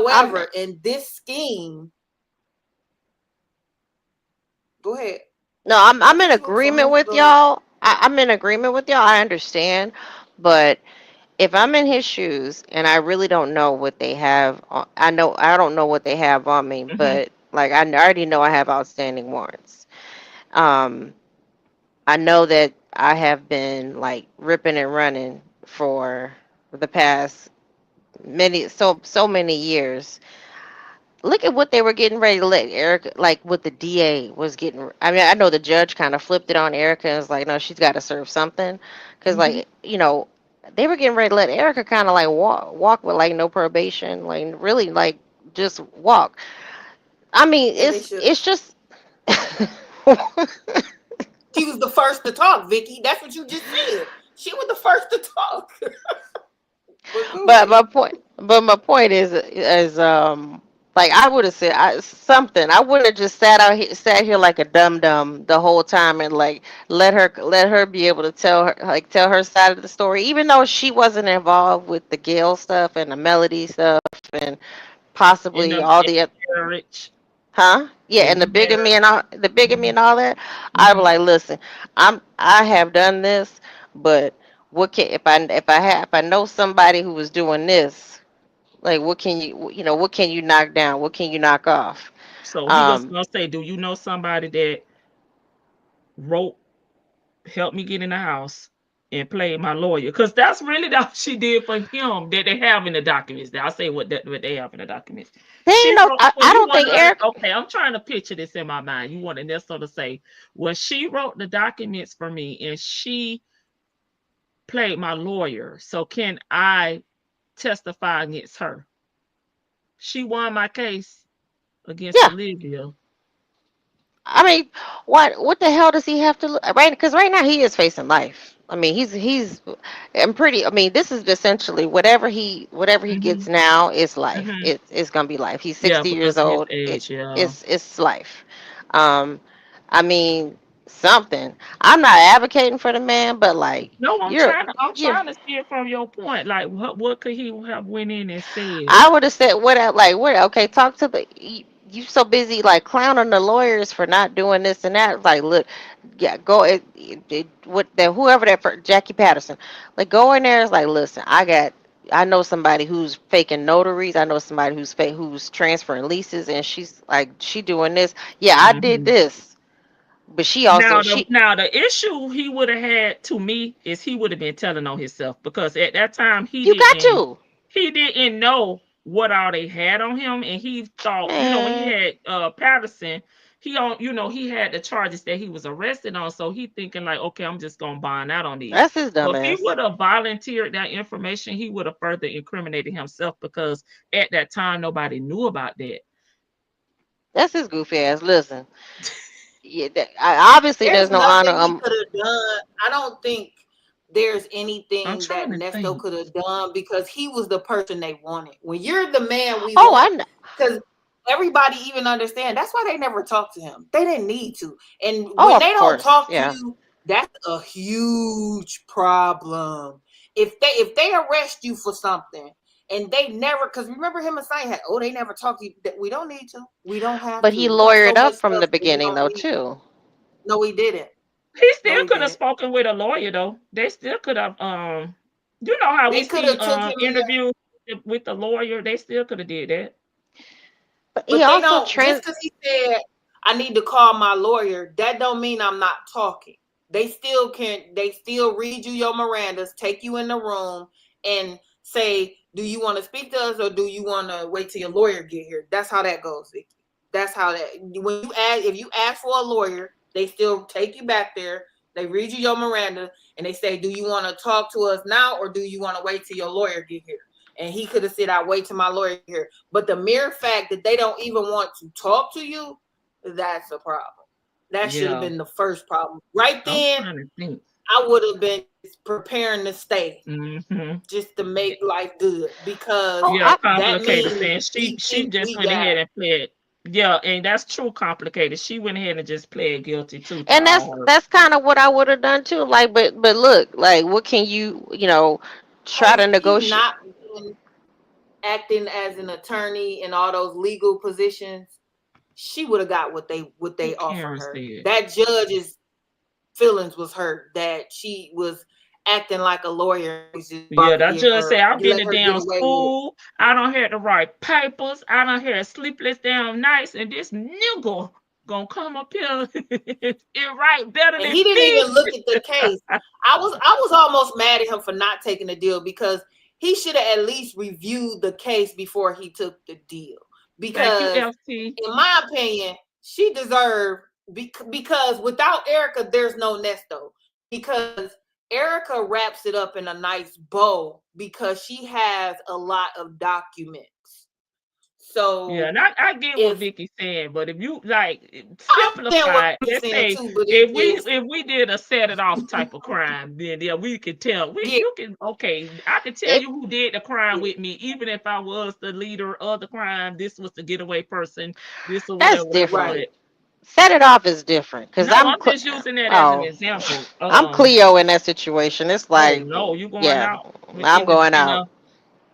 I'm However, in this scheme, go ahead. no, I'm in For agreement me, with go ahead. y'all. I'm in agreement with y'all. I understand, but if I'm in his shoes and I really don't know what they have, I don't know what they have on me, hmm but like I already know I have outstanding warrants. Um, I know that I have been like ripping and running for the past so many years. Look at what they were getting ready to let Erica, like what the DA was getting. I mean, I know the judge kind of flipped it on Erica and was like, no, she's got to serve something. Because, hmm like, they were getting ready to let Erica kind of like walk with like no probation, like really like just walk. I mean, As they should have. it's just. She was the first to talk, Vicky. That's what you just said. She was the first to talk. But go But ahead. my point is like I would have said something. I wouldn't have just sat here like a dum dum the whole time and like let her be able to tell her side of the story, even though she wasn't involved with the Gayle stuff and the Melody stuff and In possibly all the the marriage, huh? Yeah, in and the marriage. the bigamy Hmm and all that. I was hmm like, listen, I have done this, but what can if I know somebody who was doing this, like what can you knock down? What can you knock off? So he was Um, gonna say, "Do you know somebody that wrote, helped me get in the house, and played my lawyer?" Because that's really all she did for him that they have in the documents. I'll say what they have in the documents. they She ain't no. wrote. So I you don't want think her to? Eric. Okay, I'm trying to picture this in my mind. You want Ernesto to say, "Well, she wrote the documents for me, and she played my lawyer. So can I testify against her? She won my case against Yeah, Olivia." I mean, what the hell does he have to right? Because right now he is facing life. I mean, he's I'm pretty. I mean, this is essentially whatever he Mm-hmm. gets now is life. Mm-hmm. It's gonna be life. He's Yeah, 60 because years of his old. age. Yeah. It's life. Um, I mean, something. I'm not advocating for the man, but like No, I'm you're trying to. I'm you're trying to see it from your point. Like, what could he have went in and said? I would have said, what, okay, talk to you so busy like clowning the lawyers for not doing this and that. Like, look, yeah, go, what, whoever Jackie Patterson, like, go in there, it's like, listen, I know somebody who's faking notaries. I know somebody who's transferring leases, and she's like, she doing this. Yeah, I did Hmm. this, but she also, Now the issue he would have had to me is he would have been telling on himself because at that time you got to, he didn't know what all they had on him, and he thought, when he man, had Patterson, he on he had the charges that he was arrested on, so he thinking like, okay, I'm just gonna bond out on these. that's his So if he dumbass. would have volunteered that information, he would have further incriminated himself because at that time nobody knew about that. That's his goofy ass. Listen. Yeah, obviously There's there's no honor. nothing he could have done. I don't think there's I'm anything that trying to Nesto think. could have done because he was the person they wanted. When you're the man we Oh, I want, know. because everybody even understand that's why they never talk to him. They didn't need to. And Oh, when of they don't course, talk to yeah. you, that's a huge problem. If they arrest you for something and they never, because remember him and saying, they never talk to you. We don't need to. We don't have But to. he We got so lawyered much up from stuff the that we beginning don't though need to. too. No, he didn't. He No, still he could have didn't. spoken with a lawyer though. They still could have you know how we They could see have took him in there, interviews with the lawyer, they still could have did that. But he but they also don't. Just because he said I need to call my lawyer, that don't mean I'm not talking. They still can. They still read you your Mirandas, take you in the room, and say, "Do you want to speak to us, or do you want to wait till your lawyer get here?" That's how that goes, Vicky. That's how that. When you ask, if you ask for a lawyer, they still take you back there. They read you your Miranda, and they say, "Do you want to talk to us now, or do you want to wait till your lawyer get here?" And he could have said, "I wait till my lawyer get here." But the mere fact that they don't even want to talk to you, that's a problem. That should have Yeah. been the first problem. Right I'm then, trying to think. I would have been preparing to stay Hmm. just to make life good because oh, Yeah, that complicated means saying she just we went got ahead and pled. Yeah, and that's true complicated. She went ahead and just pled guilty too to and all her. that's kind of what I would have done too. Like, but look, like, what can try had to she negotiate? not been acting as an attorney in all those legal positions, she would have got what they What offered Karen her. said. That judge's feelings was hurt that she was acting like a lawyer, was just about Yeah, to that judge say I'm let getting a her get damn away with it. school. I don't have to write papers. I don't have sleepless damn nights, and this nigga gonna come up here and write better And than he didn't me. even look at the case. I was almost mad at him for not taking the deal because he should have at least reviewed the case before he took the deal. Thank you, Because FT. in my opinion, she deserved because without Erica, there's no Nesto. Because Erica wraps it up in a nice bow because she has a lot of documents. Yeah, So and I get what if Vicky's saying, but if you like I understand what simplify it, he's let's saying say too, but it is if we did a set it off type of crime, then yeah, we could tell. yeah, You can okay, I can tell If you who did the crime yeah. with me, even if I was the leader of the crime. This was the getaway person, this or that's whatever. different. Right. But Set it off is different because no, I'm just using that as an oh, example. I'm Cleo in that situation. It's Oh like, no, you going yeah, out I'm going out.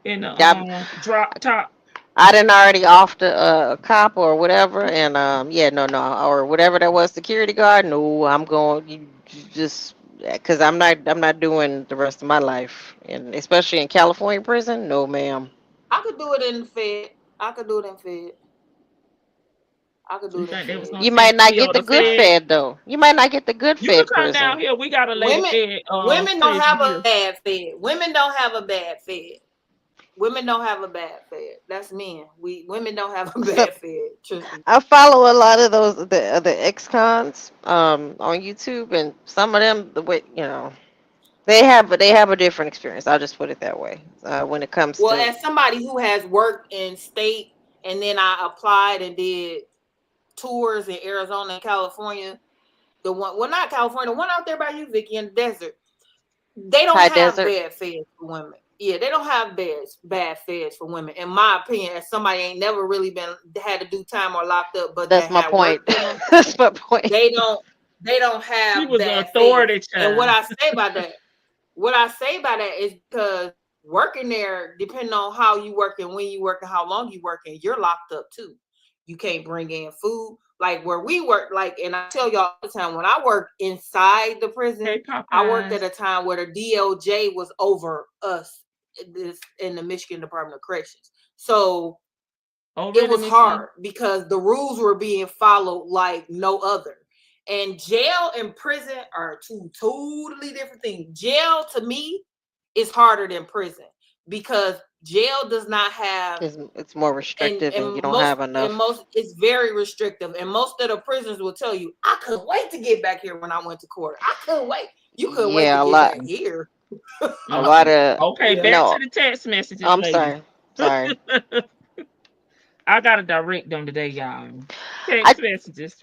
in the I, drop top. I didn't already off the cop or whatever, and yeah, no, or whatever that was, security guard. No, I'm going. You just because I'm not doing the rest of my life, and especially in California prison. No, ma'am. I could do it in the Fed. I could do it in Fed. I could do You it in think they was Fed. gonna You send might not Cleo get the to good Fed? Fed though. You might not get the good You can Fed come down prison. here. We got a lady Women Fed women don't prison have a here. bad Fed. Women don't have a bad Fed. Women don't have a bad Fed. That's men. Women don't have a So bad Fed. Trust me. I follow a lot of those the ex-cons on YouTube, and some of them the way they have a different experience. I'll just put it that way. When it comes Well, to as somebody who has worked in state and then I applied and did tours in Arizona and California. The one, well, not California, the one out there by you, Vicky, in the desert. They don't High have desert. bad feds for women. Yeah, they don't have bad feds for women, in my opinion. As somebody ain't never really had to do time or locked up, but That's that my had point. worked in them. That's my point. They don't She have was an bad feds. authority And what child. I say about that, is because working there, depending on how you work and when you work and how long you working, you're locked up too. You can't bring in food. Like where we work, like, and I tell y'all all the time, when I worked inside the prison, Hey, I worked Popeyes. at a time where the DOJ was over us in the Michigan Department of Corrections. So Oh, it really, was Miss E? hard because the rules were being followed like no other. And jail and prison are two totally different things. Jail to me is harder than prison because jail does not have, It's more restrictive, and you don't have enough. it's very restrictive. And most of the prisoners will tell you, I couldn't wait to get back here when I went to court. I couldn't wait. You couldn't wait Yeah, to a get lot. back here. A lot of Okay, Yeah. back no. to the text messages, I'm ladies. sorry. I gotta direct them today, y'all. I Text messages.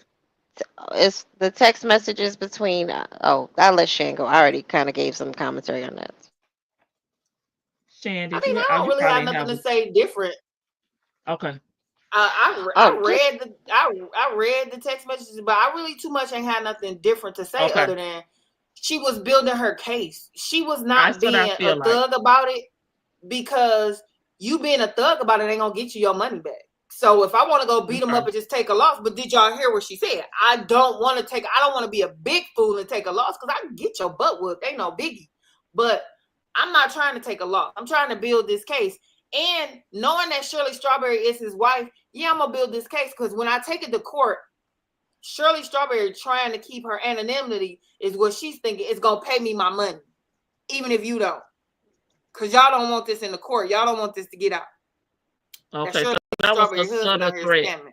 it's the text messages between. Oh, I'll let Shan go. I already kind of gave some commentary on that. Shandy, I mean, I you don't really have probably nothing have to it. say different. Okay. I Oh, just read the text messages, but I really too much ain't had nothing different to say Okay. other than she was building her case. She was not That's what I being feel a like. thug about it because you being a thug about it ain't gonna get you your money back. So if I want to go beat them Okay. up and just take a loss, but did y'all hear what she said? I don't want to be a big fool and take a loss because I can get your butt whooped. Ain't no biggie. But I'm not trying to take a loss. I'm trying to build this case. And knowing that Shirley Strawberry is his wife, yeah, I'm gonna build this case because when I take it to court, Shirley Strawberry trying to keep her anonymity is what she's thinking. It's gonna pay me my money, even if you don't, because y'all don't want this in the court. Y'all don't want this to get out. That Okay. So Shirley that was a Strawberry husband subtle out here threat. scamming.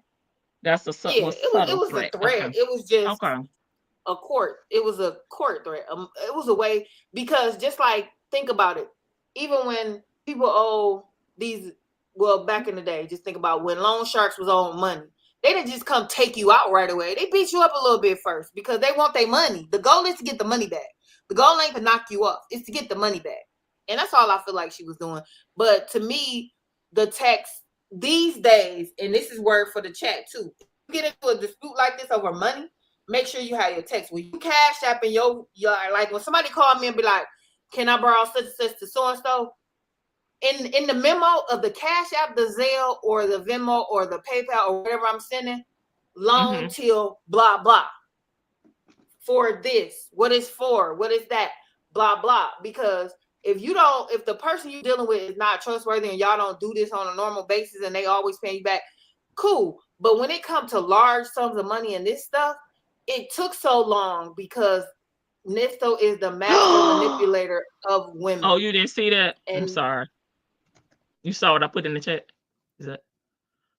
That's a Yeah, it subtle was a threat. threat. Okay. It was just Okay. a court. It was a court threat. It was a way because just like think about it. Even when people owe these, well, back in the day, just think about when loan sharks was owing money. They didn't just come take you out right away. They beat you up a little bit first because they want their money. The goal is to get the money back. The goal ain't to knock you off. It's to get the money back. And that's all I feel like she was doing. But to me, the text these days, and this is word for the chat too. If you get into a dispute like this over money, make sure you have your text. When you cash app and your like when somebody call me and be like, can I borrow such and such to so and so? In the memo of the Cash App, the Zelle, or the Venmo, or the PayPal, or whatever I'm sending, loan till blah blah. For this, what is for? What is that? Blah blah. Because if the person you're dealing with is not trustworthy and y'all don't do this on a normal basis and they always pay you back, cool. But when it comes to large sums of money and this stuff, it took so long because Nesto is the master manipulator of women. Oh, you didn't see that? I'm And sorry. You saw what I put in the chat? Is that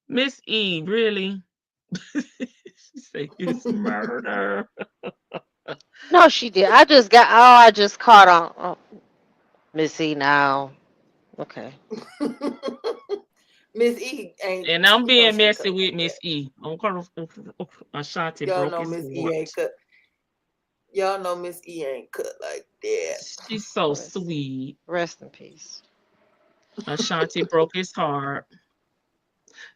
Miss E? Really? She said it's murder. no, she did. I just caught on. Oh, Missy now. Okay. Miss E ain't. And I'm You know being she ain't messy cut with like that. Miss E. Ashanti Y'all broke know his Miss E heart. ain't cut. Y'all know Miss E ain't cut like that. She's so Rest, sweet. rest in peace. Ashanti broke his heart.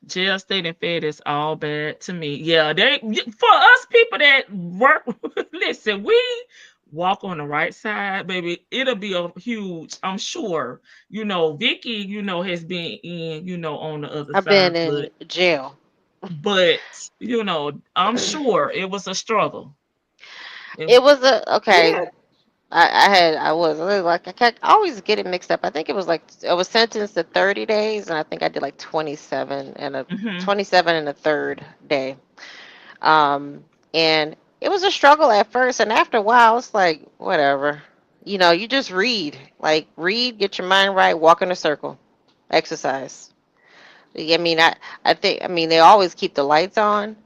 Jail, state, and fed is all bad to me. Yeah, they for us people that work. Listen, we walk on the right side, baby. It'll be a huge. I'm sure. Vicky. Has been in. On the other I've been side, in jail. but I'm sure it was a struggle. It was okay. Yeah. I was like I kept always get it mixed up. I think it was like I was sentenced to 30 days, and I think I did like 27 and a third day. Um, and it was a struggle at first, and after a while, it's like whatever. You just read, get your mind right, walk in a circle, exercise. I mean, I think, I mean, they always keep the lights on,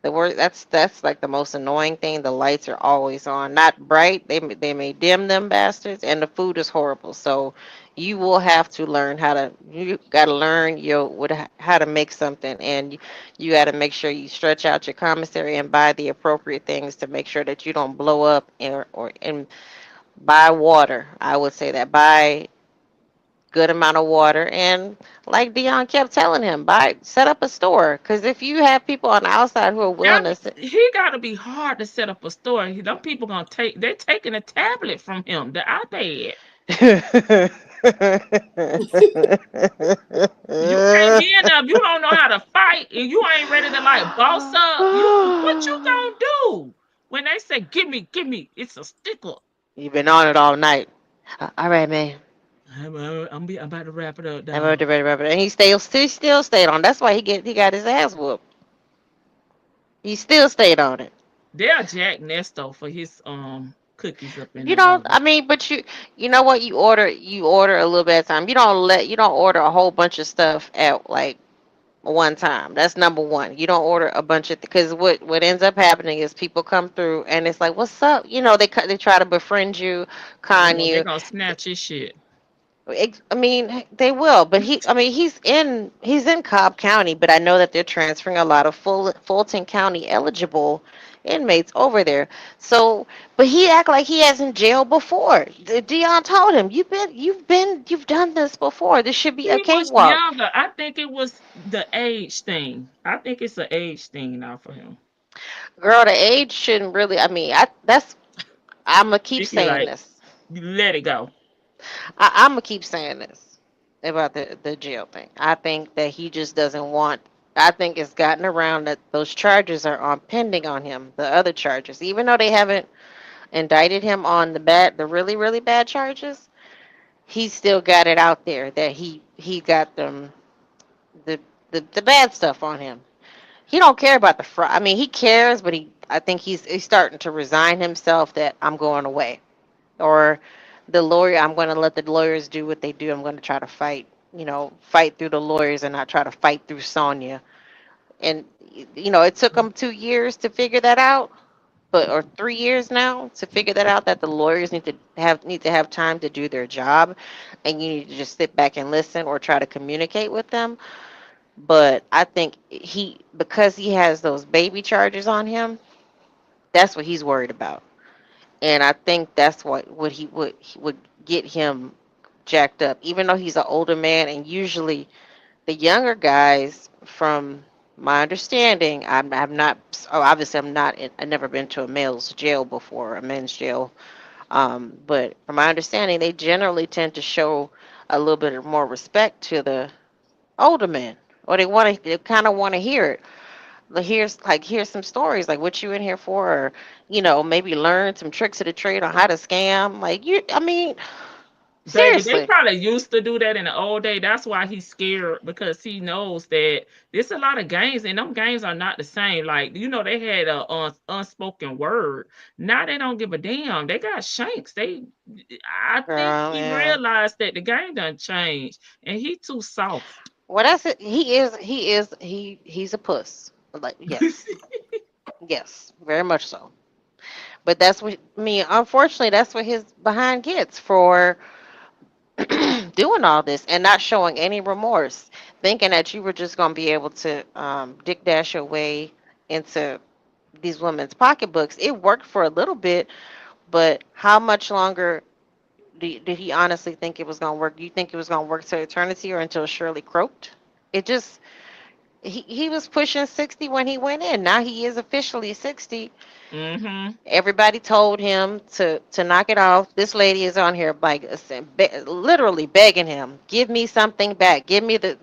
The word that's like the most annoying thing. The lights are always on, not bright. They may dim them bastards, and the food is horrible. So you will have to learn how to. You got to learn how to make something, and you got to make sure you stretch out your commissary and buy the appropriate things to make sure that you don't blow up or and buy water. I would say that buy good amount of water, and like Dion kept telling him, buy set up a store, because if you have people on the outside who are willing That to sit, he got to be hard to set up a store. Them people gonna take. They're taking a tablet from him, the iPad. You can't be in there if you don't know how to fight and you ain't ready to like boss up. What you gonna do when they say give me? It's a sticker. You've been on it all night. All right, man. I'm about to wrap it up, I'm dog. ready, ready, ready. And he still stayed on. That's why he got his ass whooped. He still stayed on it. They'll jack Nesto for his cookies up in You there, don't. dog. I mean, but you know what? You order a little bit at a time. You don't order a whole bunch of stuff at like one time. That's number one. You don't order a bunch of because what ends up happening is people come through and it's like, what's up? They try to befriend you, con Yeah, they you. gonna snatch his shit. I mean, they will, but I mean, he's in Cobb County, but I know that they're transferring a lot of Fulton County eligible inmates over there. So, but he act like he hasn't jailed before. Dion told him, you've done this before. This should be a He was cakewalk. younger. I think it was the age thing. I think it's an age thing now for him. Girl, the age shouldn't really. I mean, I'm gonna keep Vicky, saying like, this. let it go. I'm gonna keep saying this about the jail thing. I think that he just doesn't want. I think it's gotten around that those charges are on pending on him. The other charges, even though they haven't indicted him on the really really bad charges, he still got it out there that he got the the bad stuff on him. He don't care about the fraud. I mean, he cares, but I think he's starting to resign himself that I'm going away, or the lawyer. I'm going to let the lawyers do what they do. I'm going to try to fight through the lawyers and not try to fight through Sonya. And it took him 2 years to figure that out, or 3 years now to figure that out. That the lawyers need to have time to do their job, and you need to just sit back and listen or try to communicate with them. But I think because he has those baby charges on him, that's what he's worried about. And I think that's what he would get him jacked up, even though he's an older man. And usually the younger guys, from my understanding, I'm not, oh, obviously I'm not, I've never been to a male's jail before, a men's jail. But from my understanding, they generally tend to show a little bit more respect to the older men, or they kind of want to hear it. Here's some stories like what you in here for, or maybe learn some tricks of the trade on how to scam. Like I mean, Baby, they seriously. probably used to do that in the old day. That's why he's scared because he knows that there's a lot of games and them games are not the same. Like, they had a unspoken word. Now they don't give a damn. They got shanks. I think Girl, he yeah. realized that the game done changed and he too soft. Well, that's it. He's a puss. Like, yes, yes, very much so. But that's what I mean. Unfortunately, that's what his behind gets for doing all this and not showing any remorse, thinking that you were just going to be able to dick dash your way into these women's pocketbooks. It worked for a little bit, but how much longer did he honestly think it was going to work? Do you think it was going to work to eternity or until Shirley croaked? It just, he was pushing 60 when he went in. Now he is officially 60. Mm-hmm. Everybody told him to knock it off. This lady is on here like literally begging him, give me something back. Give me the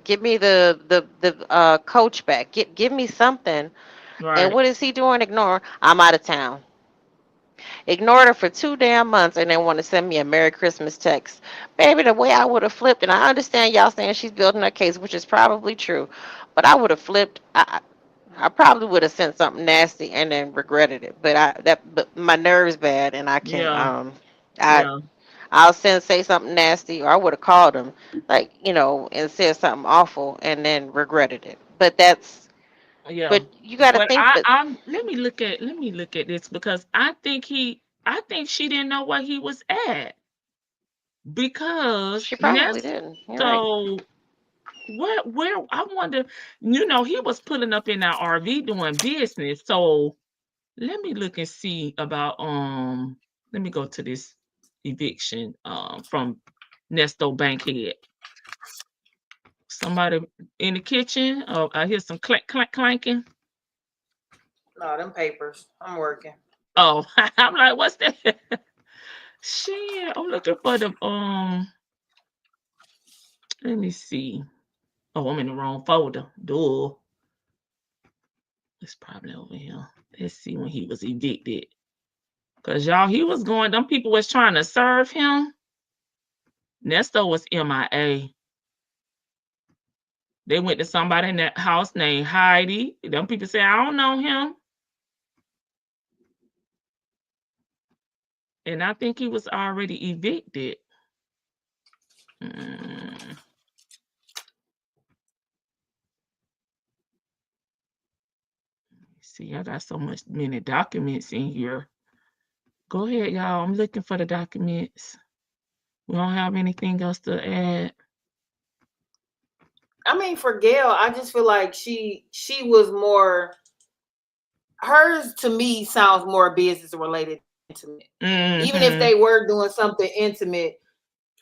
coach back. Give me something. And Right. what is he doing? Ignore. I'm out of town. Ignored her for 2 damn months and then want to send me a Merry Christmas text. Baby, the way I would have flipped, and I understand y'all saying she's building her case, which is probably true, but I would have flipped. I probably would have sent something nasty and then regretted it. But my nerves bad and I can't Yeah. I Yeah. I'll say something nasty, or I would have called him, like, and said something awful and then regretted it. But Yeah. But you got to But think that let me look at this because I think she didn't know where he was at because she probably Nest. didn't. You're right. So where I wonder, he was pulling up in our RV doing business. So let me look and see about let me go to this eviction from Nesto Bankhead. Somebody in the kitchen. Oh, I hear some clanking. No, them papers. I'm working. Oh, I'm like, what's that? Shit, I'm looking for the let me see. Oh, I'm in the wrong folder. Duh. It's probably over here. Let's see when he was evicted. Cause y'all, he was going, them people was trying to serve him. Nesto was MIA. They went to somebody in that house named Heidi. Them people say, I don't know him. And I think he was already evicted. See, I got so many documents in here. Go ahead, y'all. I'm looking for the documents. We don't have anything else to add. I mean, for Gayle, I just feel like she was more. Hers to me sounds more business related, intimate. Even if they were doing something intimate,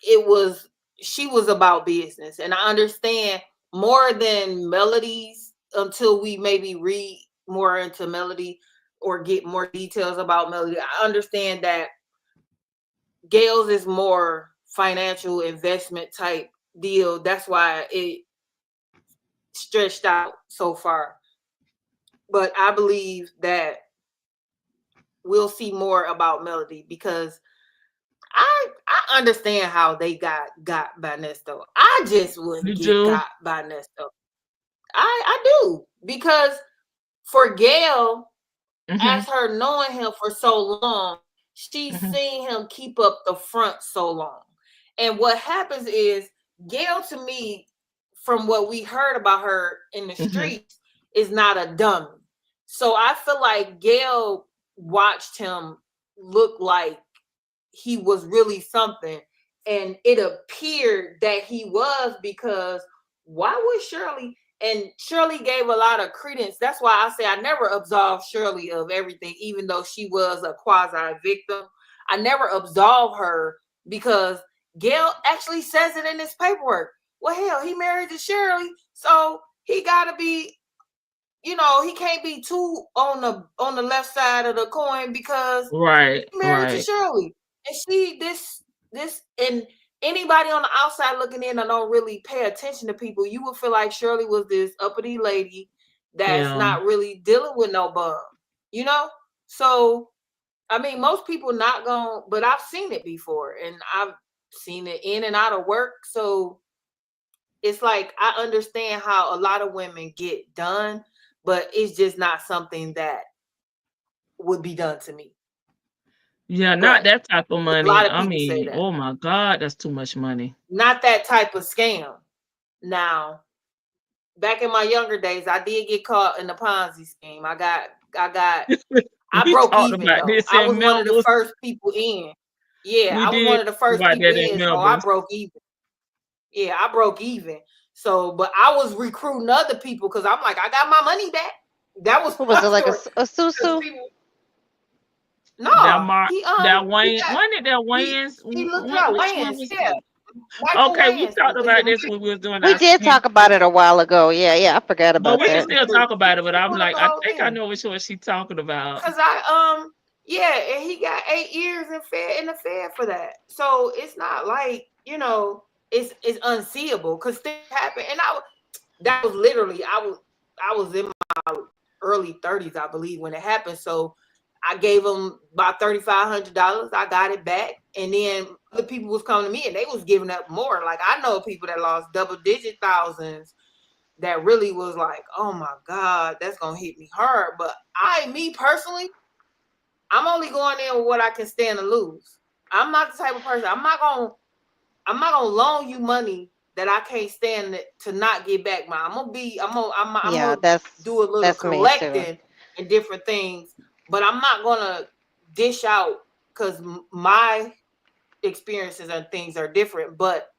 she was about business, and I understand more than Melody's until we maybe read more into Melody or get more details about Melody. I understand that Gayle's is more financial investment type deal. That's why it stretched out so far. But I believe that we'll see more about Melody because I understand how they got by Nesto. I just wouldn't get got by Nesto. I do, because for Gayle, as her knowing him for so long, she's seen him keep up the front so long. And what happens is Gayle, to me, from what we heard about her in the streets, is not a dummy. So I feel like Gayle watched him look like he was really something. And it appeared that he was, because why would Shirley? And Shirley gave a lot of credence. That's why I say I never absolved Shirley of everything, even though she was a quasi victim. I never absolved her because Gayle actually says it in his paperwork. Well, hell, he married to Shirley, so he got to be, he can't be too on the left side of the coin because he married to Shirley. And and anybody on the outside looking in and don't really pay attention to people, you would feel like Shirley was this uppity lady that's not really dealing with no bum, So, I mean, most people not going, but I've seen it before, and I've seen it in and out of work. So it's like, I understand how a lot of women get done, but it's just not something that would be done to me. Yeah, not that type of money. A lot of I people say mean, that. oh my God, that's too much money. Not that type of scam. Now, back in my younger days, I did get caught in the Ponzi scheme. I broke even though. I was one of the first people in. Yeah, I was one of the first people in, so I broke even. Yeah, I broke even. So, but I was recruiting other people because I'm like, I got my money back. That was what was it, like a susu? No, that Wayne, wasn't it that Wayne's? He looked it up. Wayne's, yeah. Okay, we talked about this when we was doing. We did talk about it a while ago. Yeah, I forgot about that. But we can still talk about it. But I'm like, I think I know what she's talking about. Because and he got 8 years in the Fed for that. So it's not like, it's unseeable because things happen. And that was literally, I was in my early 30s, I believe, when it happened. So I gave him about $3,500. I got it back. And then the people was coming to me and they was giving up more. Like, I know people that lost double-digit thousands that really was like, oh my God, that's going to hit me hard. But me personally, I'm only going in with what I can stand to lose. I'm not the type of person. I'm not gonna loan you money that I can't stand to not get back my. I'm Yeah, gonna do a little that's me too. collecting and different things, but I'm not gonna dish out because my experiences and things are different. But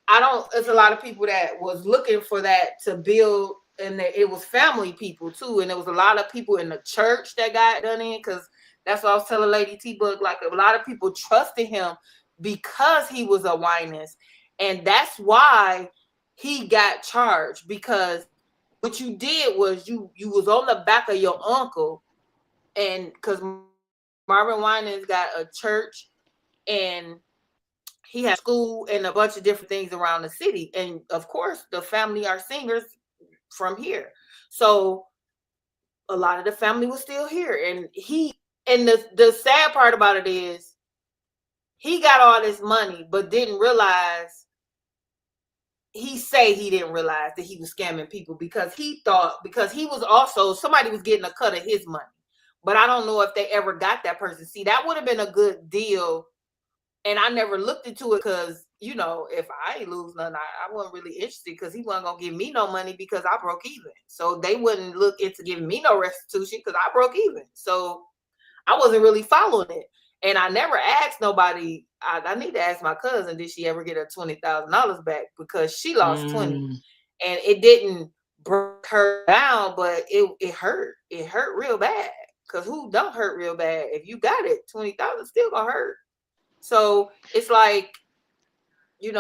I don't. There's a lot of people that was looking for that to build, and it was family people too, and there was a lot of people in the church that got done in because that's what I was telling Lady T Book. Like a lot of people trusted him because he was a winans, and that's why he got charged. Because what you did was you was on the back of your uncle, and because Marvin Winans got a church and he has school and a bunch of different things around the city. And of course, the family are singers from here. So a lot of the family was still here. And the sad part about it is he got all this money, but didn't realize, he didn't realize that he was scamming people because he thought, because he was also, somebody was getting a cut of his money. But I don't know if they ever got that person. See, that would have been a good deal. And I never looked into it because, if I ain't lose nothing, I wasn't really interested because he wasn't going to give me no money because I broke even. So they wouldn't look into giving me no restitution because I broke even. So I wasn't really following it. And I never asked nobody. I need to ask my cousin, did she ever get her $20,000 back? Because she lost 20. And it didn't break her down, but it hurt. It hurt real bad. Because who don't hurt real bad? If you got it, 20,000 still going to hurt. So it's like, I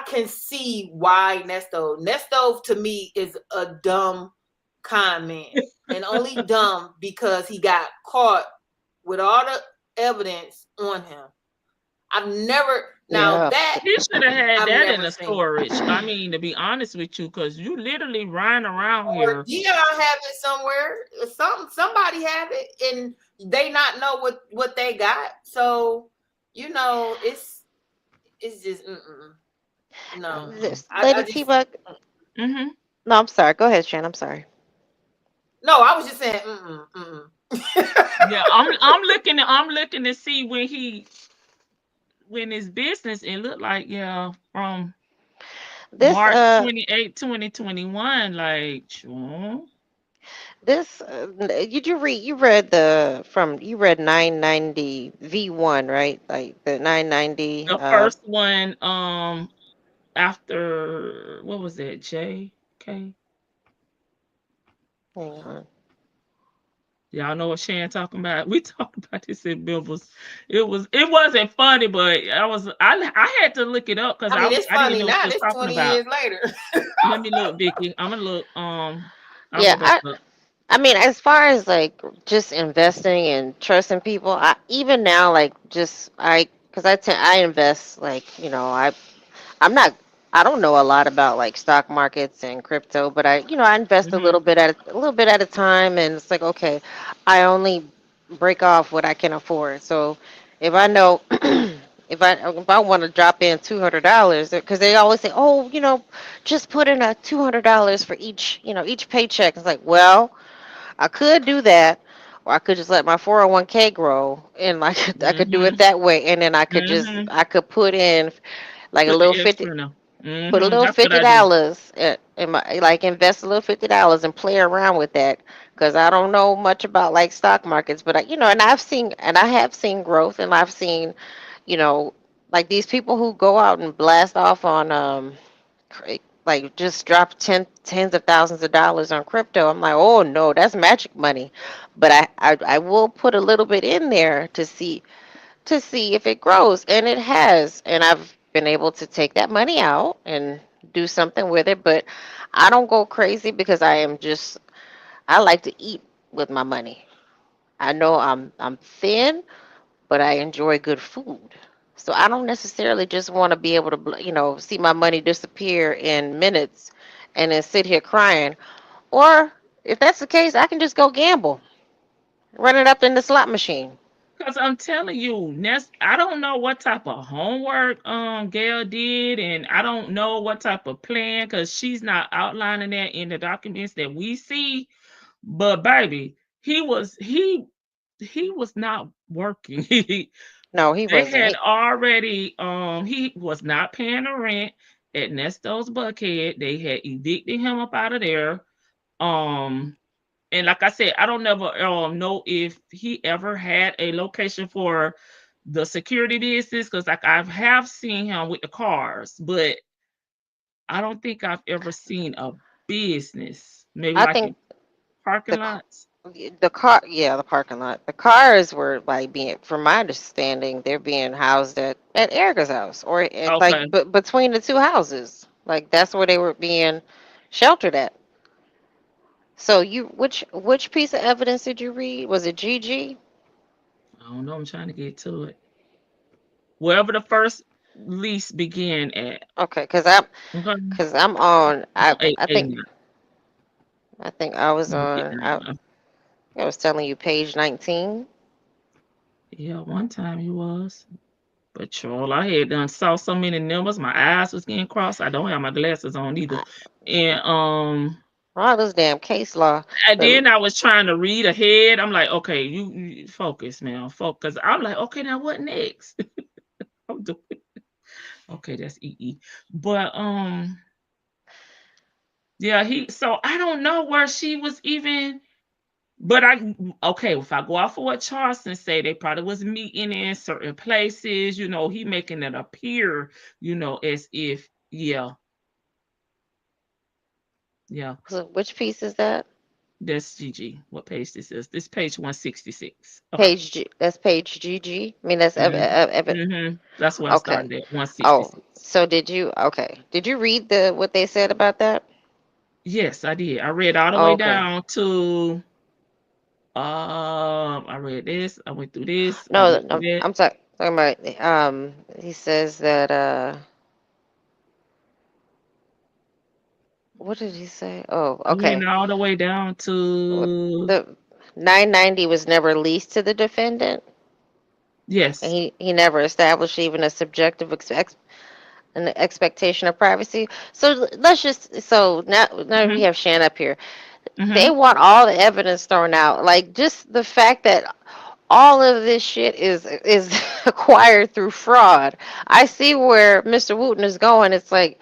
can see why Nesto to me is a dumb con man, and only dumb because he got caught with all the evidence on him. I've never, that he should have had that in the storage. I mean, to be honest with you, because you literally riding around here. Dion have it somewhere. Somebody have it, and they not know what they got. So it's just no. Lady T-Bug. Mm-hmm. No, I'm sorry. Go ahead, Shan. I'm sorry. No, I was just saying. Yeah, I'm looking to see when his business, it looked like from this March 28, 2021, like sure. This you read 990 V1, right? Like the 990 The first one after, what was it, JK? Hang on. Y'all know what Shan talking about? We talked about this in Bibbles. It wasn't funny, but I had to look it up because it's I didn't funny know now. what It's talking 20 about. years later. Let me look, Vicky. I'm gonna look. I mean, as far as like just investing and trusting people, even now, like because I invest, like I don't know a lot about like stock markets and crypto, but I invest a little bit at a time, and it's like, okay, I only break off what I can afford. So if I know if I want to drop in $200, because they always say, oh, just put in a $200 for each paycheck. It's like, well, I could do that, or I could just let my 401k grow, and like I could do it that way, and then I could put in like a put little the 50, extra in them. put a little That's what I do. $50 in my, like invest a little $50 and play around with that, because I don't know much about like stock markets, but and I have seen growth, and I've seen, you know, like these people who go out and blast off on like just drop tens of thousands of dollars on crypto. I'm like, oh no, that's magic money. But I will put a little bit in there to see if it grows, and it has, and I've been able to take that money out and do something with it. But I don't go crazy because I like to eat with my money. I know I'm thin, but I enjoy good food. So I don't necessarily just want to be able to, see my money disappear in minutes and then sit here crying. Or if that's the case, I can just go gamble, run it up in the slot machine. Because I'm telling you, I don't know what type of homework Gayle did, and I don't know what type of plan, because she's not outlining that in the documents that we see. But baby, he was not working. No, he They wasn't. had already he was not paying the rent at Nesto's Buckhead. They had evicted him up out of there. Um and like I said, I don't never know if he ever had a location for the security business because like I have seen him with the cars, but I don't think I've ever seen a business. Maybe I like think in parking the lots. the car, yeah, the parking lot. The cars were like being, from my understanding, they're being housed at Erica's house or at, like Okay. between the two houses. Like that's where they were being sheltered at. So you, which piece of evidence did you read? Was it GG? I don't know. I'm trying to get to it. Wherever the first lease began at. Okay, because Okay. I'm on. On eight, eight, nine. I think I was Let me get on. down there. I was telling you page 19. Yeah, one time he was. But troll, I had done saw so many numbers. My eyes was getting crossed. I don't have my glasses on either. I- And All this damn case law. The then I was trying to read ahead. I'm like, okay, you focus, man, focus. I'm like, okay, now what next? I'm doing okay. That's EE. But yeah, he. So I don't know where she was even. But okay, if I go off of what Charleston say, they probably was meeting in certain places. He making it appear, as if yeah, yeah. so which piece is that? That's GG. What page this is? This page 166. Okay. Page G. That's page GG. I mean, that's That's where I okay. started at Oh, 166. so did you? Okay. Did you read the what they said about that? Yes, I did. I read all the way Okay. down to I read this. I went through this. I No, went through that. I'm talking about. He says that. What did he say? Oh, I went okay. all the way down to The 990 was never leased to the defendant, and yes. he never established even a subjective an expectation of privacy. So let's just so now we Hmm. have Shan up here. They Hmm. want all the evidence thrown out, like just the fact that all of this shit is acquired through fraud. I see where Mr. Wooten is going. It's like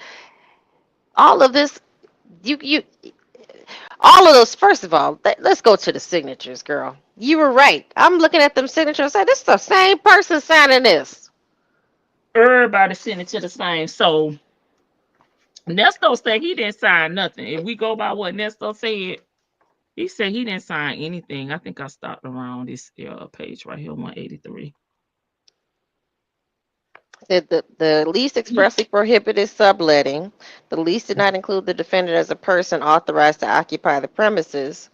all of this, you all of those. First of all, let's go to the signatures, girl. You were right. I'm looking at them signatures. I say this is the same person signing this. Everybody sent it to the same. So Nesto said he didn't sign nothing. If we go by what Nesto said, he said he didn't sign anything. I think I stopped around this page right here, 183. The lease expressly prohibited subletting. The lease did not include the defendant as a person authorized to occupy the premises,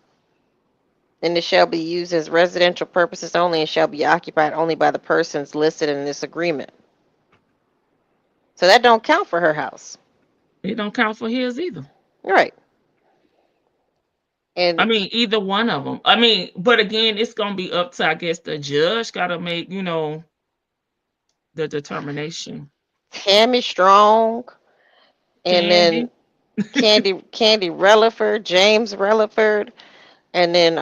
and it shall be used as residential purposes only and shall be occupied only by the persons listed in this agreement. So that don't count for her house. It don't count for his either. Right. I And mean, either one of them. I mean, but again, it's gonna be up to, I guess, the judge. Got to make the determination. Tammy Strong, and then Candy. Candy Relaford, James Relaford, and then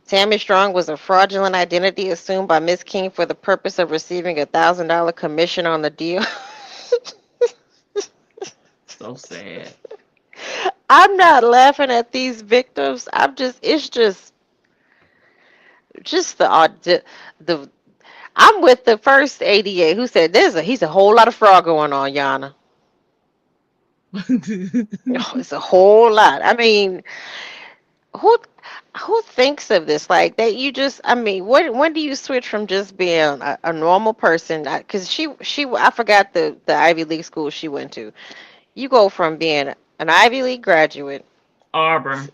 Tammy Strong was a fraudulent identity assumed by Miss King for the purpose of receiving $1,000 commission on the deal. So sad. I'm not laughing at these victims. It's just the. I'm with the first ADA who said he's a whole lot of fraud going on, Yana. Oh, it's a whole lot. I mean, who who thinks of this like that? You just, I mean, when do you switch from just being a normal person? Because she I forgot the Ivy League school she went to. You go from being an Ivy League graduate, Auburn.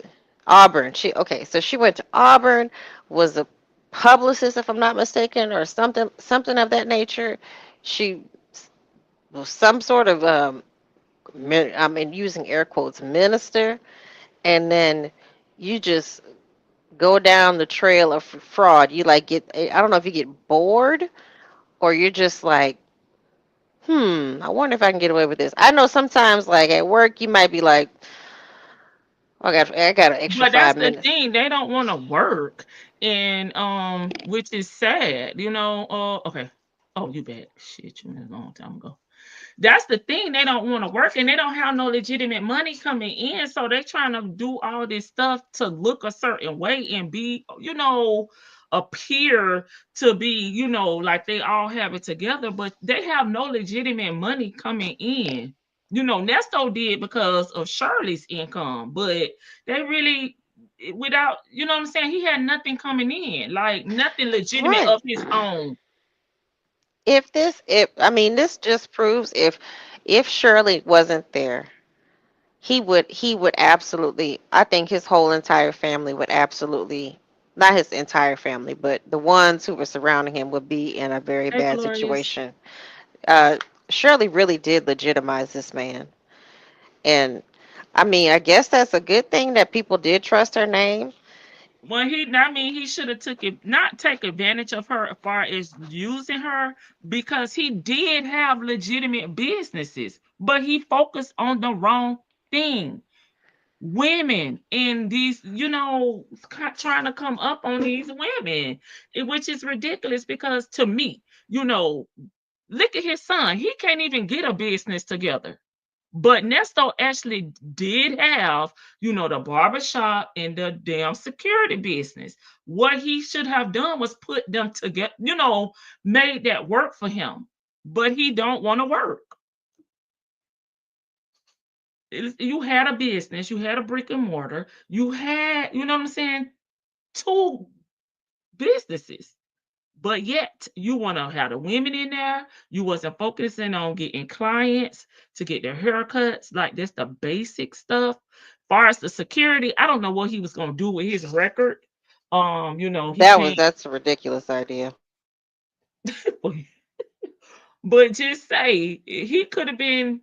Auburn. So she went to Auburn, was a publicist, if I'm not mistaken, or something of that nature. She was some sort of I mean, using air quotes, minister, and then you just go down the trail of fraud. You like I don't know if you get bored or you're just like, I wonder if I can get away with this. I know sometimes like at work you might be like, I got an extra But that's five the minutes. thing. They don't want to work, and which is sad. Okay. Oh, you back. Shit, you went a long time ago. That's the thing. They don't want to work and they don't have no legitimate money coming in. So they're trying to do all this stuff to look a certain way and be, appear to be, like they all have it together, but they have no legitimate money coming in. Nesto did because of Shirley's income, but they really, without, what I'm saying, he had nothing coming in, like nothing legitimate Right. of his own. If I mean, this just proves if Shirley wasn't there, he would absolutely, I think his whole entire family would absolutely, not his entire family, but the ones who were surrounding him would be in a very Hey, bad Glorious. situation. Uh, Shirley really did legitimize this man. And I mean, I guess that's a good thing that people did trust her name. Well, I mean, he should have took it, not take advantage of her as far as using her, because he did have legitimate businesses, but he focused on the wrong thing. Women in these, trying to come up on these women, which is ridiculous because to me, look at his son. He can't even get a business together. But Nesto actually did have, the barbershop and the damn security business. What he should have done was put them together, made that work for him. But he don't want to work. You had a business, you had a brick and mortar, you had, you know what I'm saying, two businesses. But yet you want to have the women in there. You wasn't focusing on getting clients to get their haircuts. Like that's the basic stuff. Far as the security, I don't know what he was gonna do with his record. He can't. That's a ridiculous idea. But just say he could have been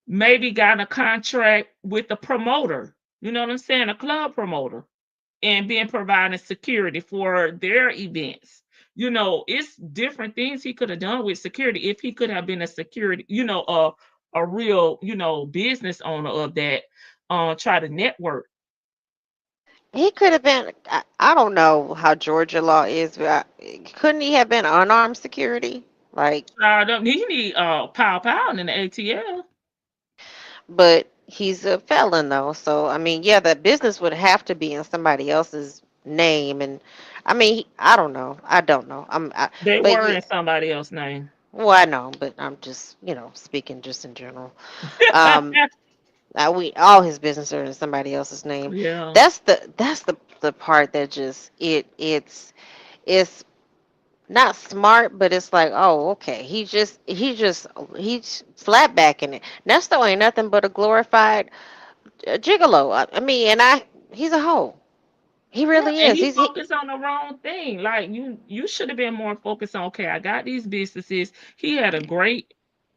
maybe got a contract with a promoter. You know what I'm saying? A club promoter and being providing security for their events. It's different things he could have done with security if he could have been a security, a real, business owner of that, try to network. He could have been. I don't know how Georgia law is, but couldn't he have been unarmed security? Like, He need pow pow in the ATL. but he's a felon though, so I mean, yeah, that business would have to be in somebody else's name, and I mean, I don't know. I don't know. They But were yeah, in somebody else's name. well, I know, but I'm just, speaking just in general. Um, we all his business are in somebody else's name. Yeah. That's the part that just it's not smart, but it's like, oh, okay. He's flat backing it. Nesto ain't nothing but a glorified gigolo. I mean, he's a hoe. He Yeah, really and is. he He focused on the wrong thing. Like you should have been more focused on. Okay, I got these businesses. He had a great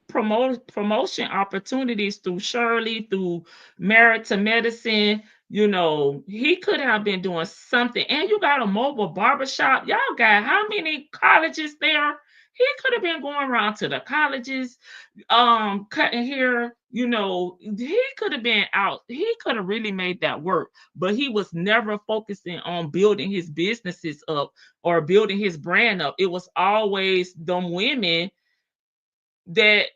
promotion opportunities through Shirley, through Married to Medicine. He could have been doing something. And you got a mobile barbershop. Y'all got how many colleges there? He could have been going around to the colleges, cutting hair. He could have been out. He could have really made that work, but he was never focusing on building his businesses up or building his brand up. It was always them women that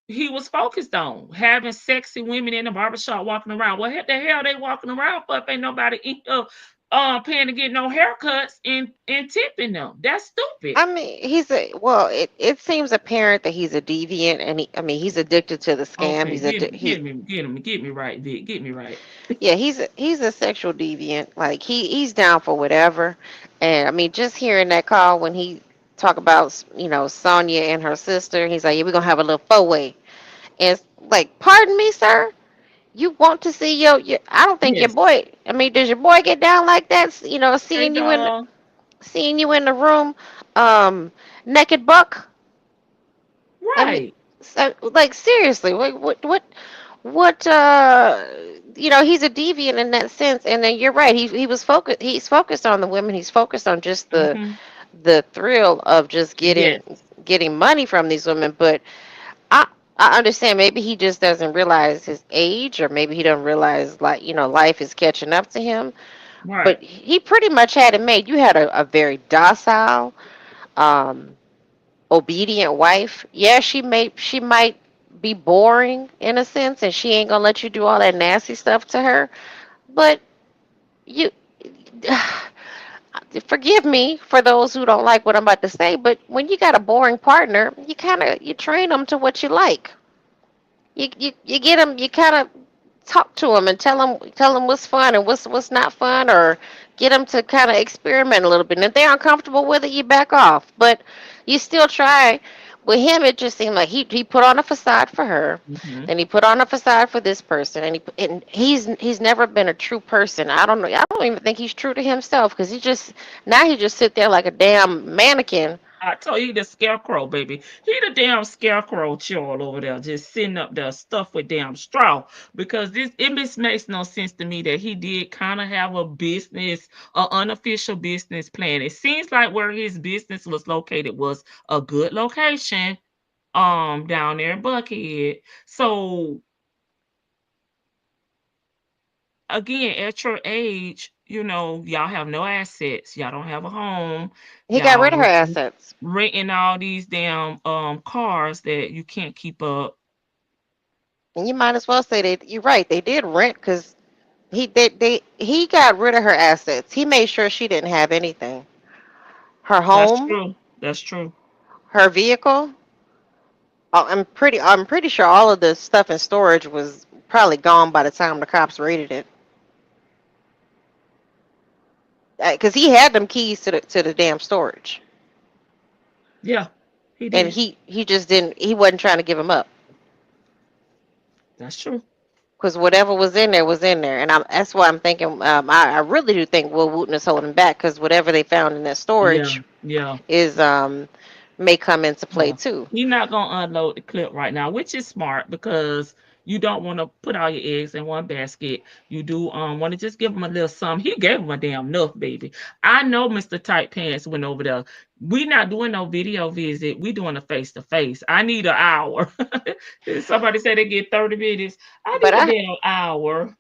he was focused on, having sexy women in the barbershop walking around. What the hell they walking around for if ain't nobody paying to get no haircuts and tipping them? That's stupid. I mean, it seems apparent that he's a deviant, and I mean, he's addicted to the scam. Okay, get me right, Vic. Get me right. Yeah, he's a sexual deviant. Like he's down for whatever. And I mean, just hearing that call when he talk about Sonia and her sister, he's like, yeah, we're gonna have a little four-way. And it's like, pardon me, sir. You want to see your I don't think your Yes. boy. I mean, does your boy get down like that? Hey, dog. Seeing you in the room, um, naked buck. I mean, Right. so, like seriously, what he's a deviant in that sense, and then you're right, he's focused on the women, he's focused on just the Hmm. the thrill of just Yes. getting money from these women. But I I understand, maybe he just doesn't realize his age, or maybe he doesn't realize, like, life is catching up to him. Right. But he pretty much had it made. You had a very docile, um obedient wife. Yeah, she might be boring in a sense, and she ain't gonna let you do all that nasty stuff to her. But you, forgive me for those who don't like what I'm about to say, but when you got a boring partner, you train them to what you like. You get them, you kind of talk to them and tell them what's fun and what's not fun, or get them to kind of experiment a little bit. And if they're uncomfortable with it, you back off. But you still try. With him, it just seemed like he put on a facade for her, Hmm. then he put on a facade for this person, and he's never been a true person. I don't know. I don't even think he's true to himself, because he just sit there like a damn mannequin. I told you, he the scarecrow, baby. He the damn scarecrow child over there, just sitting up there stuffed with damn straw. Because it just makes no sense to me that he did kind of have a business, a unofficial business plan. It seems like where his business was located was a good location, down there in Buckhead. So again, at your age, y'all have no assets. Y'all don't have a home. He got Y'all rid of her assets. renting all these damn cars that you can't keep up. And you might as well say that you're right. They did rent, because he got rid of her assets. He made sure she didn't have anything. Her That's home, true. That's true. her vehicle. I'm pretty sure all of the stuff in storage was probably gone by the time the cops raided it. Because he had them keys to the damn storage, Yeah, he and did. he just didn't. He wasn't trying to give them up, That's true. because whatever was in there was in there. And that's why I'm thinking. I really do think Will Wooten is holding back, because whatever they found in that Yeah, storage yeah. is may come into play Yeah. too. He's not gonna unload the clip right now, which is smart because you don't want to put all your eggs in one basket. You do want to just give him a little something. He gave him a damn enough, baby. I know Mr. Tight Pants went over there. We not doing no video visit. We doing a face to face. I need an hour. Somebody said they get 30 minutes. I But need a I damn hour.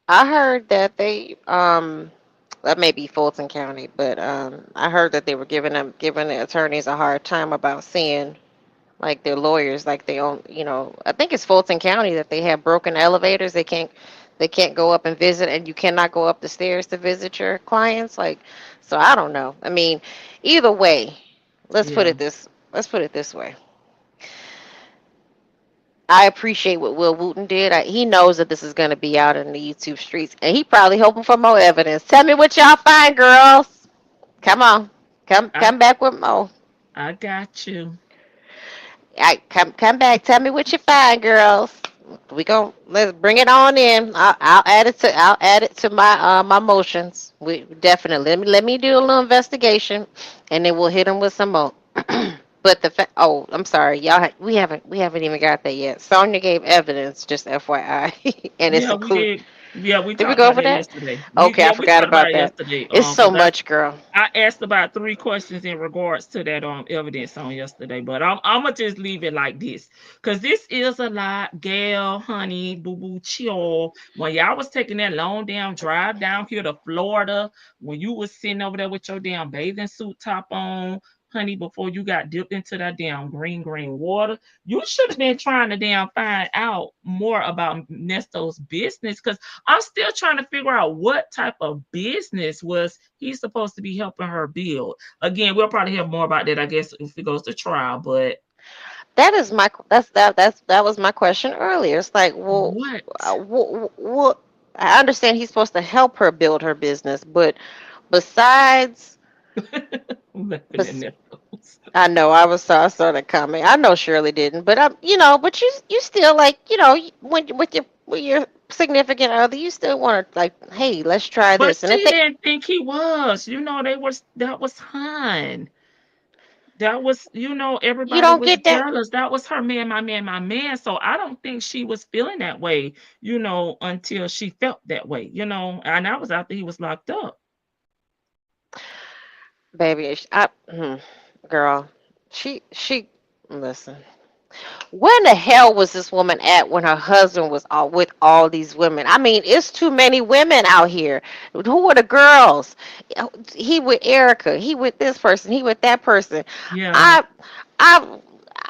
I heard that that may be Fulton County, but I heard that they were giving the attorneys a hard time about seeing, like, their lawyers, like they own, I think it's Fulton County, that they have broken elevators. They can't go up and visit, and you cannot go up the stairs to visit your clients. Like, so I don't know. I mean, either way, Yeah. let's put it this way. I appreciate what Will Wooten did. He knows that this is going to be out in the YouTube streets, and he probably hoping for more evidence. Tell me what y'all find, girls. Come on, I come back with more. I got you. Come back. Tell me what you find, girls. Let's bring it on in. I'll add it to my motions. We definitely let me do a little investigation, and then we'll hit them with some more. But oh, I'm sorry, y'all. We haven't even got that yet. Sonya gave evidence, just FYI, and it's Yeah, we included. did. Yeah, we Did we talked go about over that that? yesterday. Okay, I We forgot talked about about it that. yesterday. It's so Because much, girl. I asked about three questions in regards to that evidence on yesterday, but I'm gonna just leave it like this, because this is a lot. Gail, honey, boo boo, chill. When y'all was taking that long damn drive down here to Florida, when you was sitting over there with your damn bathing suit top on, honey, before you got dipped into that damn green water, you should have been trying to damn find out more about Nesto's business, because I'm still trying to figure out what type of business was he supposed to be helping her build. Again, we'll probably hear more about that, I guess, if it goes to trial. But That was my question earlier. It's like, well, what? what? I understand he's supposed to help her build her business, but besides, I'm laughing at bes- Netflix. I know I saw that comment. I know Shirley didn't, but but you still, like, when with your significant other, you still want to, like, hey, let's try But this. And if she they didn't think he was. That was Han. That was, you everybody don't was get that. jealous. That was her man, my man, my man. So I don't think she was feeling that way, until she felt that way. And that was after he was locked up. Baby, girl, she listen. Where in the hell was this woman at when her husband was with all these women? I mean, it's too many women out here. Who were the girls? He with Erica. He with this person. He with that person. Yeah. I I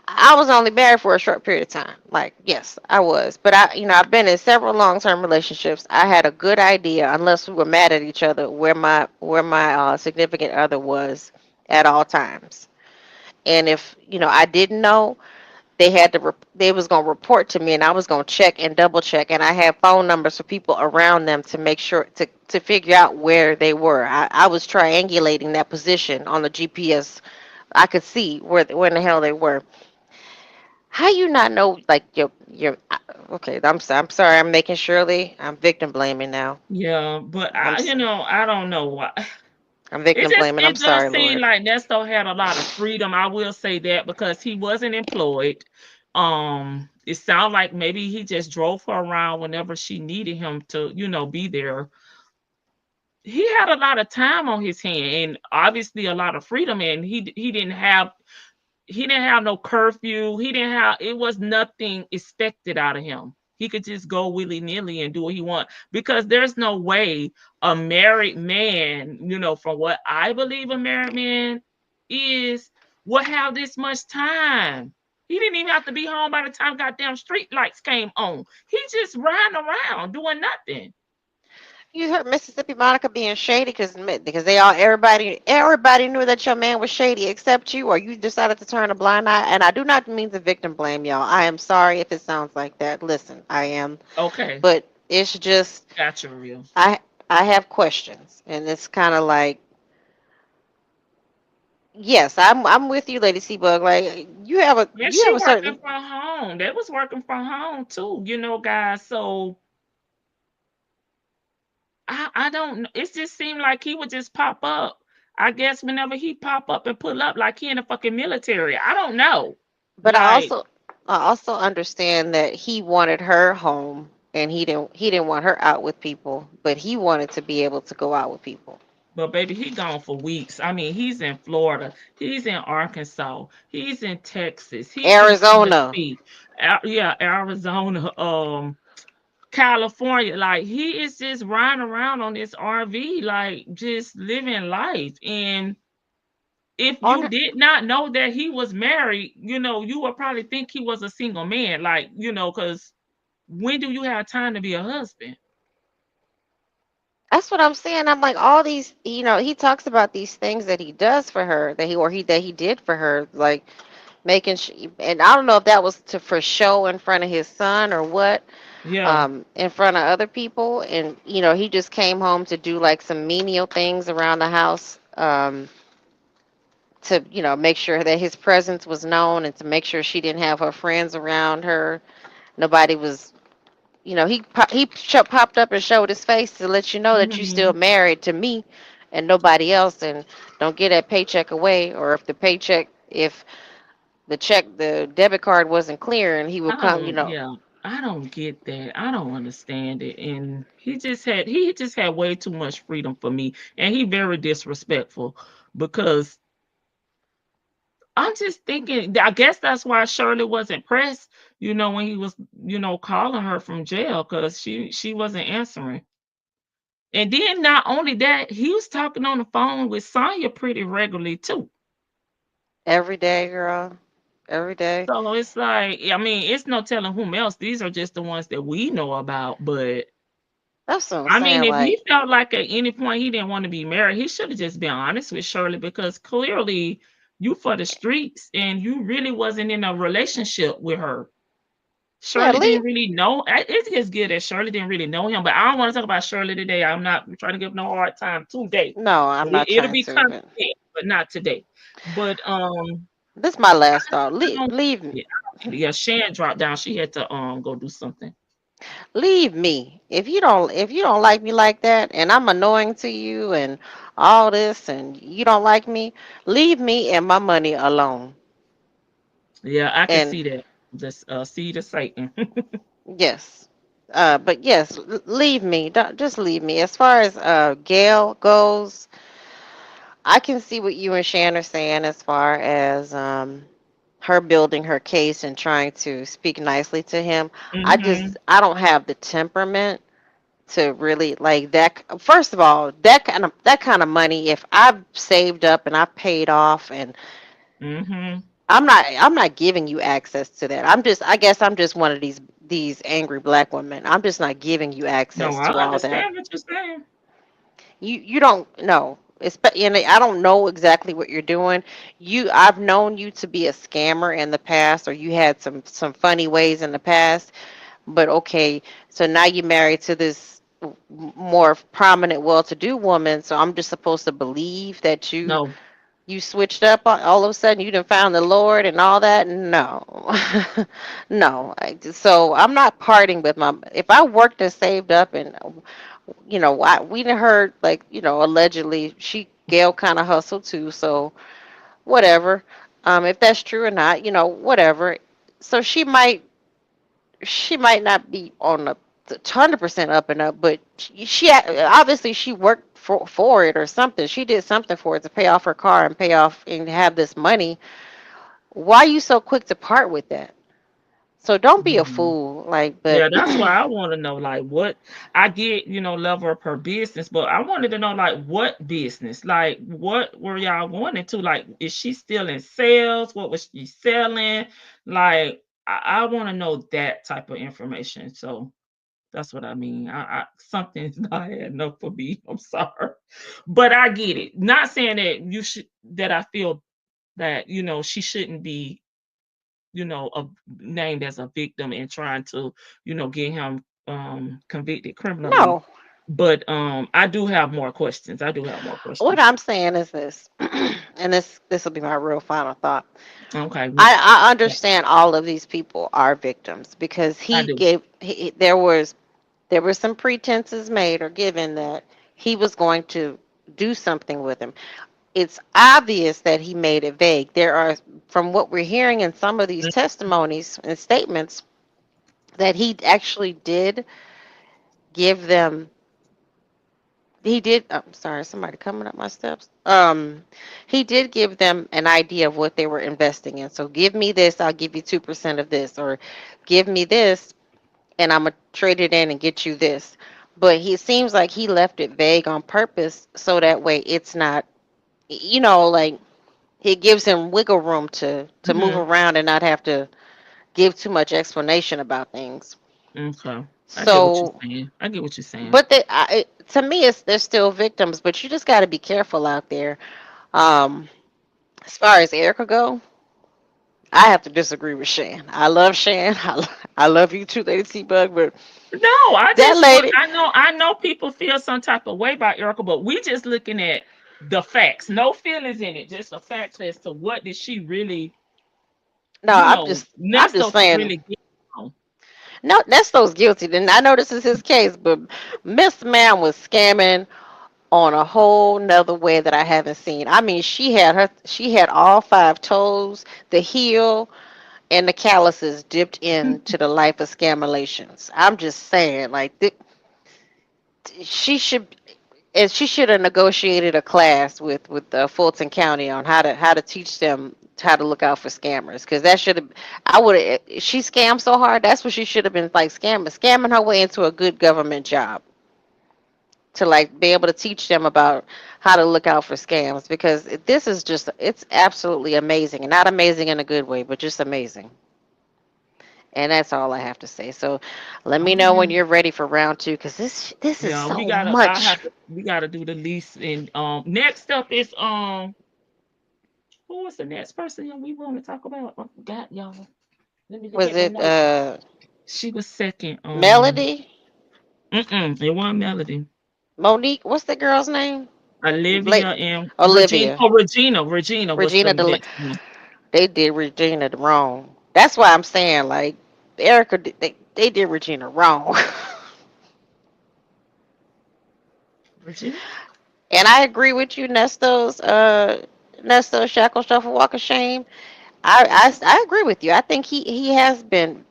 I was only married for a short period of time. Like, yes, I was. But I've been in several long-term relationships. I had a good idea, unless we were mad at each other, where my significant other was at all times. And if, I didn't know, they was going to report to me, and I was going to check and double check, and I had phone numbers for people around them to make sure to figure out where they were. I was triangulating that position on the GPS. I could see where in the hell they were. How you not know, like, okay, I'm sorry, I'm making Shirley, I'm victim blaming now. Yeah, but I'm s- I don't know why. I'm It victim just blaming. I'm it does sorry, seem Lord. like Nesto had a lot of freedom. I will say that because he wasn't employed. It sounds like maybe he just drove her around whenever she needed him to, be there. He had a lot of time on his hand and obviously a lot of freedom, and he didn't have no curfew. He didn't have it was nothing expected out of him. He could just go willy-nilly and do what he want because there's no way a married man, from what I believe a married man is, will have this much time. He didn't even have to be home by the time goddamn street lights came on. He just riding around doing nothing. You heard Mississippi Monica being shady because everybody knew that your man was shady except you, or you decided to turn a blind eye. And I do not mean to victim blame y'all. I am sorry if it sounds like that. Listen, I am, Okay, but it's just gotcha, real. I I have questions, and it's kind of like, yes, I'm with you, Lady Seabug. Like, And you she have a working certain. from home. They was working from home too, guys. So I don't know. It just seemed like he would just pop up. I guess whenever he pop up and pull up like he in the fucking military. I don't know. But Like, I also understand that he wanted her home, and he didn't want her out with people, but he wanted to be able to go out with people. but baby, he gone for weeks. I mean, he's in Florida. He's in Arkansas. He's in Texas. He's in Arizona. Tennessee. Yeah, Arizona. California. Like he is just riding around on this RV, like just living life. And if On you did not know that he was married, you would probably think he was a single man. Like, because when do you have time to be a husband? That's what I'm saying. I'm like, all these, he talks about these things that he does for her, that he did for her, like making and I don't know if that was for show in front of his son or what, Yeah. in front of other people. And he just came home to do like some menial things around the house, to make sure that his presence was known, and to make sure she didn't have her friends around her. Nobody was, popped up and showed his face to let you know that you still Hmm. married to me and nobody else, and don't get that paycheck away. Or if the debit card wasn't clear, and he would I come, don't, yeah, I don't get that. I don't understand it. And he just had way too much freedom for me. And he very disrespectful because I'm just thinking, I guess that's why Shirley wasn't pressed, when he was, calling her from jail because she wasn't answering. And then not only that, he was talking on the phone with Sonya pretty regularly too. every day, girl, every day. So it's like, I mean, it's no telling whom else. These are just the ones that we know about. But That's what I'm I mean, saying. if he Like, felt like at any point he didn't want to be married, he should have just been honest with Shirley because clearly you for the streets and you really wasn't in a relationship with her. yeah, Shirley leave. didn't really know. It's just good that Shirley didn't really know him, but I don't want to talk about Shirley today. I'm not trying to give no hard time today. No, I'm not It'll trying be to, but content, but not today. But this is my last thought. I don't Leave. yeah, yeah, Shan dropped down. She had to go do something. Leave me. If you don't like me like that, and I'm annoying to you and all this, and you don't like me, leave me and my money alone. Yeah, I can And see that. Just see the Satan. yes. But yes, leave me. Don't, just leave me. As far as Gail goes, I can see what you and Shan are saying as far as her building her case and trying to speak nicely to him. Hmm. I don't have the temperament to really like that. First of all, that kind of money, if I've saved up and I've paid off, and Hmm. I'm not giving you access to that. I guess I'm just one of these angry black women. I'm just not giving you No, access I to all that. understand what you're saying. You don't know. And I don't know exactly what you're doing. I've known you to be a scammer in the past, or you had some funny ways in the past. But okay, so now you're married to this more prominent, well-to-do woman. So I'm just supposed to believe that No. you switched up all of a sudden, you done found the Lord and all that. No. No. So I'm not parting with my, if I worked and saved up and we done heard, like, allegedly Gayle kind of hustled too, so whatever. If that's true or not, whatever. So she might not be on the 100% up and up, but she obviously she worked for it or something. She did something for it to pay off her car and pay off and have this money. Why are you so quick to part with that? So don't be a Mhm. fool. Like, but Yeah, that's why I want to know, like, what I get, level of her business, but I wanted to know, like, what business, like, what were y'all going into? Like, is she still in sales? What was she selling? Like, I want to know that type of information. So that's what I mean. Something's not adding up for me. I'm sorry, but I get it. Not saying that that I feel that, she shouldn't be, named as a victim and trying to, get him convicted criminally. no. But I do have more questions. I do have more What questions. I'm saying is this, and this will be my real final thought. Okay, I understand all of these people are victims because I do. there were some pretenses made or given that he was going to do something with him. It's obvious that he made it vague. There are, from what we're hearing in some of these testimonies and statements, that he actually did give them. He did. I'm sorry, somebody coming up my steps. He did give them an idea of what they were investing in. So give me this, I'll give you 2% of this, or give me this, and I'm gonna trade it in and get you this. But he seems like he left it vague on purpose so that way it's not, like, it gives him wiggle room to move Mm-hmm. around and not have to give too much explanation about things. Okay, I get what you're So, saying. I get what you're saying. but to me, they're still victims. But you just got to be careful out there. Um, as far as Erica go, I have to disagree with Shan. I love Shan. I love you too, Lady T Bug. But No, I that just want. lady, I know people feel some type of way about Erica, but we just looking at the facts. No feelings in it. Just the facts as to what did she really, no, I'm just Nesto could saying. really get on. No, Nesto's guilty. Then I know this is his case, but Miss Man was scamming on a whole nother way that I haven't seen. I mean, she had all five toes, the heel, and the calluses dipped into the life of scamulations. I'm just saying, like, she should, and she should have negotiated a class with Fulton County on how to teach them how to look out for scammers. Because that should have, I would have. She scammed so hard. That's what she should have been, like, scamming her way into a good government job, to, like, be able to teach them about how to look out for scams, because this is just, it's absolutely amazing, and not amazing in a good way, but just amazing. And that's all I have to say. So let me Oh know yeah. when you're ready for round two, because this is Yeah, we so gotta. much. We gotta do the lease. And next up is who was the next person we want to talk about? I forgot, y'all. Let me look Was at my it notes. She was second. Melody? It wasn't Melody. Monique? What's the girl's name? Olivia Late and Regina. Olivia. Oh, Regina. Regina was the Regina next one. they did Regina wrong. That's why I'm saying, like, Erica, they did Regina wrong. Regina. And I agree with you, Nesto Shackle Shuffle Walk of Shame. I agree with you. I think he has been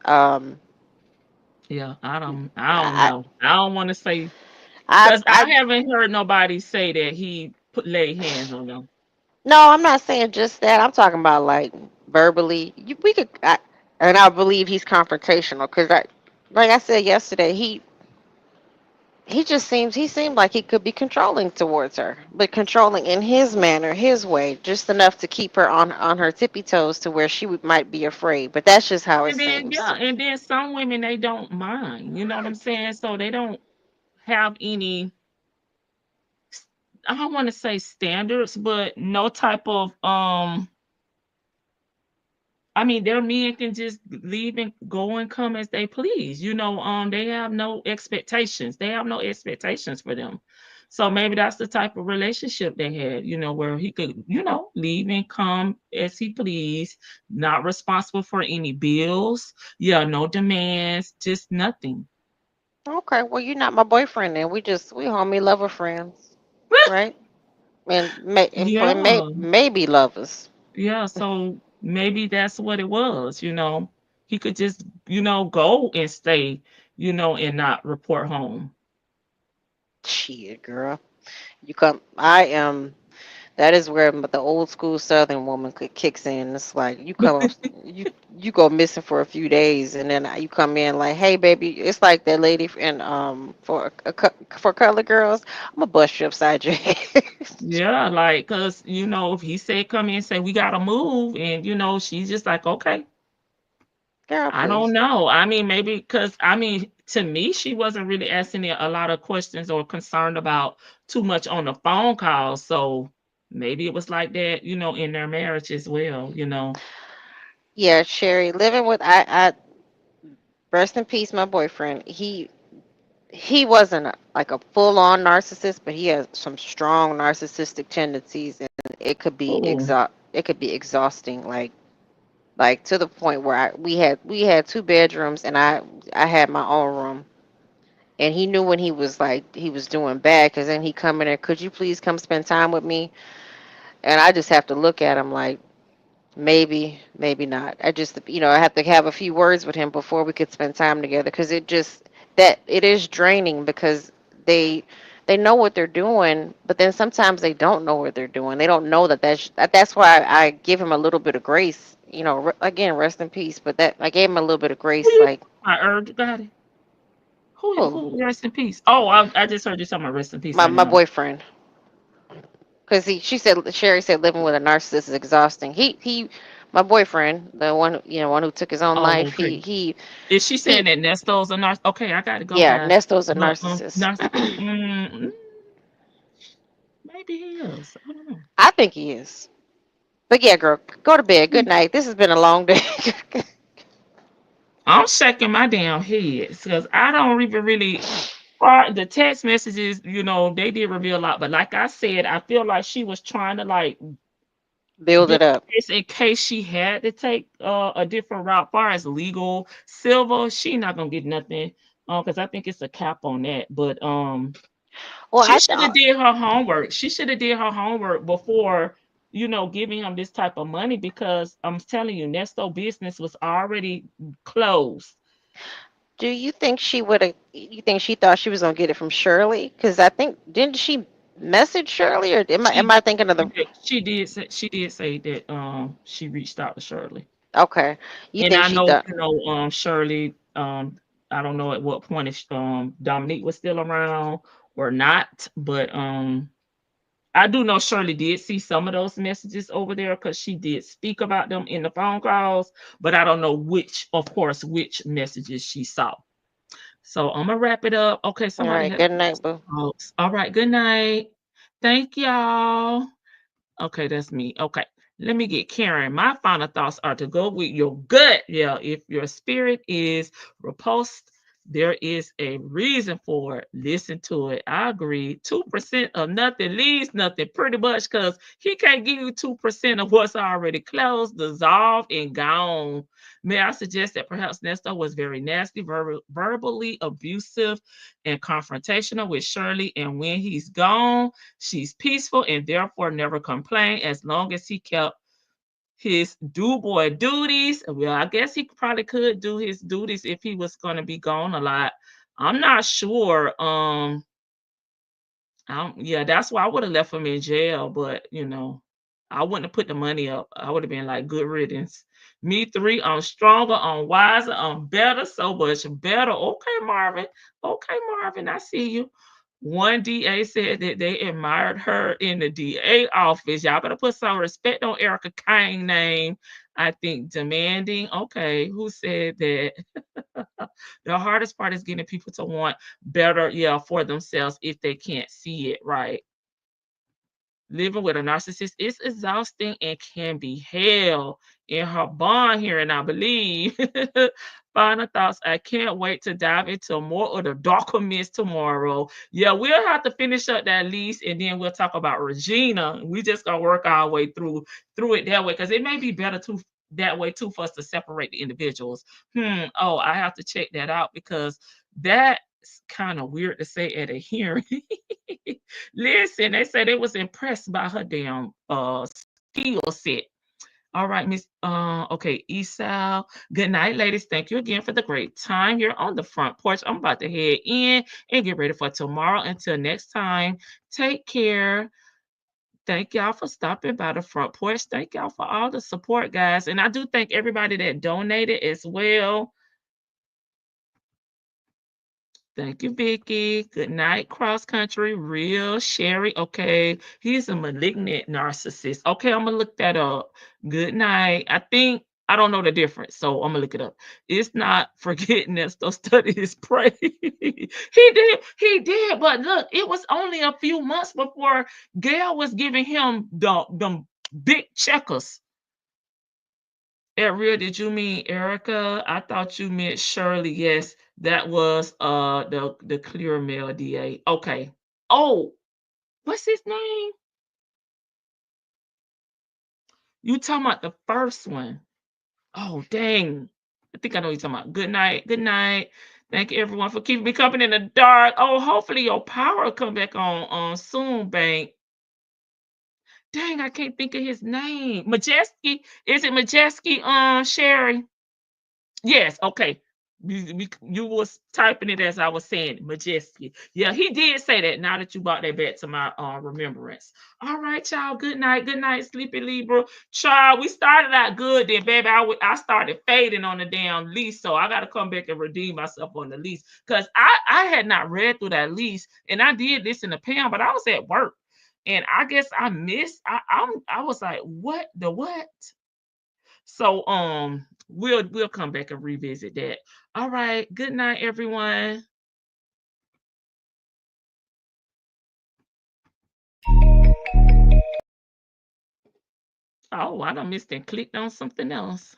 Yeah, I don't I know. I don't want to say I because I I haven't heard nobody say that he laid hands on them. no, I'm not saying just that. I'm talking about, like, verbally. We could, and I believe he's confrontational, because like I said yesterday, he seemed like he could be controlling towards her, but controlling in his manner, his way, just enough to keep her on her tippy toes to where might be afraid. But that's just how it And then seems. yeah, and then some women they don't mind. You know what I'm saying? So they don't have any I don't want to say standards, but no type of I mean, their men can just leave and go and come as they please. They have no expectations. They have no expectations for them. So maybe that's the type of relationship they had, where he could, leave and come as he please, not responsible for any bills. Yeah, no demands, just nothing. Okay, well, you're not my boyfriend then. We homie lover friends, right? Yeah. Maybe lovers. Yeah, so maybe that's what it was. He could just, go and stay, and not report home. Shit, girl. You come. I am. That is where the old school Southern woman kicks in. It's like you come up, you you go missing for a few days, and then you come in like, hey, baby. It's like that lady in for color girls. I'm gonna bust you upside your head. Yeah, like, cause if he said come in and say we gotta move, and she's just like, okay, Girl, I don't please. know. I mean, maybe because to me, she wasn't really asking it a lot of questions or concerned about too much on the phone call. So maybe it was like that, in their marriage as well. Yeah, Sherry, living with I rest in peace, my boyfriend. He wasn't like a full on narcissist, but he has some strong narcissistic tendencies, and Oh, it could be exhausting. Like to the point where we had two bedrooms, and I had my own room. And he knew when he was doing bad, because then he come in there, could you please come spend time with me? And I just have to look at him like, maybe, maybe not. I have to have a few words with him before we could spend time together, because it is draining, because they they know what they're doing, but then sometimes they don't know what they're doing. They don't know that's why I give him a little bit of grace. Again, rest in peace. But that I gave him a little bit of who grace, you like, I heard about it. oh, Who rest in peace? Oh, I just heard you talking about rest in peace. I didn't my know. boyfriend. Because Sherry said living with a narcissist is exhausting. My boyfriend, the one who took his own Oh, life. okay. Is she He, saying that Nesto's a narc? Okay, I got to go yeah, by Nesto's a the narcissist. narc. Mm, maybe he is. I don't know. I think he is. But yeah, girl, go to bed. Good night. This has been a long day. I'm shaking my damn head because I don't even really. The text messages, they did reveal a lot. But like I said, I feel like she was trying to like Build build it up. this in case she had to take a different route. Far as legal, silver, she not gonna get nothing. Because I think it's a cap on that. But Well, she should have did her homework. She should have did her homework before, giving him this type of money because I'm telling you, Nesto business was already closed. do you think she would have? You think she thought she was gonna get it from Shirley? Because I think, didn't she message Shirley, or am She I thinking of the? she did say that she reached out to Shirley. Okay, you And think I she know, thought? Shirley, I don't know at what point if Dominique was still around or not, but I do know Shirley did see some of those messages over there because she did speak about them in the phone calls, but I don't know of course, which messages she saw. So I'm gonna wrap it up. Okay, All somebody right. had Good night, boo. thoughts. All right, good night. Thank y'all. Okay, that's me. Okay. Let me get Karen. My final thoughts are to go with your gut. Yeah, if your spirit is repulsed, there is a reason for it. Listen to it. I agree. 2% of nothing leaves nothing, pretty much, because he can't give you 2% of what's already closed, dissolved, and gone. May I suggest that perhaps Nesto was very nasty, verbally abusive, and confrontational with Shirley, and when he's gone, she's peaceful and therefore never complained as long as he kept his do boy duties. Well, I guess he probably could do his duties if he was going to be gone a lot. I'm not sure. Yeah, that's why I would have left him in jail, but I wouldn't have put the money up. I would have been like, good riddance, Me 3, I'm stronger, I'm wiser, I'm better, so much better. Okay, Marvin. Okay, Marvin, I see you. One DA said that they admired her in the DA office. Y'all better put some respect on Erica Kane's name. I think demanding. Okay, who said that? The hardest part is getting people to want better, yeah, for themselves if they can't see it, right? Living with a narcissist is exhausting and can be hell. In her bond here, and I believe. Final thoughts. I can't wait to dive into more of the darker myths tomorrow. Yeah, we'll have to finish up that Lease, and then we'll talk about Regina. We just gonna work our way through it that way, because it may be better to that way too for us to separate the individuals. Oh, I have to check that out, because that's kind of weird to say at a hearing. Listen, they said they was impressed by her damn skill set. All right, Miss okay, Esau. Good night, ladies. Thank you again for the great time here on the front porch. I'm about to head in and get ready for tomorrow. Until next time, take care. Thank y'all for stopping by the front porch. Thank y'all for all the support, guys. And I do thank everybody that donated as well. Thank you, Vicky. Good night, cross country. Real Sherry. Okay, he's a malignant narcissist. Okay, I'm gonna look that up. Good night. I don't know the difference, so I'm gonna look it up. It's not forgetting Nesto study his prey. He did, but look, it was only a few months before Gayle was giving him them big checkers. Real, did you mean Erica? I thought you meant Shirley. Yes, that was the clear male DA. Okay. Oh, what's his name? You talking about the first one? Oh, dang. I think I know what you're talking about. Good night. Good night. Thank you, everyone, for keeping me company in the dark. Oh, hopefully your power will come back on soon, Bank. Dang, I can't think of his name. Majeski. Is it Majeski, Sherry? Yes, okay. You was typing it as I was saying, Majeski. Yeah, he did say that. Now that you brought that back to my remembrance. All right, y'all. Good night. Good night, Sleepy Libra. Child, we started out good, then, baby. I started fading on the damn Lease, so I got to come back and redeem myself on the Lease, because I had not read through that Lease, and I did listen to Pam, but I was at work, and I guess I missed. I was like, what the what? So we'll come back and revisit that. All right. Good night, everyone. Oh, I done missed and clicked on something else.